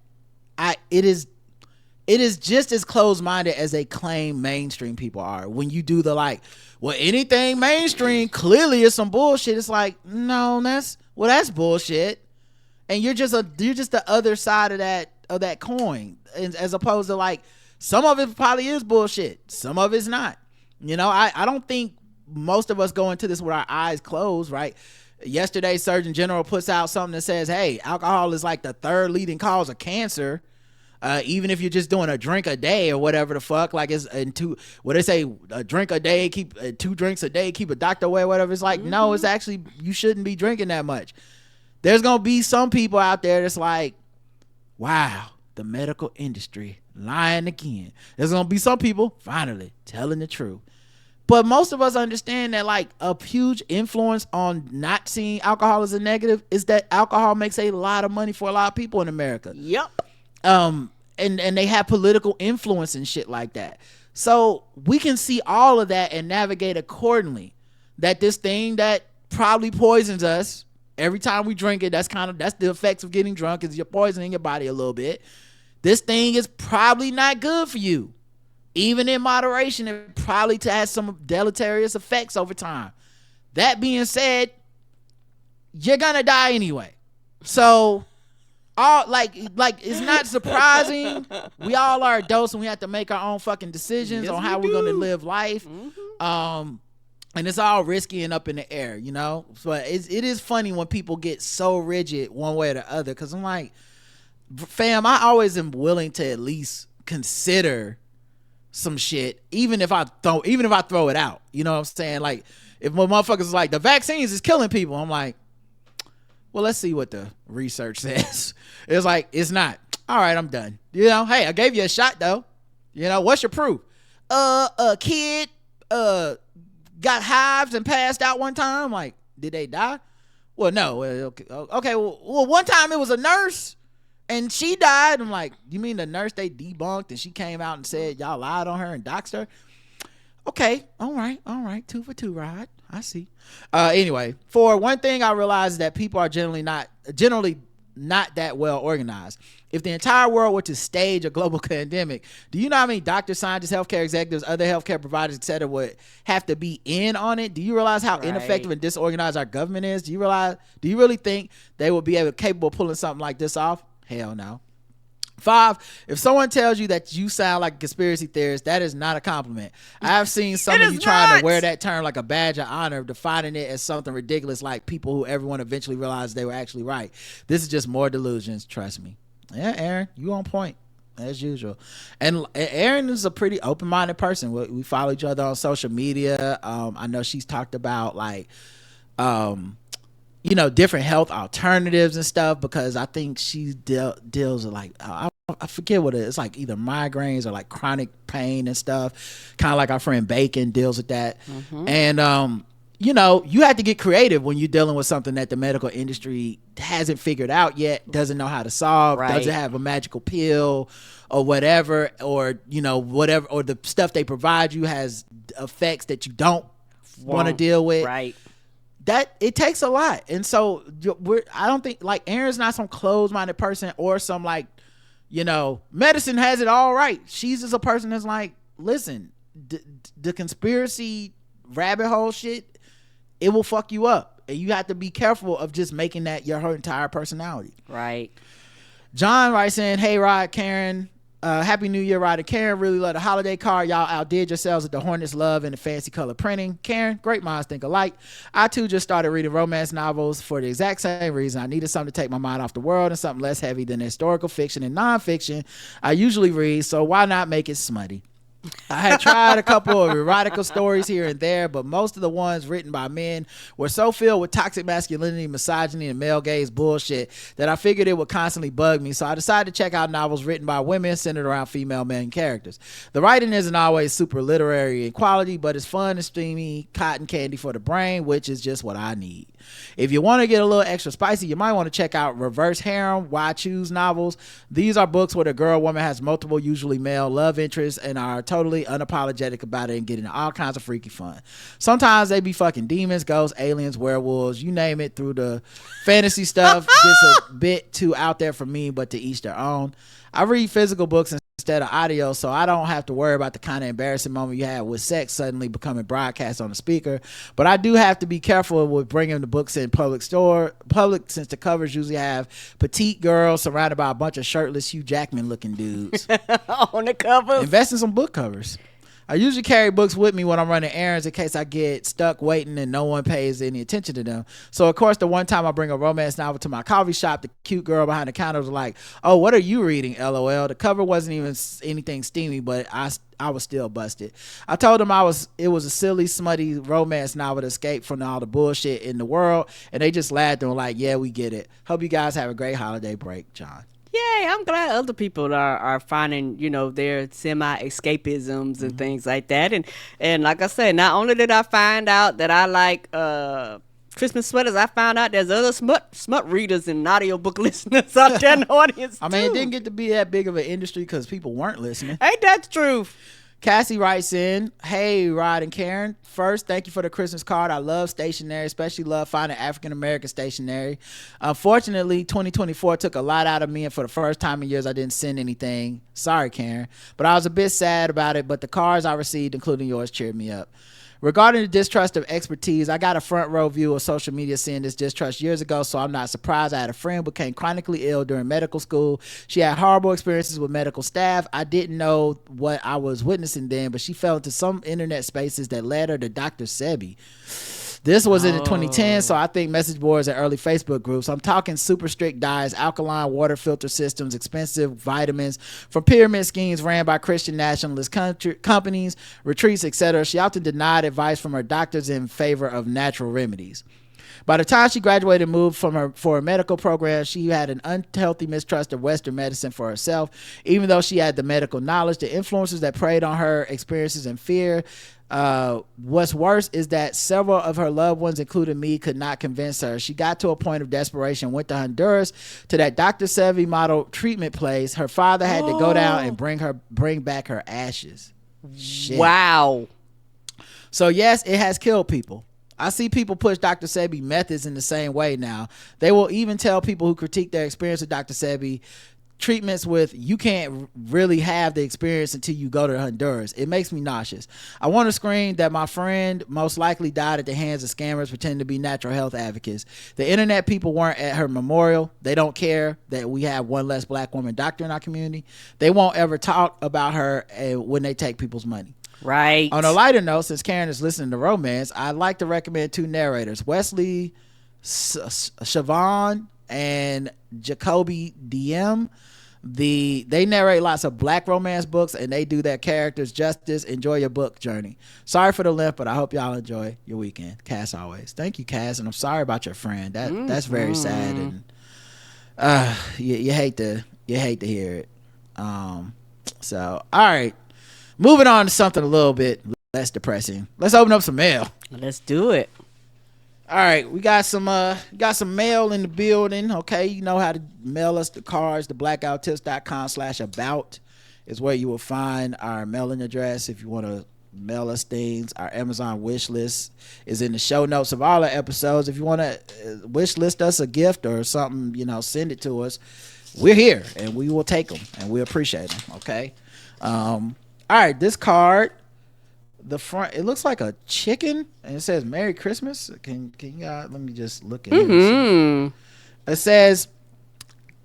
it is just as closed-minded as they claim mainstream people are. When you do the like, well, anything mainstream clearly is some bullshit. It's like, no, that's bullshit. And you're just the other side of that coin, as opposed to like, some of it probably is bullshit, some of it's not. You know, I don't think most of us go into this with our eyes closed, right? Yesterday, Surgeon General puts out something that says, hey, alcohol is like the third leading cause of cancer. Even if you're just doing a drink a day or whatever the fuck, like it's what they say, a drink a day, keep 2 drinks a day, keep a doctor away, whatever. It's like, no, it's actually, you shouldn't be drinking that much. There's going to be some people out there that's like, wow, the medical industry lying again. There's going to be some people finally telling the truth. But most of us understand that like a huge influence on not seeing alcohol as a negative is that alcohol makes a lot of money for a lot of people in America. Yep. And they have political influence and shit like that. So we can see all of that and navigate accordingly. That this thing that probably poisons us every time we drink it, that's the effects of getting drunk, is you're poisoning your body a little bit. This thing is probably not good for you. Even in moderation, it probably has some deleterious effects over time. That being said, you're gonna die anyway. So all like it's not surprising. We all are adults and we have to make our own fucking decisions on how we're gonna live life. And it's all risky and up in the air, you know. But it is funny when people get so rigid one way or the other, because I'm like, fam, I always am willing to at least consider some shit, even if I throw it out. You know what I'm saying? Like, if my motherfuckers is like, the vaccines is killing people, I'm like, well, let's see what the research says. It's like, it's not. All right, I'm done. You know, hey, I gave you a shot though. You know, what's your proof? A kid got hives and passed out one time. Like, did they die? Well, no. Okay. Well, one time it was a nurse and she died. I'm like, you mean the nurse they debunked and she came out and said y'all lied on her and doxed her? Okay, all right, 2 for 2, Rod. I see. Anyway, for one thing, I realized that people are generally not that well organized. If the entire world were to stage a global pandemic, do you know how many doctors, scientists, healthcare executives, other healthcare providers, etc., would have to be in on it? Do you realize how ineffective and disorganized our government is? Do you really think they would be capable of pulling something like this off? Hell no. 5, if someone tells you that you sound like a conspiracy theorist, that is not a compliment. I've seen some of you trying to wear that term like a badge of honor, defining it as something ridiculous, like people who everyone eventually realized they were actually right. This is just more delusions, trust me. Yeah, Aaron, you on point as usual. And Aaron is a pretty open-minded person. We follow each other on social media. I know she's talked about like different health alternatives and stuff, because I think she deals with like I forget what it is. It's like either migraines or like chronic pain and stuff, kind of like our friend Bacon deals with that. And you have to get creative when you're dealing with something that the medical industry hasn't figured out yet, doesn't know how to solve, doesn't have a magical pill or whatever, or whatever, or the stuff they provide you has effects that you don't want to deal with. That it takes a lot. And so I don't think like Aaron's not some closed-minded person or some like, medicine has it all right. She's just a person that's like, listen, the conspiracy rabbit hole shit, it will fuck you up. and you have to be careful of just making that your her entire personality. Right. John writes in, hey Rod, Karen, happy new year, Rod and Karen. Really love the holiday card. Y'all outdid yourselves with the Hornets love and the fancy color printing. Karen, great minds think alike. I too just started reading romance novels for the exact same reason. I needed something to take my mind off the world and something less heavy than the historical fiction and nonfiction I usually read, so why not make it smutty? I had tried a couple of erotica stories here and there, but most of the ones written by men were so filled with toxic masculinity, misogyny, and male gaze bullshit that I figured it would constantly bug me. So I decided to check out novels written by women centered around female main characters. The writing isn't always super literary in quality, but it's fun and steamy cotton candy for the brain, which is just what I need. If you want to get a little extra spicy, you might want to check out Reverse Harem, Why Choose novels. These are books where the girl woman has multiple, usually male, love interests and are totally unapologetic about it and getting all kinds of freaky fun. Sometimes they be fucking demons, ghosts, aliens, werewolves, you name it. Through the fantasy stuff gets a bit too out there for me, but to each their own. I read physical books instead of audio, so I don't have to worry about the kind of embarrassing moment you have with sex suddenly becoming broadcast on the speaker. But I do have to be careful with bringing the books in public, since the covers usually have petite girls surrounded by a bunch of shirtless Hugh Jackman looking dudes on the cover. Invest in some book covers. I usually carry books with me when I'm running errands in case I get stuck waiting and no one pays any attention to them. So of course, the one time I bring a romance novel to my coffee shop, the cute girl behind the counter was like, oh, what are you reading, LOL? The cover wasn't even anything steamy, but I was still busted. I told them it was a silly, smutty romance novel to escape from all the bullshit in the world, and they just laughed and were like, yeah, we get it. Hope you guys have a great holiday break, John. Yay, I'm glad other people are finding, their semi-escapisms and things like that. And like I said, not only did I find out that I like Christmas sweaters, I found out there's other smut readers and audiobook listeners out there in the audience, I mean, it didn't get to be that big of an industry because people weren't listening. Ain't that the truth? Cassie writes in, hey Rod and Karen, first thank you for the Christmas card. I love stationery, especially love finding African American stationery. Unfortunately 2024 took a lot out of me, and for the first time in years I didn't send anything. Sorry Karen, but I was a bit sad about it, but the cards I received, including yours, cheered me up. Regarding the distrust of expertise, I got a front row view of social media seeing this distrust years ago, so I'm not surprised. I had a friend who became chronically ill during medical school. She had horrible experiences with medical staff. I didn't know what I was witnessing then, but she fell into some internet spaces that led her to Dr. Sebi. This was in the 2010s, so I think message boards and early Facebook groups. I'm talking super strict diets, alkaline water filter systems, expensive vitamins, from pyramid schemes ran by Christian nationalist companies, retreats, etc. She often denied advice from her doctors in favor of natural remedies. By the time she graduated and moved for a medical program, she had an unhealthy mistrust of Western medicine for herself. Even though she had the medical knowledge, the influences that preyed on her experiences and fear. What's worse is that several of her loved ones, including me, could not convince her. She got to a point of desperation, went to Honduras to that Dr. Sevi model treatment place. Her father had to go down and bring back her ashes. Shit. Wow. So yes, it has killed people. I see people push Dr. Sebi methods in the same way now. They will even tell people who critique their experience with Dr. Sebi treatments with, you can't really have the experience until you go to Honduras. It makes me nauseous. I want to scream that my friend most likely died at the hands of scammers pretending to be natural health advocates. The internet people weren't at her memorial. They don't care that we have one less black woman doctor in our community. They won't ever talk about her when they take people's money. Right. On a lighter note, since Karen is listening to romance, I'd like to recommend two narrators, Wesley Siobhan and Jacoby DM. They narrate lots of black romance books and they do their characters justice. Enjoy your book journey. Sorry for the length, but I hope y'all enjoy your weekend. Cass always. Thank you, Cass, and I'm sorry about your friend. That's very sad, and you hate to hear it. So all right, moving on to something a little bit less depressing. Let's open up some mail. Let's do it. All right, we got some mail in the building. Okay, you know how to mail us the cards. The blackouttips.com/about is where you will find our mailing address if you want to mail us things. Our Amazon wish list is in the show notes of all our episodes. If you want to wish list us a gift or something, send it to us. We're here and we will take them and we appreciate them. Okay. All right, this card the front, it looks like a chicken, and it says Merry Christmas. Can you let me just look at it. It says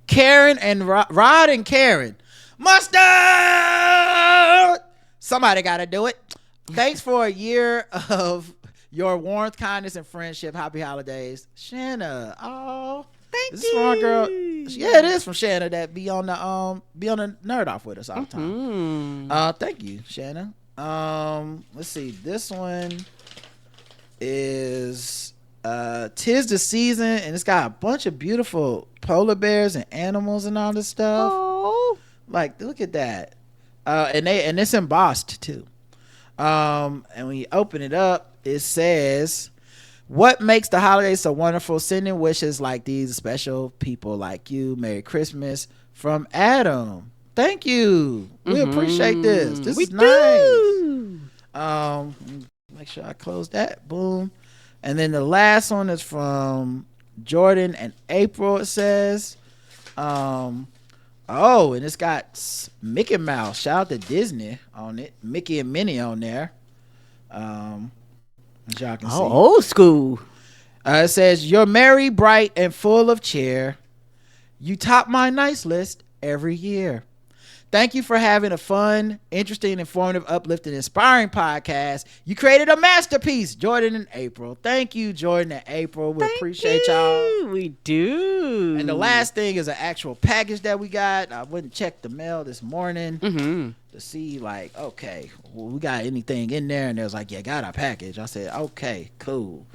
Karen and Rod and Karen. Mustard! Somebody got to do it. Thanks for a year of your warmth, kindness, and friendship. Happy holidays. Shanna. Oh, thank you. This is from our girl. Yeah, it is from Shanna that be on the Nerd Off with us all the time. Thank you, Shanna. Let's see. This one is Tis the Season, and it's got a bunch of beautiful polar bears and animals and all this stuff. Oh, like look at that. And it's embossed too. And when you open it up, it says, "What makes the holidays so wonderful? Sending wishes like these special people like you. Merry Christmas from Adam." Thank you. We appreciate this. This is nice. Make sure I close that. Boom. And then the last one is from Jordan and April. It says, and it's got Mickey Mouse. Shout out to Disney on it. Mickey and Minnie on there. As y'all can see. Old school. It says, "You're merry, bright, and full of cheer. You top my nice list every year. Thank you for having a fun, interesting, informative, uplifting, inspiring podcast. You created a masterpiece, Jordan and April." Thank you, Jordan and April. We appreciate y'all. We do. And the last thing is an actual package that we got. I went and checked the mail this morning to see, like, okay, well, we got anything in there? And they was like, "Yeah, got our package." I said, "Okay, cool."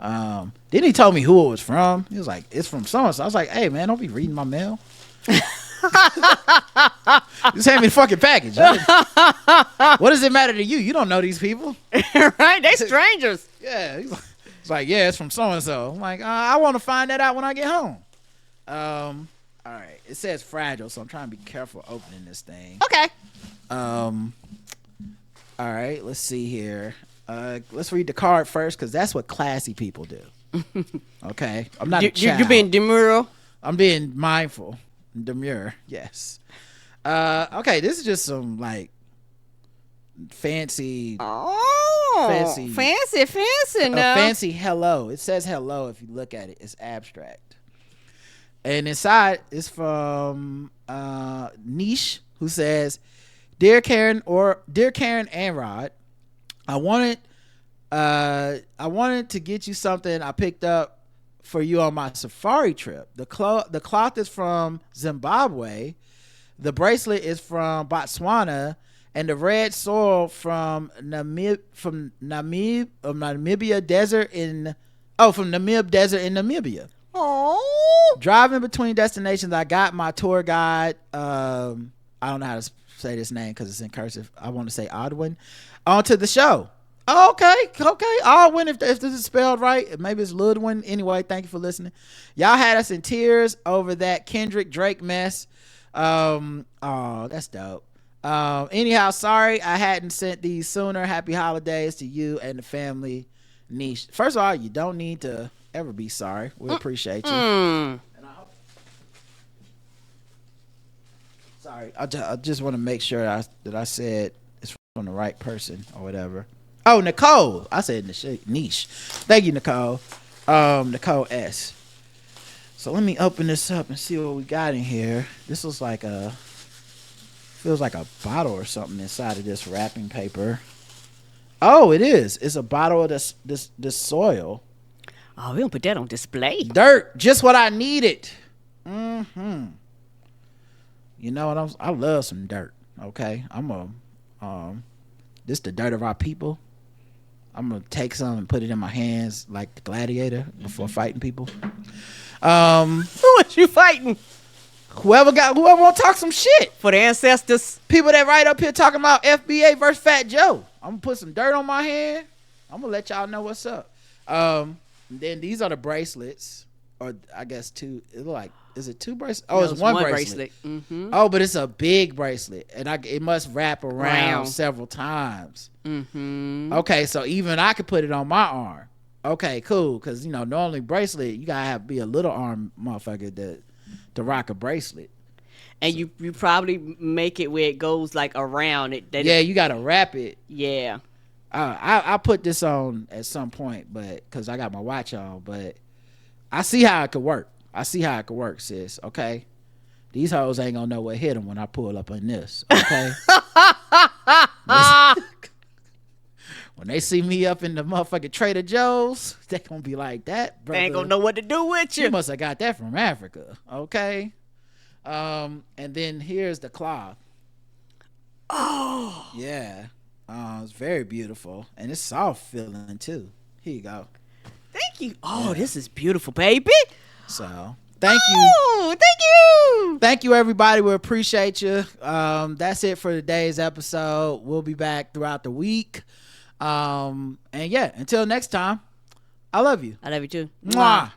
Then he told me who it was from. He was like, "It's from so-and-so." I was like, "Hey, man, don't be reading my mail." Just hand me the fucking package. What does it matter to you? You don't know these people. Right? They strangers. Yeah. It's like, yeah, it's from so-and-so. I'm like, I want to find that out when I get home. All right. It says fragile, so I'm trying to be careful opening this thing. Okay. All right. Let's see here. Let's read the card first, because that's what classy people do. Okay. I'm not a child. You being demure? I'm being mindful. Demure, yes. Okay, this is just some like fancy now. Fancy hello. It says hello. If you look at it, it's abstract, and inside is from Niche, who says, dear Karen and Rod, I wanted to get you something I picked up for you on my safari trip. The cloth is from Zimbabwe, the bracelet is from Botswana, and the red soil from Namib Desert in Namibia. Oh, driving between destinations, I got my tour guide. I don't know how to say this name because it's in cursive. I want to say Odwin onto the show. Okay. Alwyn, if this is spelled right. Maybe it's Ludwin. Anyway, thank you for listening. Y'all had us in tears over that Kendrick Drake mess. That's dope. Anyhow, sorry I hadn't sent these sooner. Happy holidays to you and the family. Niche. First of all, you don't need to ever be sorry. We appreciate you. And sorry, I just want to make sure that I said it's from the right person or whatever. Oh, Nicole. I said Niche. Thank you, Nicole. Nicole S. So let me open this up and see what we got in here. This feels like a bottle or something inside of this wrapping paper. Oh, it is. It's a bottle of this soil. Oh, we don't put that on display. Dirt. Just what I needed. You know what? I love some dirt. Okay. This the dirt of our people. I'm gonna take some and put it in my hands like the gladiator before fighting people. Who was you fighting? Whoever want to talk some shit for the ancestors. People that right up here talking about FBA versus Fat Joe. I'm gonna put some dirt on my hand. I'm gonna let y'all know what's up. Then these are the bracelets, or I guess two. It look like, is it two bracelets? Oh, it's one bracelet. Mm-hmm. Oh, but it's a big bracelet, and it must wrap around several times. Mm-hmm. Okay, so even I could put it on my arm. Okay, cool. Because normally bracelet, you gotta be a little arm motherfucker to rock a bracelet. And you probably make it where it goes like around it. You gotta wrap it. Yeah. I put this on at some point, but because I got my watch on, but I see how it could work. Sis. Okay, these hoes ain't gonna know what hit them when I pull up on this. Okay. When they see me up in the motherfucking Trader Joe's, they gonna be like, that brother, they ain't gonna know what to do with you. You must have got that from Africa. Okay. And then here's the cloth. Oh yeah. It's very beautiful, and it's soft feeling too. Here you go. Thank you. Oh, this is beautiful, baby. So thank you. Thank you, everybody. We appreciate you. That's it for today's episode. We'll be back throughout the week. And yeah, until next time, I love you. I love you too. Mwah.